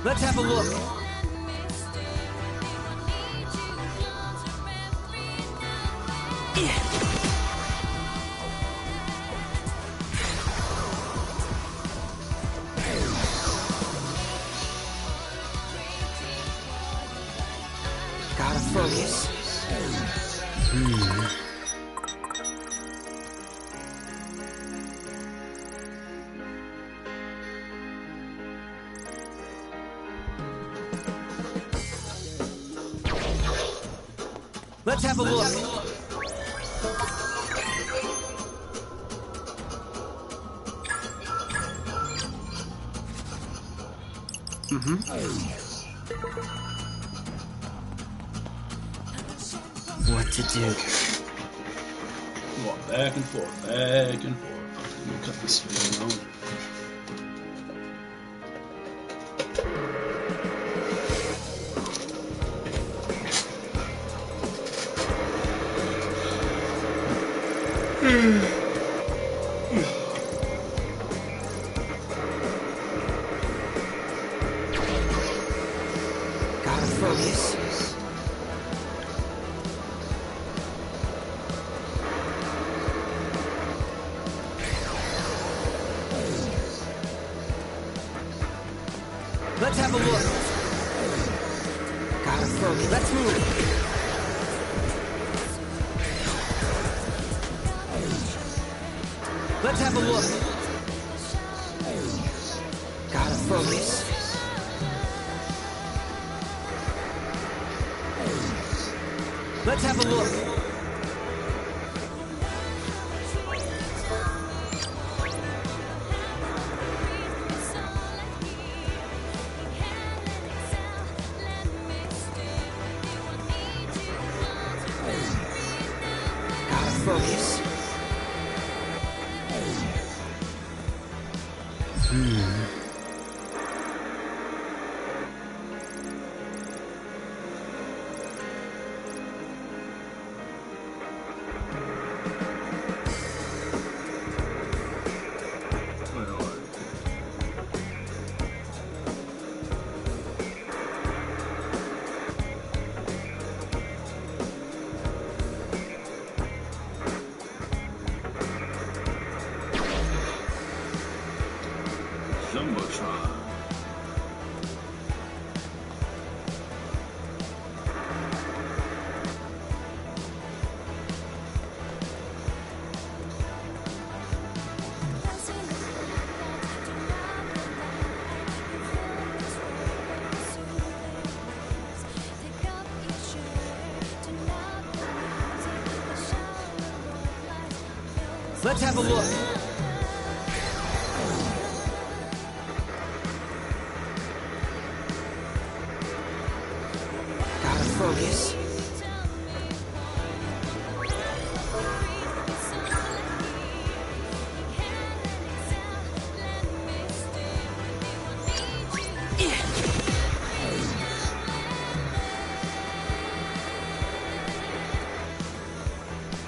Let's have a look! Gotta focus. Let's have a look. What to do? Going back and forth, back and forth. Let me cut this video out. Gotta focus. Let's have a look. Gotta focus. Let's move. Let's have a look. Gotta focus. Let's have a look. Gotta focus. Jumbotron. Let's have a look. Gotta focus.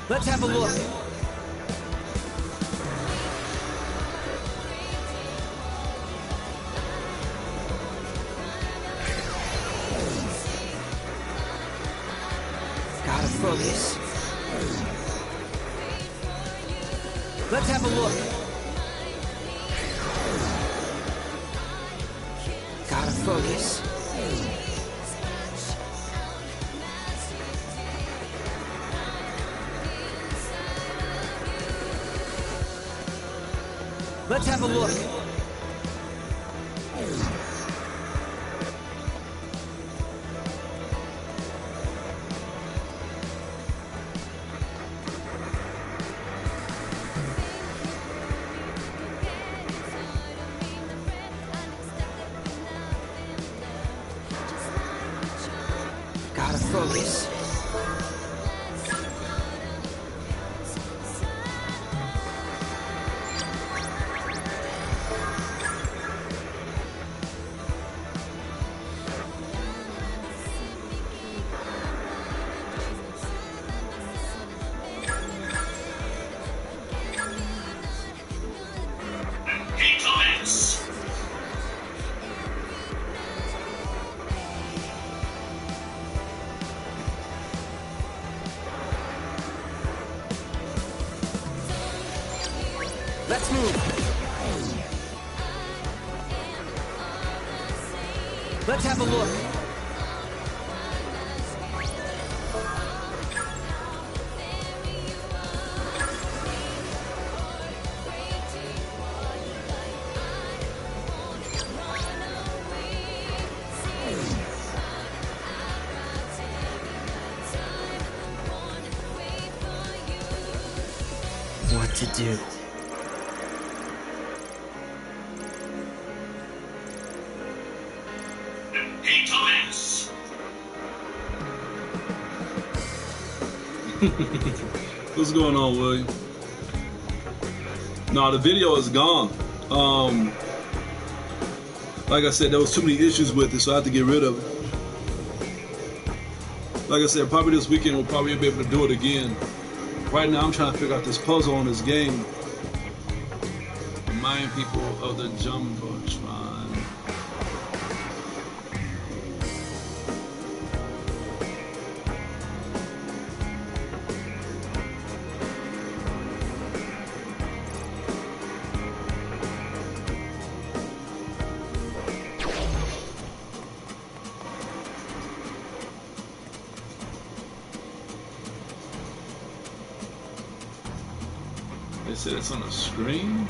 Let's have a look. Gotta focus. Let's have a look. Gotta focus. Let's have a look. Gotta focus. Let's move. Let's have a look. What to do? What's going on, William? No, the video is gone. Like I said, there was too many issues with it, so I had to get rid of it. Like I said, probably this weekend we'll probably be able to do it again. Right now, I'm trying to figure out this puzzle on this game. Remind people of the Jumbotron. They said it's on the screen.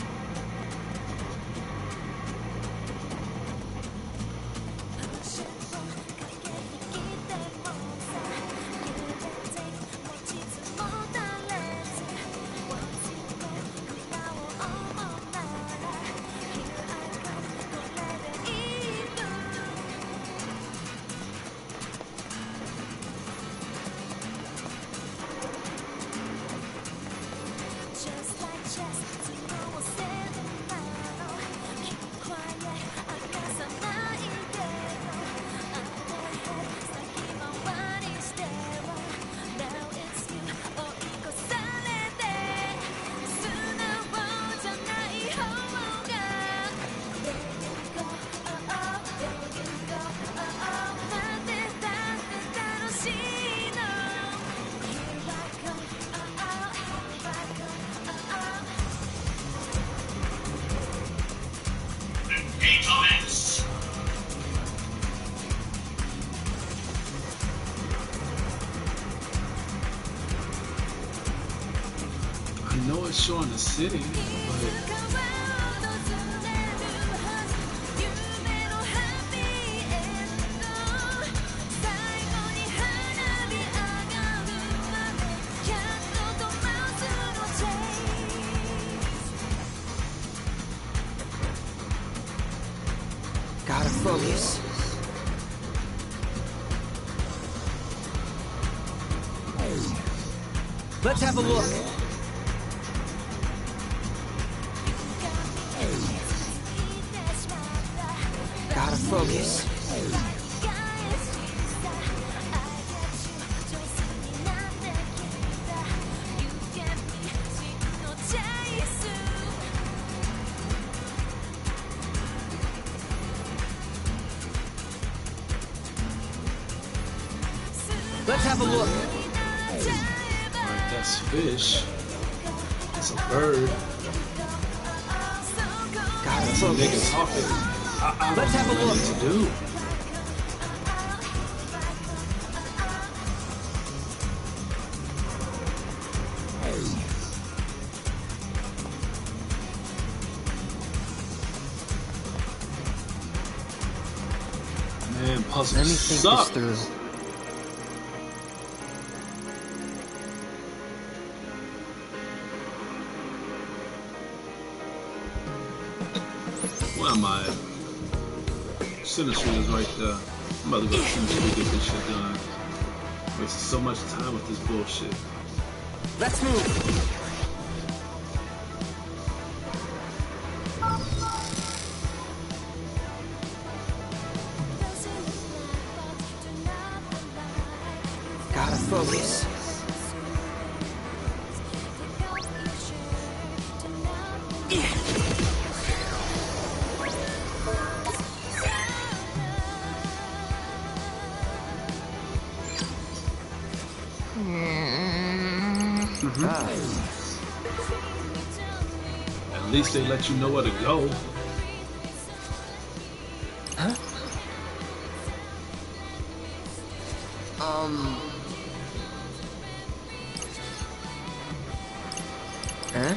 I know it's showing the city, but Gotta focus. Let's have a look. Gotta focus. Let's have a look. that's fish. It's a bird. Gotta Some nigga focus. talking. I Let's have a don't know look. what to do. Man, puzzles Let me think suck. this through. Where am I? Sinistry is right there. I'm about to go to Sinistry to get this shit done. Wasting so much time with this bullshit. Let's move. Gotta focus. At least they let you know where to go. Huh? Huh?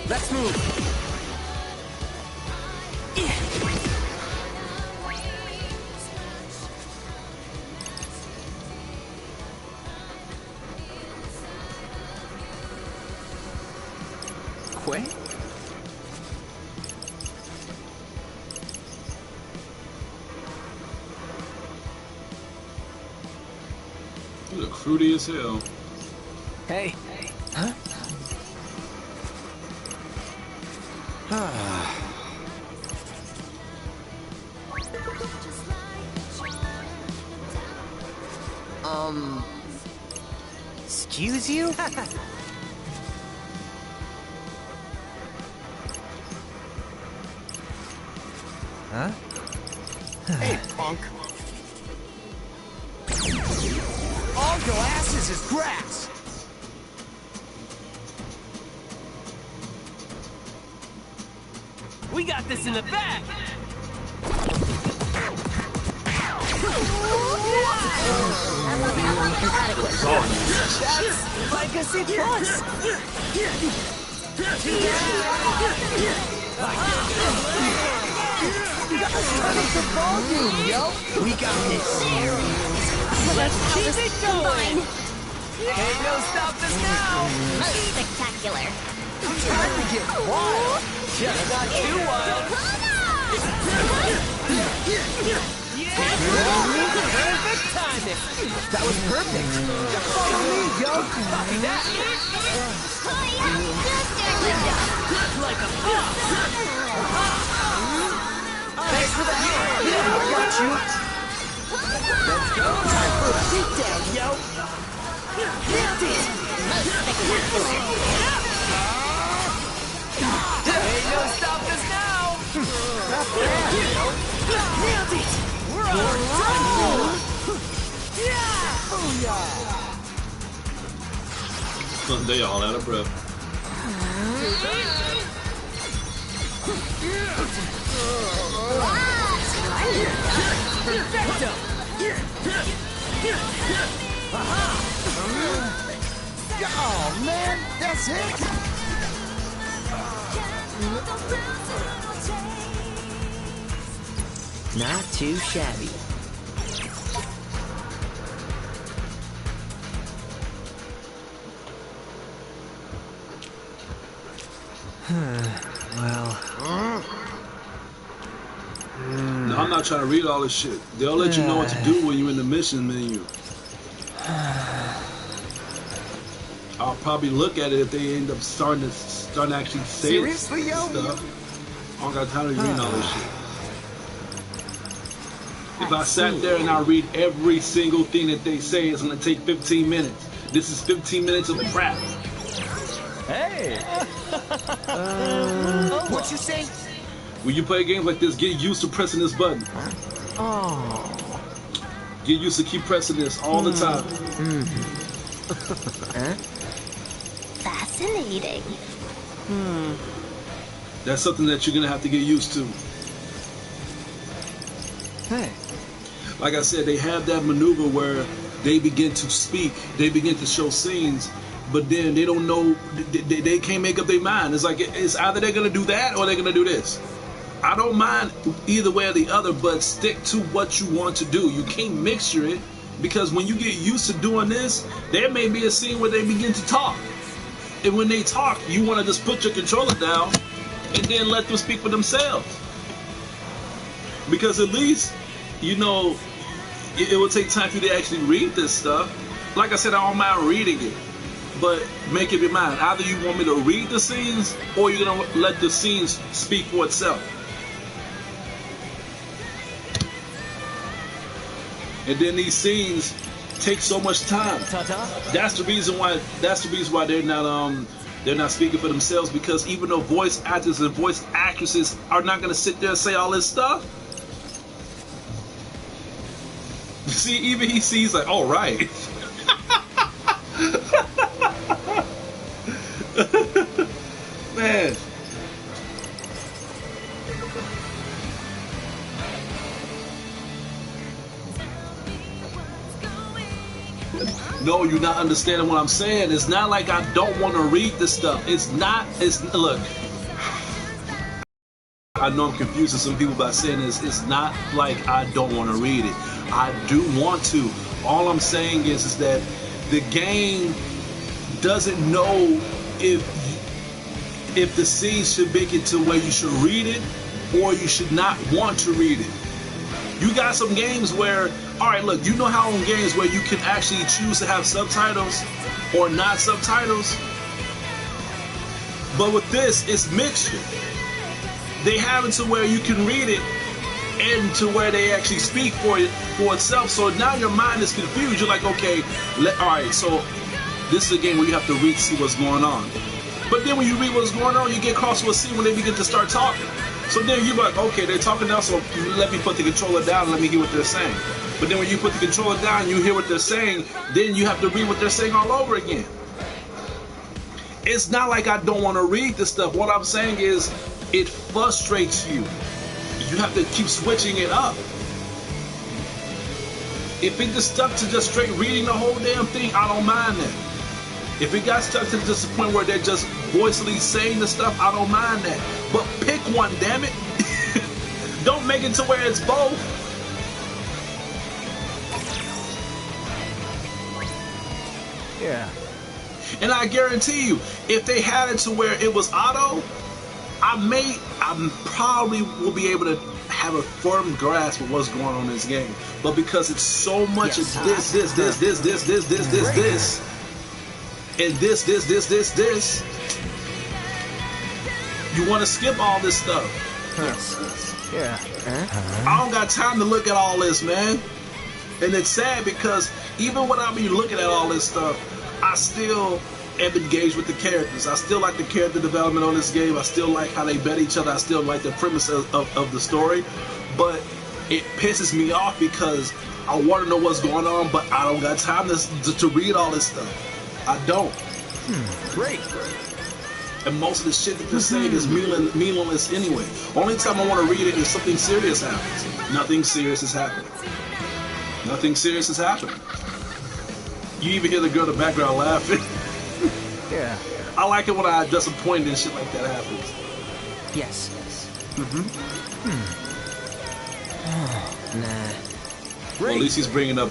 Let's move. way. You look fruity as hell. Hey. Huh? Excuse you? Huh? Hey, punk. All your asses is grass. We got this in the bag! That's like a C+. Turn up the volume, yo. We got this. Let's keep it going! Fine. Ain't no stopping us now! Most spectacular. Time to get wild. Just not too wild! Perfect timing! That was perfect. Just follow me, yo. Copy that! Like a boss! Thanks for the help. I got you. Let's go. Time for a beatdown, yo. Nailed it. Most spectacular. Ain't no stopping us now! Not bad, yo. Nailed it. We're on time! They all out of breath. Perfecto! Oh, man. That's it. Not too shabby. Well. No, I'm not trying to read all this shit. They'll let you know what to do when you're in the mission menu. I'll probably look at it if they end up starting to actually say Seriously, yo? stuff. I don't got time to read all this shit. If I sat there and I read every single thing that they say, it's gonna take 15 minutes. This is 15 minutes of crap. Hey! What you say? When you play games like this, get used to pressing this button. Oh. Get used to keep pressing this all the time. Huh? Fascinating. That's something that you're gonna have to get used to. Hey. Like I said, they have that maneuver where they begin to speak, they begin to show scenes, but then they don't know, they can't make up their mind. It's like, it's either they're gonna do that or they're gonna do this. I don't mind either way or the other, but stick to what you want to do. You can't mixture it, because when you get used to doing this, there may be a scene where they begin to talk. And when they talk, you want to just put your controller down and then let them speak for themselves. Because at least, you know, it will take time for you to actually read this stuff. Like I said, I don't mind reading it, but make up your mind. Either you want me to read the scenes, or you're going to let the scenes speak for itself. And then these scenes take so much time. Ta-ta? That's the reason why they're not speaking for themselves, because even though voice actors and voice actresses are not going to sit there and say all this stuff. You see, even he sees like, all right. Man. No, you're not understanding what I'm saying. It's not like I don't want to read this stuff. Look. I know I'm confusing some people by saying this. It's not like I don't want to read it. I do want to. All I'm saying is that the game doesn't know if if the scene should make it to where you should read it or you should not want to read it. You got some games where, all right, look, you know how in games where you can actually choose to have subtitles or not subtitles? But with this, it's mixture. They have it to where you can read it and to where they actually speak for itself. So now your mind is confused. You're like, okay, all right, so this is a game where you have to read to see what's going on. But then when you read what's going on, you get across to a scene when they begin to start talking. So then you're like, okay, they're talking now, so let me put the controller down and let me hear what they're saying. But then when you put the controller down, you hear what they're saying, then you have to read what they're saying all over again. It's not like I don't want to read this stuff. What I'm saying is, it frustrates you. You have to keep switching it up. If it just stuck to just straight reading the whole damn thing, I don't mind that. If it got stuck to just the point where they're just voicely saying the stuff, I don't mind that. But pick one, damn it. Don't make it to where it's both. Yeah. And I guarantee you, if they had it to where it was auto, I probably will be able to have a firm grasp of what's going on in this game. But because it's so much of this, and this, you want to skip all this stuff. Yes. Yeah. I don't got time to look at all this, man. And it's sad because even when I be looking at all this stuff, I still am engaged with the characters. I still like the character development on this game. I still like how they bet each other. I still like the premise of the story. But it pisses me off because I want to know what's going on, but I don't got time to read all this stuff. I don't. Great. And most of the shit that they're saying is meaningless anyway. Only time I want to read it is something serious happens. Nothing serious is happening. Nothing serious is happening. You even hear the girl in the background laughing. Yeah. I like it when I disappointed and shit like that happens. Yes. Nah. Well, at least he's bringing up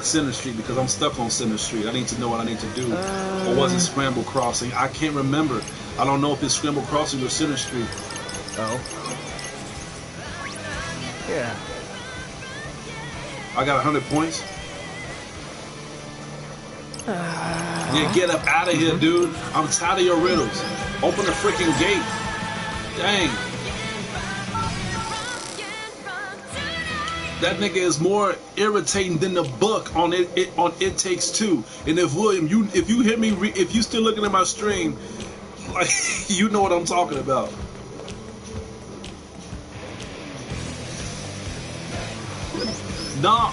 Center Street because I'm stuck on Center Street. I need to know what I need to do. Or was it Scramble Crossing? I can't remember. I don't know if it's Scramble Crossing or Center Street. Oh. Yeah. I got 100 points. Yeah, get up out of here, dude. I'm tired of your riddles. Open the freaking gate. Dang. That nigga is more irritating than the book on It Takes Two. And if William, if you hear me, if you still looking at my stream, like you know what I'm talking about. Nah,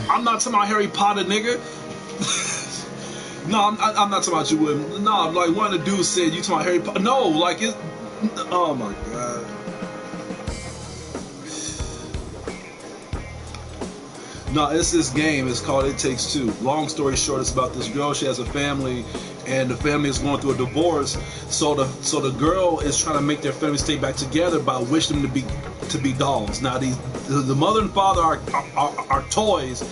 I'm not talking about Harry Potter, nigga. No, I'm not talking about you, William. No, like one of the dudes said you talking about Harry Potter. No, like it. Oh my god. No, it's this game. It's called It Takes Two. Long story short, it's about this girl. She has a family, and the family is going through a divorce. So the girl is trying to make their family stay back together by wishing them to be dolls. Now the mother and father are toys,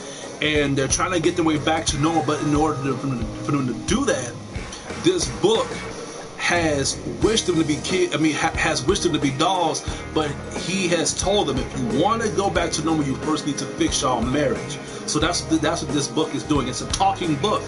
and they're trying to get their way back to normal. But in order for them to do that, this book has wished them to be has wished them to be dolls, but he has told them if you want to go back to normal, you first need to fix your marriage. So that's what this book is doing. It's a talking book,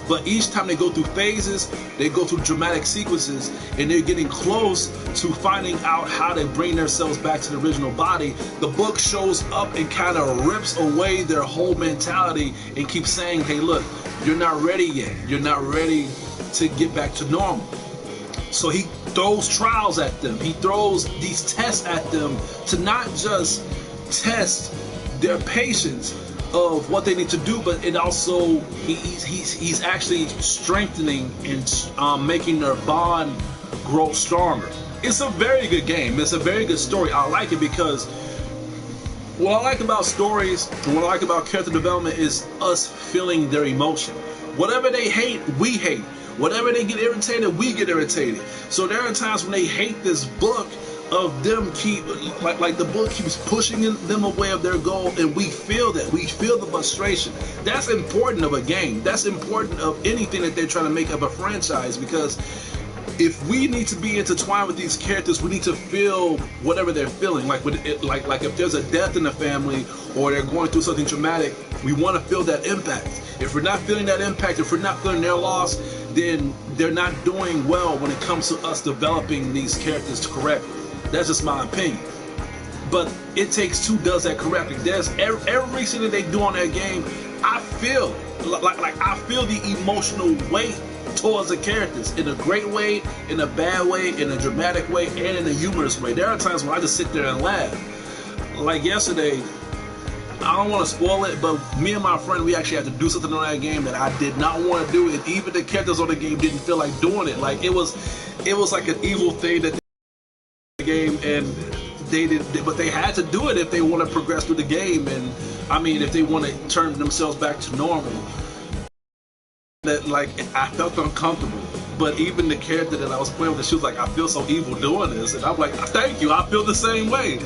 but each time they go through phases, they go through dramatic sequences, and they're getting close to finding out how to bring themselves back to the original body. The book shows up and kind of rips away their whole mentality and keeps saying, hey, look, you're not ready yet. You're not ready to get back to normal. So he throws trials at them. He throws these tests at them to not just test their patience of what they need to do, but it also he's actually strengthening and making their bond grow stronger. It's a very good game. It's a very good story. I like it because what I like about stories and what I like about character development is us feeling their emotion. Whatever they hate, we hate. Whatever they get irritated, we get irritated. So there are times when they hate this book of them like the book keeps pushing them away of their goal, and we feel that. We feel the frustration. That's important of a game. That's important of anything that they're trying to make of a franchise, because if we need to be intertwined with these characters, we need to feel whatever they're feeling. Like with it, like if there's a death in the family or they're going through something traumatic, we want to feel that impact. If we're not feeling that impact, if we're not feeling their loss, then they're not doing well when it comes to us developing these characters correctly. That's just my opinion. But It Takes Two does that correctly. There's everything that they do on that game, I feel like I feel the emotional weight towards the characters in a great way, in a bad way, in a dramatic way, and in a humorous way. There are times when I just sit there and laugh. Like yesterday, I don't want to spoil it, but me and my friend, we actually had to do something on that game that I did not want to do, and even the characters on the game didn't feel like doing it. Like it was like an evil thing that they did in the game, and they did, but they had to do it if they want to progress through the game, and I mean, if they want to turn themselves back to normal. That like I felt uncomfortable, but even the character that I was playing with, she was like, "I feel so evil doing this," and I'm like, "Thank you, I feel the same way."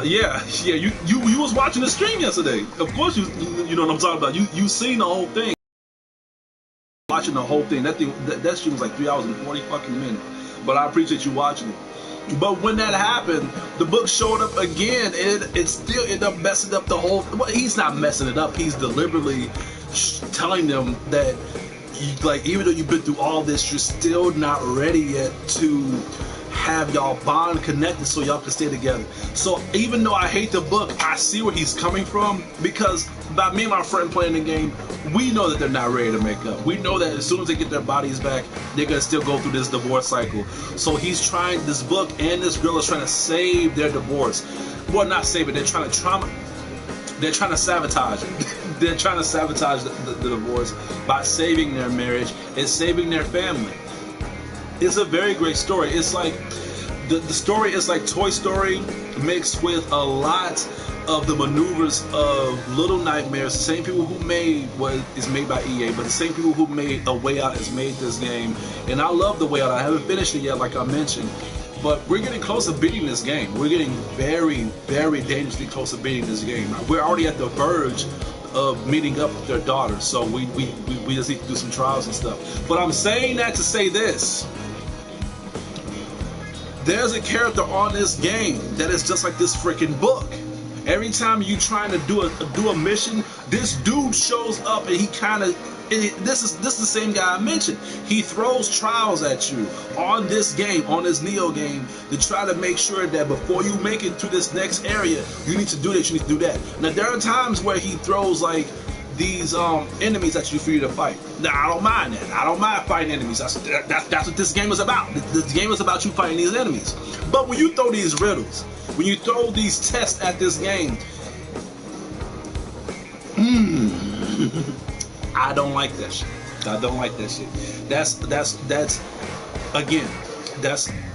Yeah, you was watching the stream yesterday. Of course, you know what I'm talking about. You seen the whole thing, watching the whole thing. That stream was like 3 hours and 40 fucking minutes. But I appreciate you watching it. But when that happened, the book showed up again, and it still ended up messing up the whole. Well, he's not messing it up. He's deliberately telling them that, like, even though you've been through all this, you're still not ready yet to have y'all bond connected so y'all can stay together. So even though I hate the book, I see where he's coming from, because by me and my friend playing the game, we know that they're not ready to make up. We know that as soon as they get their bodies back, they're gonna still go through this divorce cycle. So he's trying, this book and this girl is trying to save their divorce. Well, not save it, they're trying to sabotage it. They're trying to sabotage the divorce by saving their marriage and saving their family. It's a very great story. It's like the story is like Toy Story mixed with a lot of the maneuvers of Little Nightmares. The same people who made what is made by EA, but the same people who made A Way Out has made this game. And I love The Way Out. I haven't finished it yet, like I mentioned. But we're getting close to beating this game. We're getting very, very dangerously close to beating this game. We're already at the verge of meeting up with their daughter. So we just need to do some trials and stuff. But I'm saying that to say this. There's a character on this game that is just like this freaking book. Every time you trying to do a mission, this dude shows up and he kind of, this is the same guy I mentioned. He throws trials at you on this game, on this Neo game, to try to make sure that before you make it to this next area, you need to do this, you need to do that. Now there are times where he throws like these enemies at you for you to fight. Now I don't mind that. I don't mind fighting enemies. That's what this game is about. This game is about you fighting these enemies. But when you throw these riddles, when you throw these tests at this game, I don't like that shit. I don't like that shit. That's again,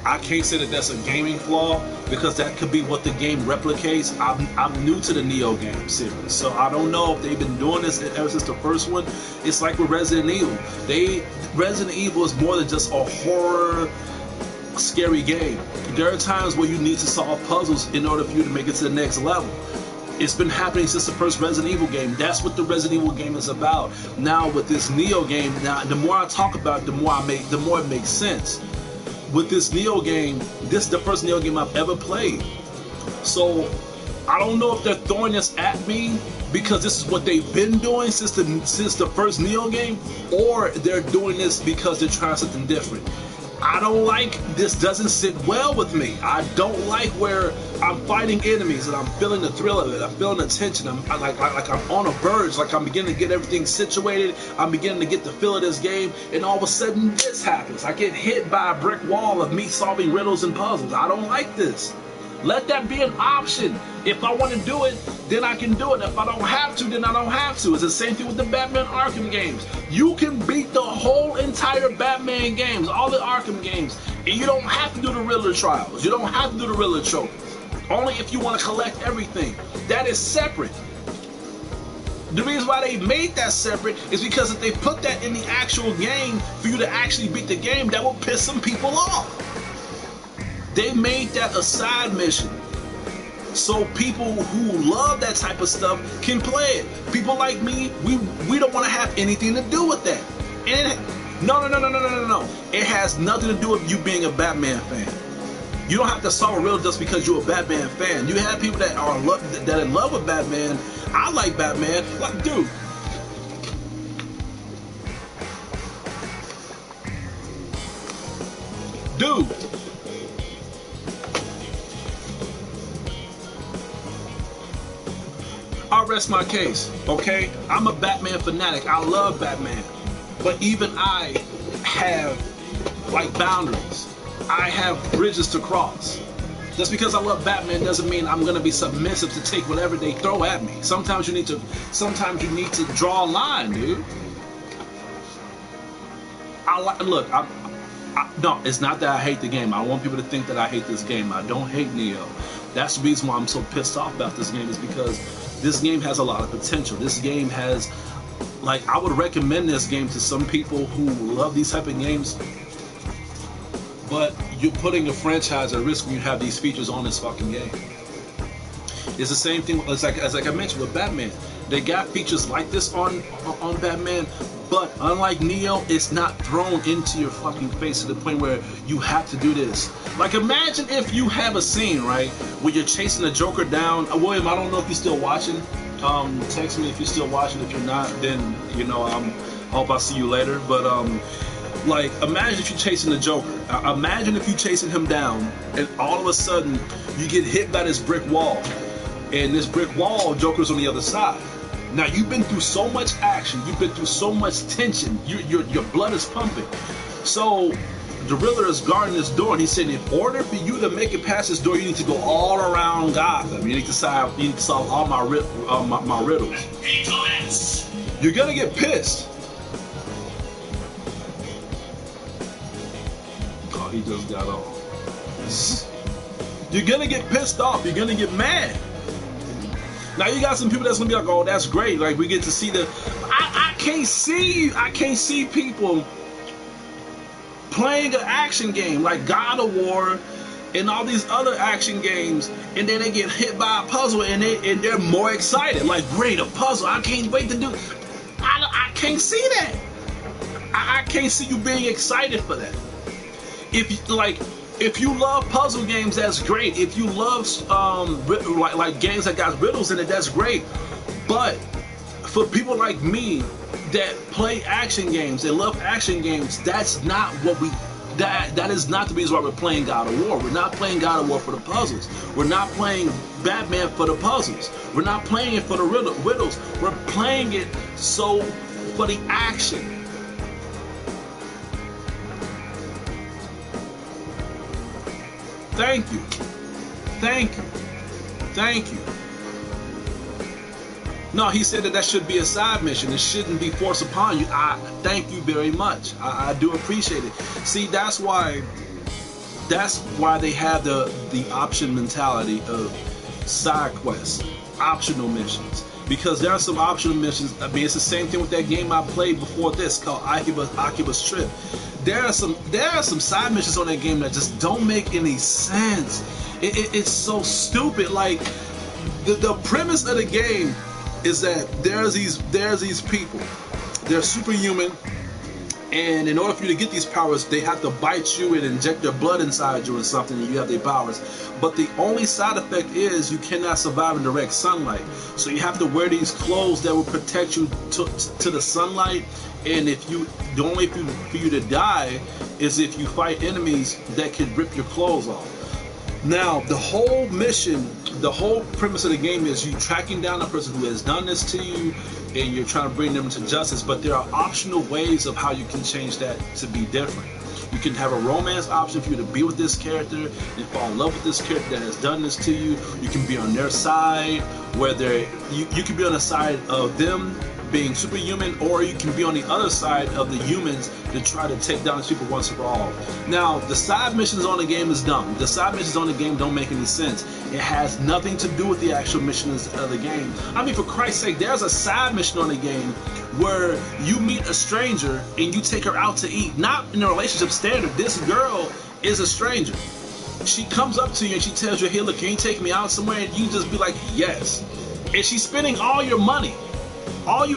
I can't say that that's a gaming flaw, because that could be what the game replicates. I'm new to the Neo game series, so I don't know if they've been doing this ever since the first one. It's like with Resident Evil. Resident Evil is more than just a horror scary game. There are times where you need to solve puzzles in order for you to make it to the next level. It's been happening since the first Resident Evil game. That's what the Resident Evil game is about. Now with this Neo game, now the more I talk about it, the more it makes sense. With this Neo game, this is the first Neo game I've ever played. So I don't know if they're throwing this at me because this is what they've been doing since the first Neo game, or they're doing this because they're trying something different. I don't like, this doesn't sit well with me. I don't like where I'm fighting enemies and I'm feeling the thrill of it. I'm feeling the tension. I'm on a verge, like I'm beginning to get everything situated. I'm beginning to get the feel of this game, and all of a sudden this happens. I get hit by a brick wall of me solving riddles and puzzles. I don't like this. Let that be an option. If I want to do it, then I can do it. If I don't have to, then I don't have to. It's the same thing with the Batman Arkham games. You can beat the whole entire Batman games, all the Arkham games, and you don't have to do the Riddler trials. You don't have to do the Riddler trophy. Only if you want to collect everything. That is separate. The reason why they made that separate is because if they put that in the actual game for you to actually beat the game, that will piss some people off. They made that a side mission so people who love that type of stuff can play it. People like me, we don't want to have anything to do with that. And No. It has nothing to do with you being a Batman fan. You don't have to solve a riddle just because you're a Batman fan. You have people that are that in love with Batman. I like Batman. Like, dude. I'll rest my case, okay? I'm a Batman fanatic. I love Batman. But even I have, like, boundaries. I have bridges to cross. Just because I love Batman doesn't mean I'm gonna be submissive to take whatever they throw at me. Sometimes you need to draw a line, dude. No, it's not that I hate the game. I don't want people to think that I hate this game. I don't hate Neo. That's the reason why I'm so pissed off about this game, is because this game has a lot of potential. This game has, like, I would recommend this game to some people who love these type of games, but you're putting a franchise at risk when you have these features on this fucking game. It's the same thing as I mentioned with Batman. They got features like this on Batman, but unlike Neo, it's not thrown into your fucking face to the point where you have to do this. Like, imagine if you have a scene, right, where you're chasing the Joker down. William, I don't know if you're still watching. Text me if you're still watching. If you're not, then, you know, I hope I see you later. But like, imagine if you're chasing the Joker. Imagine if you're chasing him down, and all of a sudden you get hit by this brick wall, and this brick wall, Joker's on the other side. Now, you've been through so much action, you've been through so much tension, your blood is pumping. So the Riddler is guarding this door, and he's saying, in order for you to make it past this door, you need to go all around Gotham. You need to solve all my riddles. You're gonna get pissed. Oh, he just got off. You're gonna get pissed off. You're gonna get mad. Now you got some people that's gonna be like, "Oh, that's great! Like, we get to see the." I can't see people playing an action game like God of War and all these other action games, and then they get hit by a puzzle and they're more excited. Like, great, a puzzle! I can't wait to do. I can't see that. I can't see you being excited for that. If you love puzzle games, that's great. If you love like games that got riddles in it, that's great. But for people like me that play action games and love action games, that's not what we. That is not the reason why we're playing God of War. We're not playing God of War for the puzzles. We're not playing Batman for the puzzles. We're not playing it for the riddles. We're playing it for the action. Thank you. No, he said that should be a side mission. It shouldn't be forced upon you. I thank you very much. I do appreciate it. See, that's why they have the option mentality of side quests, optional missions. Because there are some optional missions. I mean, it's the same thing with that game I played before this called Oculus Trip. There are some side missions on that game that just don't make any sense. It's so stupid. Like, the premise of the game is that there's these people. They're superhuman, and in order for you to get these powers, they have to bite you and inject their blood inside you or something, and you have their powers. But the only side effect is you cannot survive in direct sunlight. So you have to wear these clothes that will protect you to the sunlight. And the only way for you to die is if you fight enemies that can rip your clothes off. Now, the whole mission, the whole premise of the game is you tracking down a person who has done this to you, and you're trying to bring them to justice. But there are optional ways of how you can change that to be different. You can have a romance option for you to be with this character and fall in love with this character that has done this to you. You can be on their side, whether you can be on the side of them being superhuman, or you can be on the other side of the humans to try to take down these people once and for all. Now, the side missions on the game is dumb. The side missions on the game don't make any sense. It has nothing to do with the actual missions of the game. I mean, for Christ's sake, there's a side mission on the game where you meet a stranger and you take her out to eat. Not in a relationship standard. This girl is a stranger. She comes up to you and she tells you, "Hey, look, can you take me out somewhere?" And you just be like, "Yes." And she's spending all your money.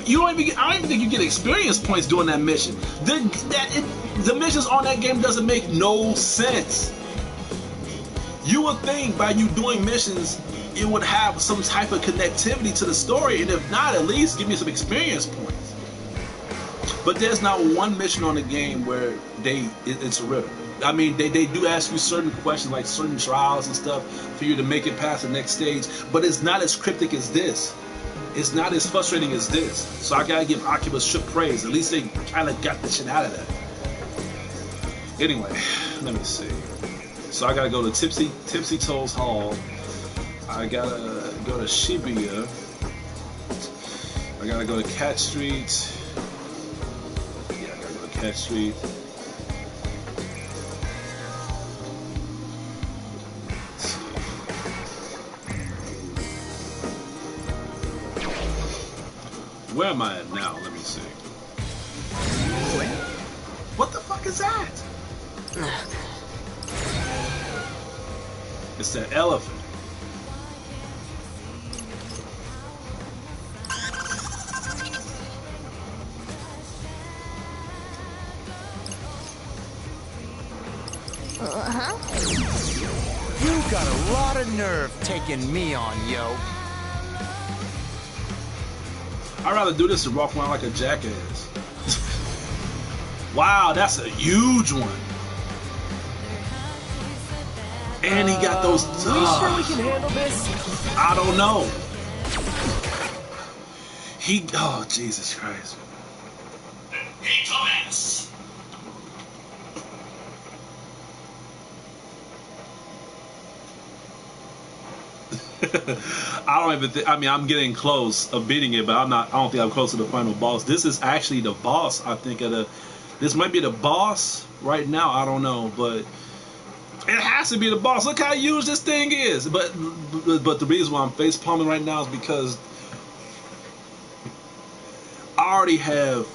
You don't even get, I don't even think you get experience points doing that mission. The missions on that game doesn't make no sense. You would think by you doing missions, it would have some type of connectivity to the story, and if not, at least give me some experience points. But there's not one mission on the game where it's a riddle. I mean, they do ask you certain questions, like certain trials and stuff, for you to make it past the next stage, but it's not as cryptic as this. It's not as frustrating as this. So I gotta give Oculus shook praise. At least they kind of got the shit out of that. Anyway, let me see. So I gotta go to Tipsy Toes Hall. I gotta go to Shibuya. I gotta go to Cat Street. Yeah, I gotta go to Cat Street. Where am I at now? Let me see. What the fuck is that? It's that elephant. You got a lot of nerve taking me on, yo. I'd rather do this than walk around like a jackass. Wow, that's a huge one. And he got those. We sure we can handle this? I don't know. Oh, Jesus Christ. Hey, Thomas! I don't even think. I mean, I'm getting close of beating it, but I don't think I'm close to the final boss. This is actually the boss. I think this might be the boss right now. I don't know, but it has to be the boss. Look how huge this thing is. But the reason why I'm face palming right now is because I already have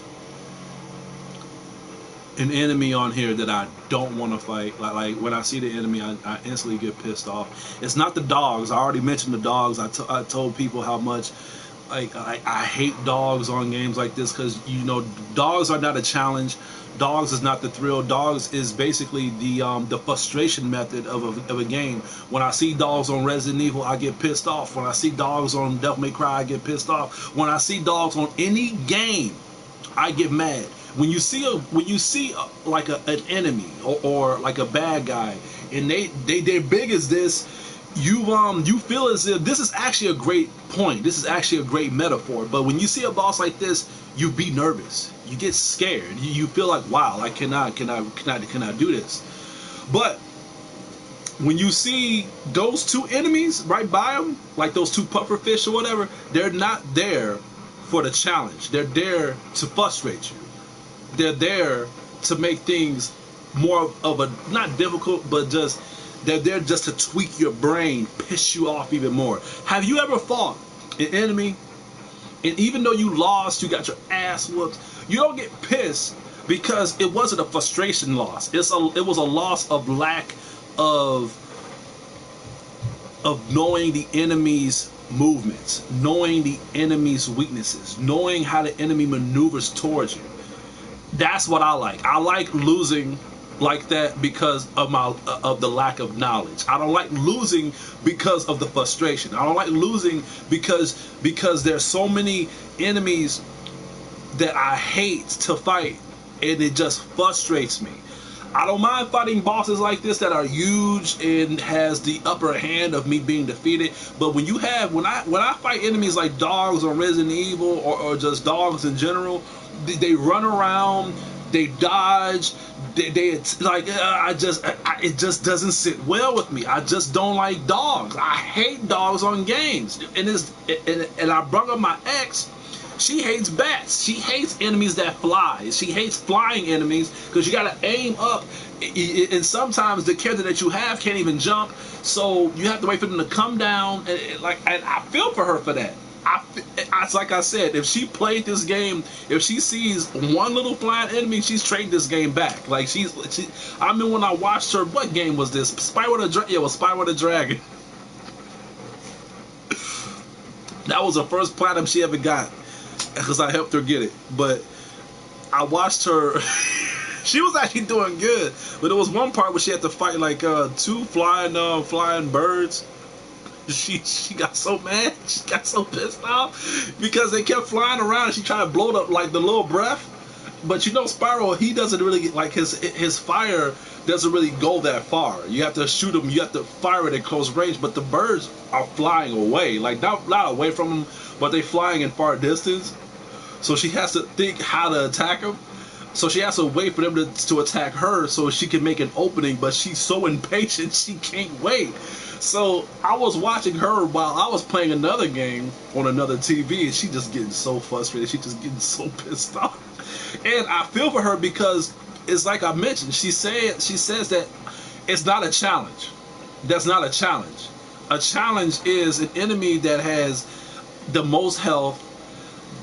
an enemy on here that I don't want to fight. Like when I see the enemy, I instantly get pissed off. It's not the dogs. I already mentioned the dogs. I told people how much I hate dogs on games like this, because dogs are not a challenge. Dogs is not the thrill. Dogs is basically the frustration method of a game. When I see dogs on Resident Evil, I get pissed off. When I see dogs on Devil May Cry, I get pissed off. When I see dogs on any game, I get mad. When you see like an enemy or like a bad guy, and they're big as this, you feel as if this is actually a great point. This is actually a great metaphor. But when you see a boss like this, you be nervous. You get scared. You feel like, wow, like can I do this? But when you see those two enemies right by them, like those two puffer fish or whatever, they're not there for the challenge. They're there to frustrate you. They're there to make things more of a, not difficult, but just, they're there just to tweak your brain, piss you off even more. Have you ever fought an enemy, and even though you lost, you got your ass whooped, you don't get pissed because it wasn't a frustration loss. It was a loss of lack of knowing the enemy's movements, knowing the enemy's weaknesses, knowing how the enemy maneuvers towards you. That's what I like. I like losing like that because of the lack of knowledge. I don't like losing because of the frustration. I don't like losing because there's so many enemies that I hate to fight, and it just frustrates me. I don't mind fighting bosses like this that are huge and has the upper hand of me being defeated. But when I fight enemies like dogs on Resident Evil or just dogs in general, they run around, they dodge, it just doesn't sit well with me. I just don't like dogs. I hate dogs on games, and I brought up my ex. She hates bats. She hates enemies that fly. She hates flying enemies because you gotta aim up, and sometimes the character that you have can't even jump, so you have to wait for them to come down. And I feel for her for that. It's like I said, if she played this game, if she sees one little flying enemy, she's trading this game back. Like I mean, when I watched her, what game was this? Spyro the Dragon. Yeah, it was Spyro the Dragon. That was the first platinum she ever got. because I helped her get it. But I watched her. She was actually doing good, but there was one part where she had to fight like 2 flying birds. She got so mad, she got so pissed off because they kept flying around and she tried to blow it up like the little breath. But you know, Spyro, he doesn't really like his fire doesn't really go that far. You have to shoot him, you have to fire it at close range. But the birds are flying away, like not away from him, but they flying in far distance. So she has to think how to attack him. So she has to wait for them to attack her so she can make an opening, but she's so impatient she can't wait. So I was watching her while I was playing another game on another TV, and she just getting so frustrated. She just getting so pissed off. And I feel for her because it's like I mentioned. She says that it's not a challenge. That's not a challenge. A challenge is an enemy that has the most health,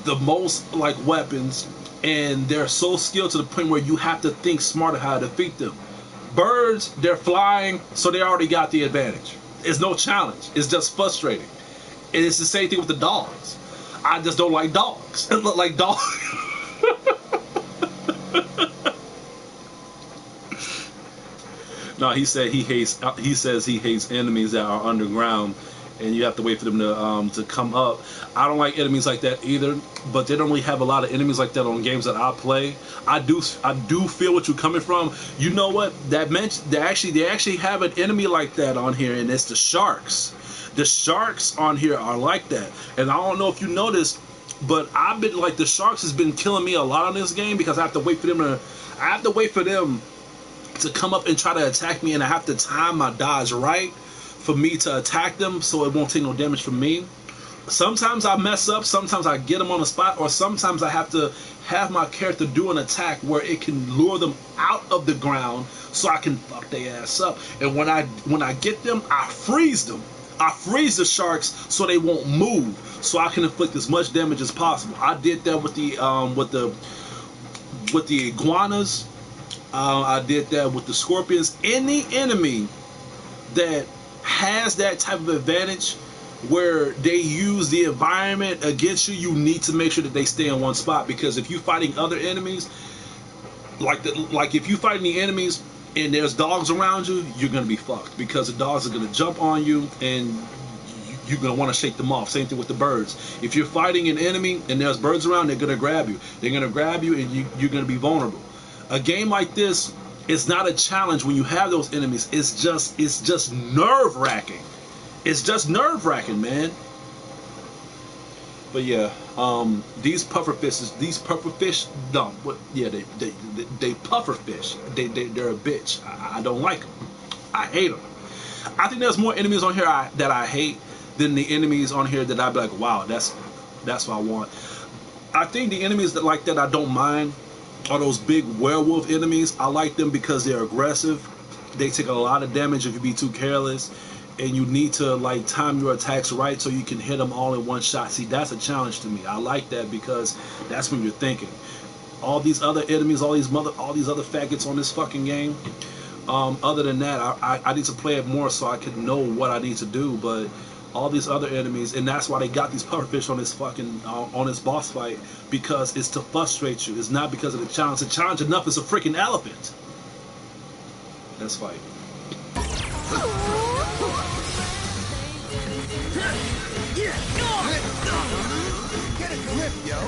the most like weapons, and they're so skilled to the point where you have to think smarter how to defeat them. Birds, they're flying, so they already got the advantage. It's no challenge. It's just frustrating. And it's the same thing with the dogs. I just don't like dogs. It look like dogs. No, he says he hates enemies that are underground, and you have to wait for them to come up. I don't like enemies like that either, but they don't really have a lot of enemies like that on games that I play. I do feel what you're coming from. You know what? They actually have an enemy like that on here, and it's the sharks. The sharks on here are like that, and I don't know if you noticed, but I've been like the sharks has been killing me a lot on this game because I have to wait for them to come up and try to attack me, and I have to time my dodge right for me to attack them so it won't take no damage from me. Sometimes I mess up, sometimes I get them on the spot, or sometimes I have to have my character do an attack where it can lure them out of the ground so I can fuck their ass up. And when I get them, I freeze them. I freeze the sharks so they won't move, so I can inflict as much damage as possible. I did that with the iguanas. I did that with the scorpions. Any enemy that has that type of advantage where they use the environment against you, you need to make sure that they stay in one spot, because if you're fighting other enemies, like if you're fighting the enemies and there's dogs around you, you're gonna be fucked, because the dogs are gonna jump on you and you're gonna want to shake them off. Same thing with the birds. If you're fighting an enemy and there's birds around, they're gonna grab you. They're gonna grab you and you're gonna be vulnerable. A game like this is not a challenge when you have those enemies. It's just nerve-wracking. It's just nerve-wracking, man. But yeah, these pufferfish, no, what? Yeah, they pufferfish. They're a bitch. I don't like them. I hate them. I think there's more enemies on here that I hate than the enemies on here that I'd be like, wow, that's what I want. I think the enemies that like that I don't mind are those big werewolf enemies. I like them because they're aggressive. They take a lot of damage if you be too careless, and you need to like time your attacks right so you can hit them all in one shot. See, that's a challenge to me. I like that because that's when you're thinking. All these other enemies, all these other faggots on this fucking game. Other than that, I need to play it more so I can know what I need to do. But all these other enemies, and that's why they got these pufferfish on this fucking on this boss fight, because it's to frustrate you. It's not because of the challenge. The challenge enough is a freaking elephant. Let's fight. Get a grip, yo.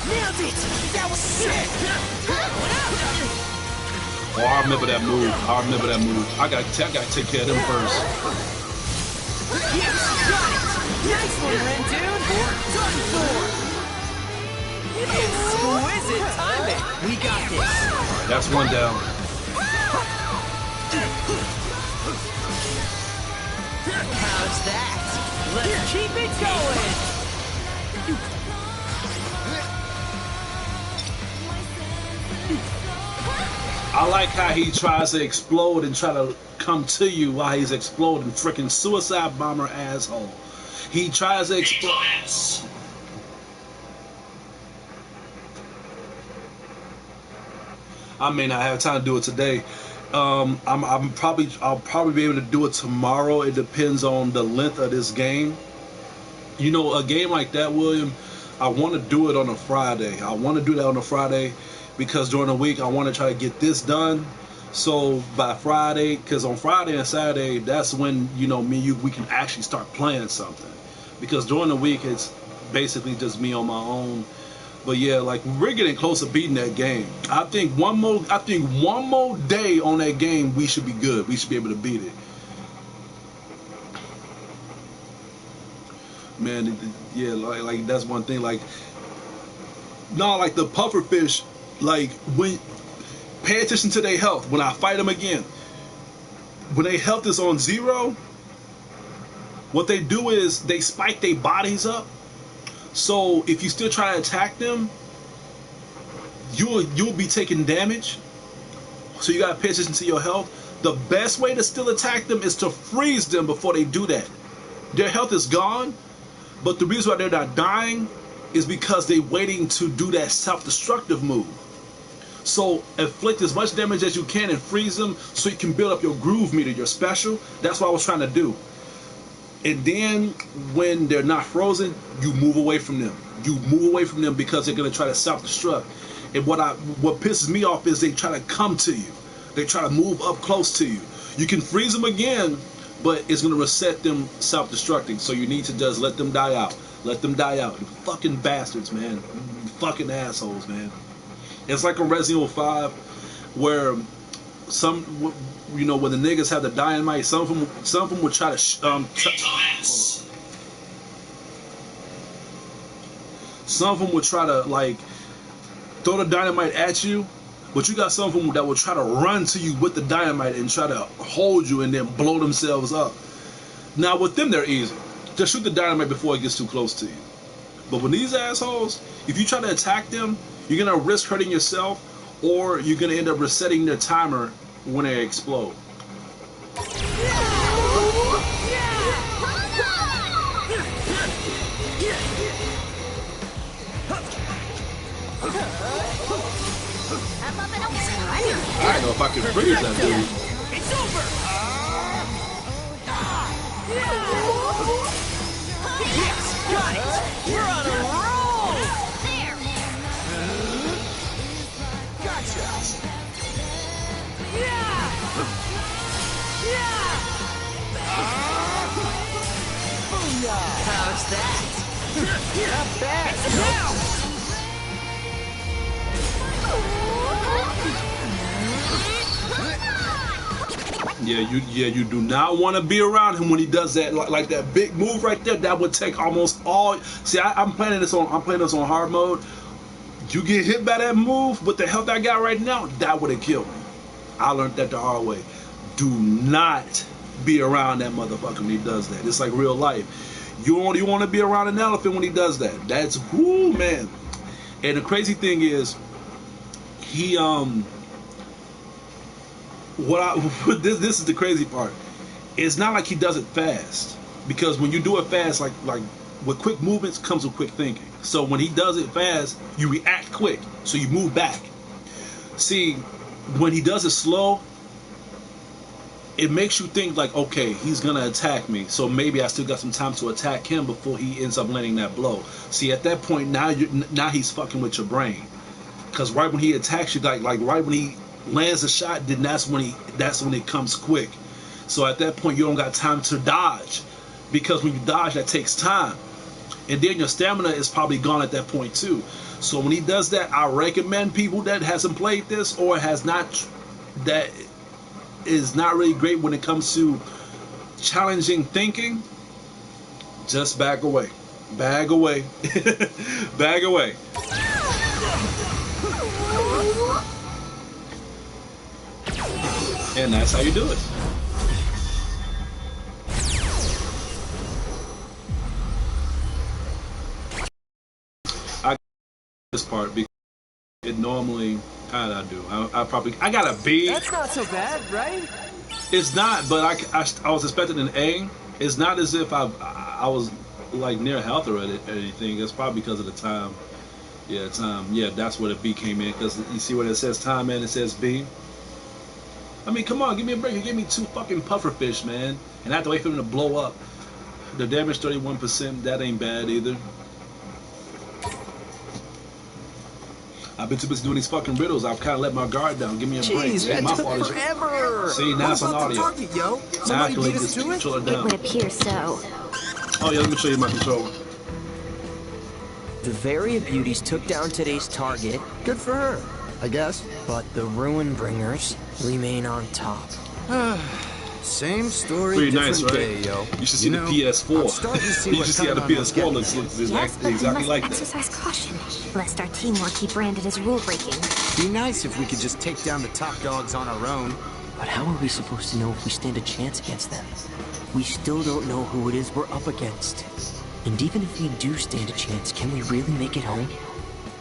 Nailed it! That was sick! Oh, I remember that move. I gotta take care of them first. Yes, got it! Nice one, Ren, dude! Done for! Exquisite timing! We got this! That's one down. How's that? Let's keep it going! I like how he tries to explode and try to come to you while he's exploding. Freaking suicide bomber asshole. He tries to explode. I may not have time to do it today. I'll probably be able to do it tomorrow. It depends on the length of this game. You know, a game like that, William, I want to do it on a Friday. I want to do that on a Friday because during the week I want to try to get this done. So by Friday, because on Friday and Saturday, that's when, you know, me and you, we can actually start playing something. Because during the week, it's basically just me on my own. But yeah, like we're getting close to beating that game. I think one more day on that game, we should be good. We should be able to beat it. Man, yeah, like that's one thing. Like, no, like the pufferfish, like when pay attention to their health. When I fight them again, when their health is on 0, what they do is they spike their bodies up. So if you still try to attack them, you'll be taking damage. So you gotta pay attention to your health. The best way to still attack them is to freeze them before they do that. Their health is gone, but the reason why they're not dying is because they're waiting to do that self-destructive move. So inflict as much damage as you can and freeze them so you can build up your groove meter, your special. That's what I was trying to do. And then when they're not frozen, you move away from them. You move away from them because they're gonna try to self-destruct. And what pisses me off is they try to come to you. They try to move up close to you. You can freeze them again, but it's gonna reset them self-destructing. So you need to just let them die out. Let them die out. You fucking bastards, man. You fucking assholes, man. It's like on Resident Evil 5, where some, you know, when the niggas have the dynamite, some of them would try to some of them would try to like throw the dynamite at you, but you got some of them that will try to run to you with the dynamite and try to hold you and then blow themselves up. Now with them, they're easy. Just shoot the dynamite before it gets too close to you. But with these assholes, if you try to attack them, you're gonna risk hurting yourself, or you're gonna end up resetting their timer when they explode. I don't know if I can freeze that dude. It's over! Yes, got it! We're on a roll! Gotcha! Yeah! Booyah! How's that? Not bad! Now! Yeah, you do not want to be around him when he does that, like that big move right there. That would take almost all. See, I'm playing this on hard mode. You get hit by that move with the health I got right now, that would have killed me. I learned that the hard way. Do not be around that motherfucker when he does that. It's like real life. You only want to be around an elephant when he does that. That's whoo, man. And the crazy thing is, he this is the crazy part. It's not like he does it fast, because when you do it fast, like with quick movements comes with quick thinking. So when he does it fast, you react quick, so you move back. See, when he does it slow, it makes you think like, okay, he's gonna attack me, so maybe I still got some time to attack him before he ends up landing that blow. See, at that point, now he's fucking with your brain, because right when he attacks you, like right when he lands a shot, then that's when it comes quick. So at that point, you don't got time to dodge, because when you dodge, that takes time, and then your stamina is probably gone at that point too. So when he does that, I recommend people that hasn't played this or has not, that is not really great when it comes to challenging thinking, just back away, bag away, bag away. And that's how you do it. I got this part because it normally, how did I do? I got a B. That's not so bad, right? It's not, but I was expecting an A. It's not as if I was like near health or anything. It's probably because of the time. Yeah, time. Yeah, that's where the B came in, because you see what it says time and it says B. I mean, come on, give me a break. You gave me 2 fucking pufferfish, man, and I have to wait for them to blow up. The damage 31%. That ain't bad either. I've been too busy doing these fucking riddles. I've kind of let my guard down. Give me a break. Jeez, Man, that my took fault is. forever. See, now it's on What about the audio. target, yo? Now I Somebody can beat lay us this to it? controller It down. would appear so. Oh yeah, let me show you my controller. The Varia Beauties took down today's target, Good for her, I guess. but the Ruin Bringers remain on top. Same story, Pretty different nice, right? day, yo. You should see the know, PS4. I'm starting to see You what should see how the Kailan was PS4 getting looks at. Yes, but we exactly must like that. exercise caution, lest our teamwork be branded as rule-breaking. Be nice if we could just take down the top dogs on our own. But how are we supposed to know if we stand a chance against them? We still don't know who it is we're up against. And even if we do stand a chance, can we really make it home?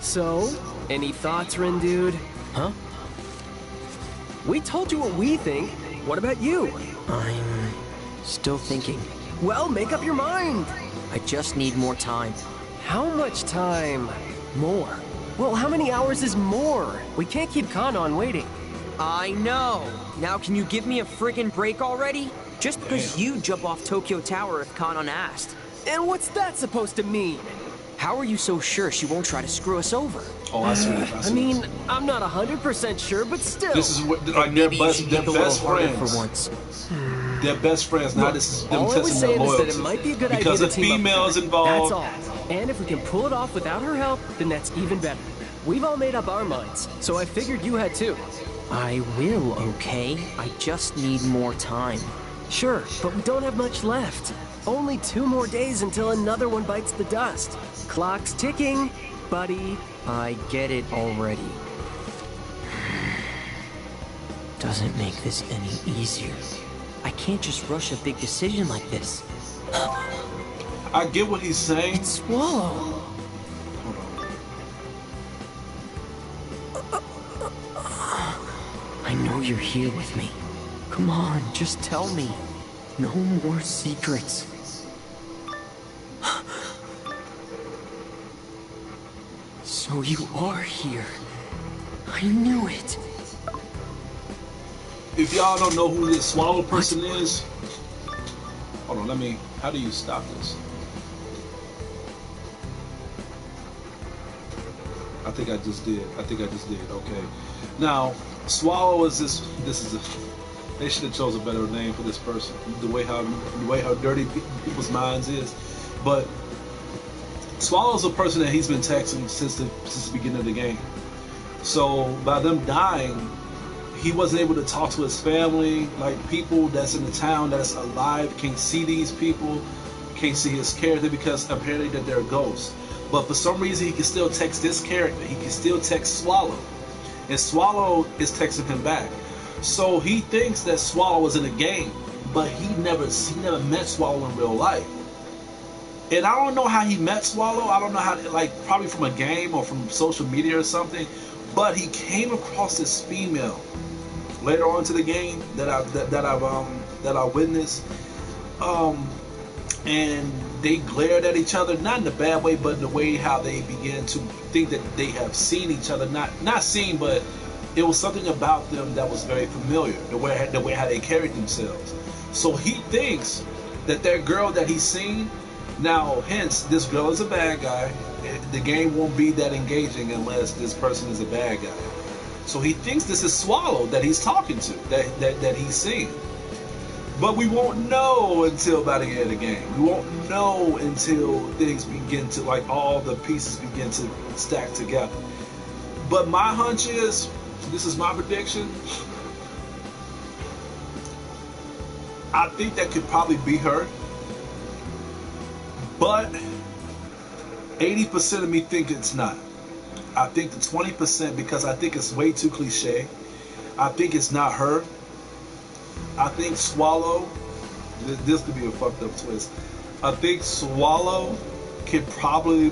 So, any thoughts, Rin dude? Huh? We told you what we think. What about you? I'm still thinking. Well, make up your mind. I just need more time. How much time? More. Well, how many hours is more? We can't keep Kanon waiting. I know! Now can you give me a friggin' break already? Just because you jump off Tokyo Tower if Kanon asked. And what's that supposed to mean? How are you so sure she won't try to screw us over? Oh, I see it. I mean, I'm not 100% sure, but still. this is what like they're Maybe you should they're think a little best harder friends. for once. They're best friends. Now this is them All I was testing their saying is loyalty. that it might be a good idea because to the team up with females her. involved. That's all. And if we can pull it off without her help, then that's even better. We've all made up our minds, so I figured you had too. I will, okay? I just need more time. Sure, but we don't have much left. Only 2 more days until another one bites the dust. Clock's ticking, buddy. I get it already. Doesn't make this any easier. I can't just rush a big decision like this. I get what he's saying. Swallow. I know you're here with me. Come on, just tell me. No more secrets. So you are here. I knew it. If y'all don't know who this swallow person is, hold on. How do you stop this? I think I just did. Okay. Now, swallow is this. They should have chose a better name for this person. The way how dirty people's minds is, but Swallow's a person that he's been texting since the beginning of the game. So by them dying, he wasn't able to talk to his family. Like people that's in the town that's alive can't see these people, can't see his character because apparently that they're ghosts. But for some reason he can still text this character. He can still text Swallow, and Swallow is texting him back. So he thinks that Swallow was in a game, but he never met Swallow in real life. And I don't know how he met Swallow. I don't know how, like probably from a game or from social media or something. But he came across this female later on to the game that I witnessed, and they glared at each other, not in a bad way, but in the way how they began to think that they have seen each other, not seen, but it was something about them that was very familiar, the way how they carried themselves. So he thinks that girl that he's seen. Now, hence, this girl is a bad guy. The game won't be that engaging unless this person is a bad guy. So he thinks this is Swallow that he's talking to, that he's seen. But we won't know until by the end of the game. We won't know until things begin to, like all the pieces begin to stack together. But my hunch is, this is my prediction, I think that could probably be her. But 80% of me think it's not. I think the 20%, because I think it's way too cliche. I think it's not her. I think Swallow, this could be a fucked up twist. I think Swallow could probably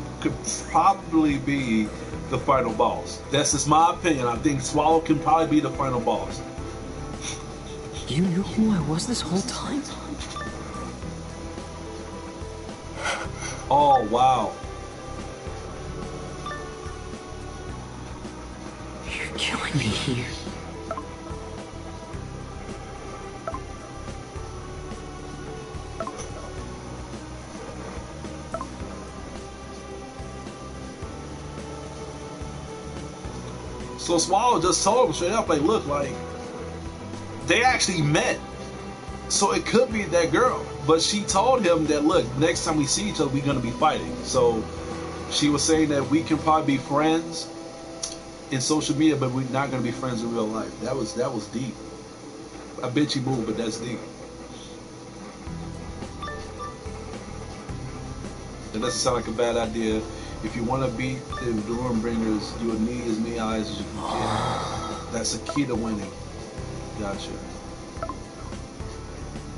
be the final boss. That's just my opinion. I think Swallow can probably be the final boss. You knew who I was this whole time? Oh, wow. You're killing me here. So Swallow just told him straight up, like, look, like, they actually met. So it could be that girl. But she told him that, look, next time we see each other, we're going to be fighting. So she was saying that we can probably be friends in social media, but we're not going to be friends in real life. That was deep. I bet you moved, but that's deep. It doesn't sound like a bad idea. If you want to beat the Ruinbringers, you will need as many eyes as you can. That's the key to winning. Gotcha.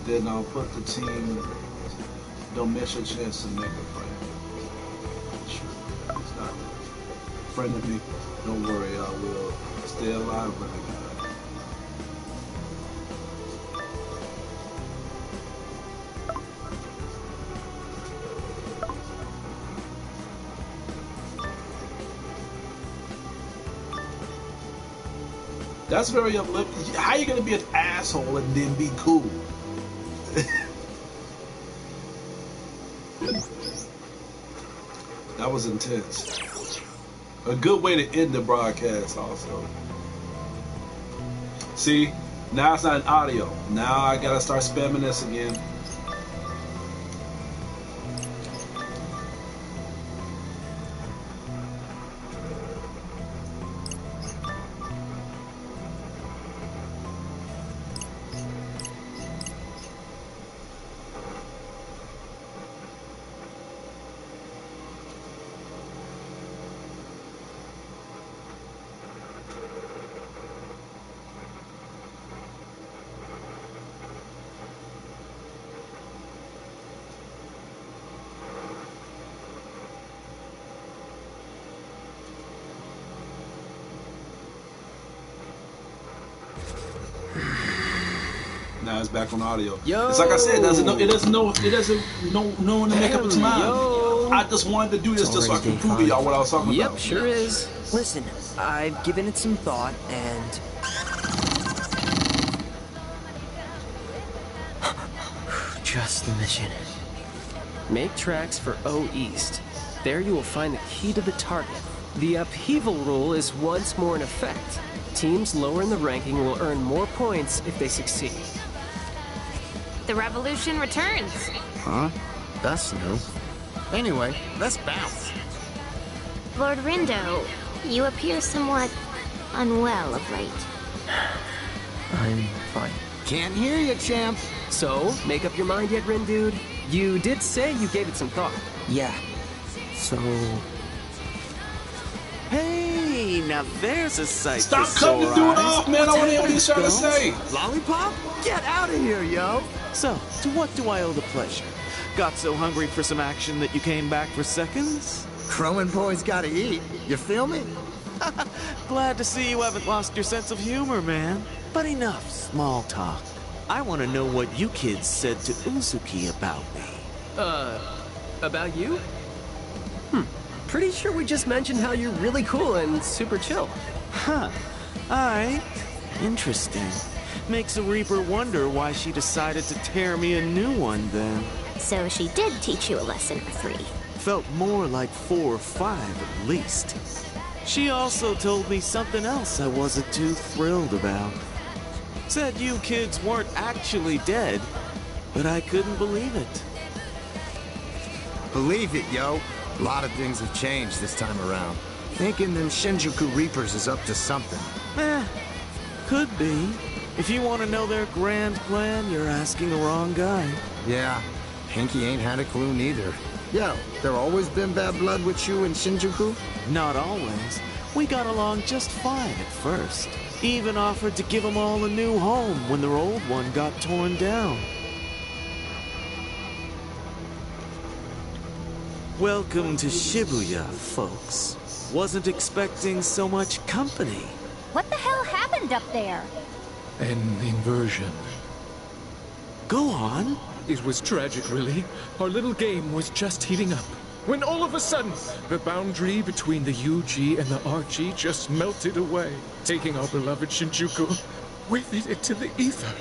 Then I'll put the team. Don't miss your chance to make a friend. Sure. It's not a friend of me. Don't worry, I will stay alive when I die. That's very uplifting. How you gonna be an asshole and then be cool? That was intense. A good way to end the broadcast also. See, now it's not an audio. Now I gotta start spamming this again. Now it's back on audio. Yo. It's like I said, it doesn't know when to make up its mind. Yo. I just wanted to do this just so I can Day prove to y'all what I was talking Yep, about. sure is. Listen, I've given it some thought, and... just the mission. Make tracks for O East. There you will find the key to the target. The upheaval rule is once more in effect. Teams lower in the ranking will earn more points if they succeed. The revolution returns. Huh? That's new. Anyway, let's bounce. Lord Rindo, you appear somewhat unwell of late. I'm fine. Can't hear you, champ. So, make up your mind yet, Rin Dude? You did say you gave it some thought. Yeah. So... Hey, now there's a sight Stop for cutting the sore dude eyes. off, man. I want to hear what he's trying to say. Lollipop? Get out of here, yo. So, to what do I owe the pleasure? Got so hungry for some action that you came back for seconds? Crowing boys gotta eat. You feel me? Glad to see you haven't lost your sense of humor, man. But enough small talk. I want to know what you kids said to Uzuki about me. About you? Pretty sure we just mentioned how you're really cool and super chill. Huh. Alright. Interesting. Makes a Reaper wonder why she decided to tear me a new one then. So she did teach you a lesson or 3. Felt more like 4 or 5 at least. She also told me something else I wasn't too thrilled about. Said you kids weren't actually dead, but I couldn't believe it. Believe it, yo. A lot of things have changed this time around. Thinking them Shinjuku Reapers is up to something. Could be. If you want to know their grand plan, you're asking the wrong guy. Yeah, Pinky ain't had a clue neither. Yo, there always been bad blood with you and Shinjuku? Not always. We got along just fine at first. Even offered to give them all a new home when their old one got torn down. Welcome to Shibuya, folks. Wasn't expecting so much company. What the hell happened up there? An inversion. Go on. It was tragic, really. Our little game was just heating up. When all of a sudden, the boundary between the UG and the RG just melted away, taking our beloved Shinjuku with it into the ether.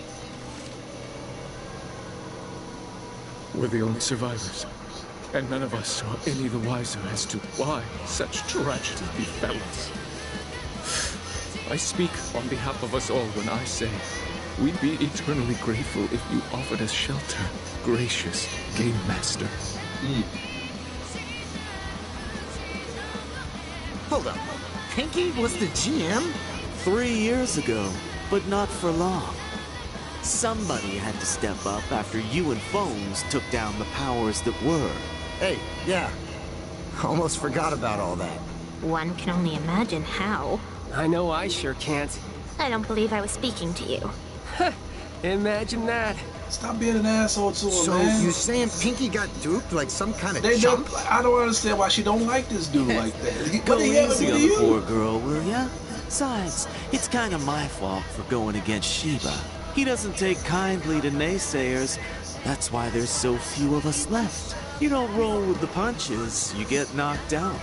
We're the only survivors, and none of us are any the wiser as to why such tragedy befell us. I speak on behalf of us all when I say we'd be eternally grateful if you offered us shelter, gracious Game Master. Hold up. Pinky was the GM? 3 years ago, but not for long. Somebody had to step up after you and Phones took down the powers that were. Hey, yeah. Almost forgot about all that. One can only imagine how. I know I sure can't. I don't believe I was speaking to you. Imagine that. Stop being an asshole to her, So man. you saying Pinky got duped like some kind of They chump? don't, I don't understand why she don't like this dude like that. Go What the hell easy did on he the do? poor girl, will ya? Besides, it's kind of my fault for going against Sheba. He doesn't take kindly to naysayers. That's why there's so few of us left. You don't roll with the punches, you get knocked out.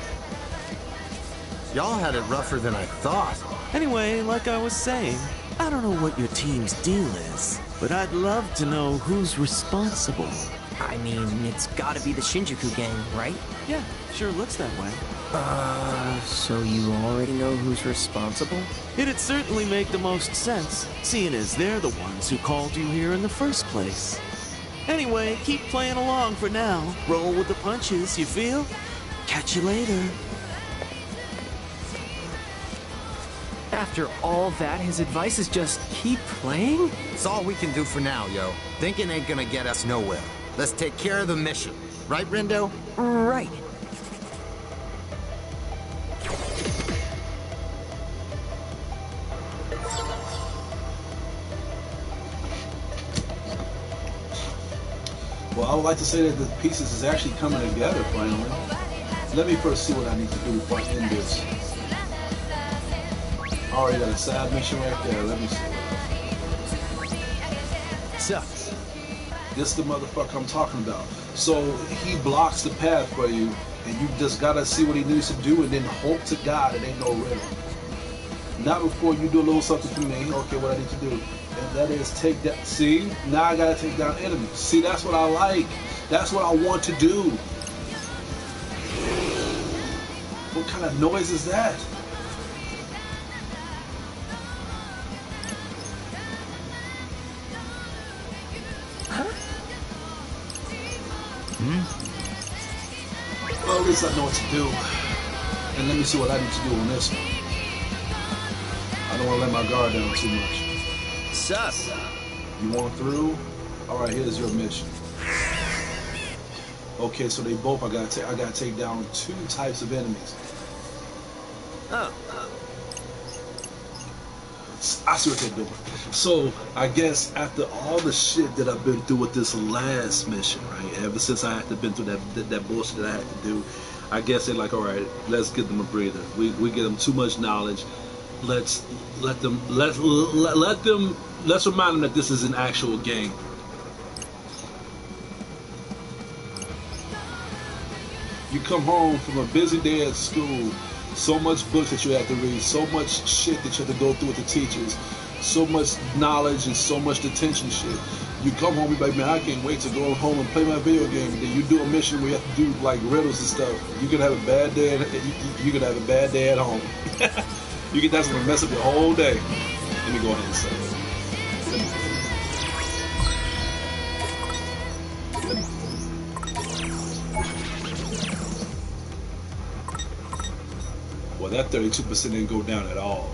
Y'all had it rougher than I thought. Anyway, like I was saying, I don't know what your team's deal is, but I'd love to know who's responsible. I mean, it's gotta be the Shinjuku gang, right? Yeah, sure looks that way. So you already know who's responsible? It'd certainly make the most sense, seeing as they're the ones who called you here in the first place. Anyway, keep playing along for now. Roll with the punches, you feel? Catch you later. After all that, his advice is just keep playing? It's all we can do for now, yo. Thinking ain't gonna get us nowhere. Let's take care of the mission. Right, Rindo? Right. Well, I would like to say that the pieces is actually coming together finally. Let me first see what I need to do before I end this. I already got a side mission right there. Let me see. So, This is the motherfucker I'm talking about. So he blocks the path for you, and you just gotta see what he needs to do, and then hope to God it ain't no riddle. Not before you do a little something for me. Okay, what I need to do, and that is take that. See, now I gotta take down enemies. See, that's what I like. That's what I want to do. What kind of noise is that? Well, at least I know what to do. And let me see what I need to do on this one. I don't want to let my guard down too much. sus. You want through? All right, here's your mission. Okay, so they both I gotta take down 2 types of enemies. Oh. I see what they're doing. So I guess after all the shit that I've been through with this last mission, right? Ever since I had to been through that bullshit that I had to do, I guess they're like, all right, let's give them a breather. We give them too much knowledge. Let's remind them that this is an actual game. You come home from a busy day at school, so much books that you have to read, so much shit that you have to go through with the teachers, so much knowledge and so much detention shit. You come home and be like, man, I can't wait to go home and play my video game. And then you do a mission where you have to do like riddles and stuff. You could have a bad day. You could have a bad day at home. That's gonna mess up your whole day. Let me go ahead and say it. Well, that 32% didn't go down at all.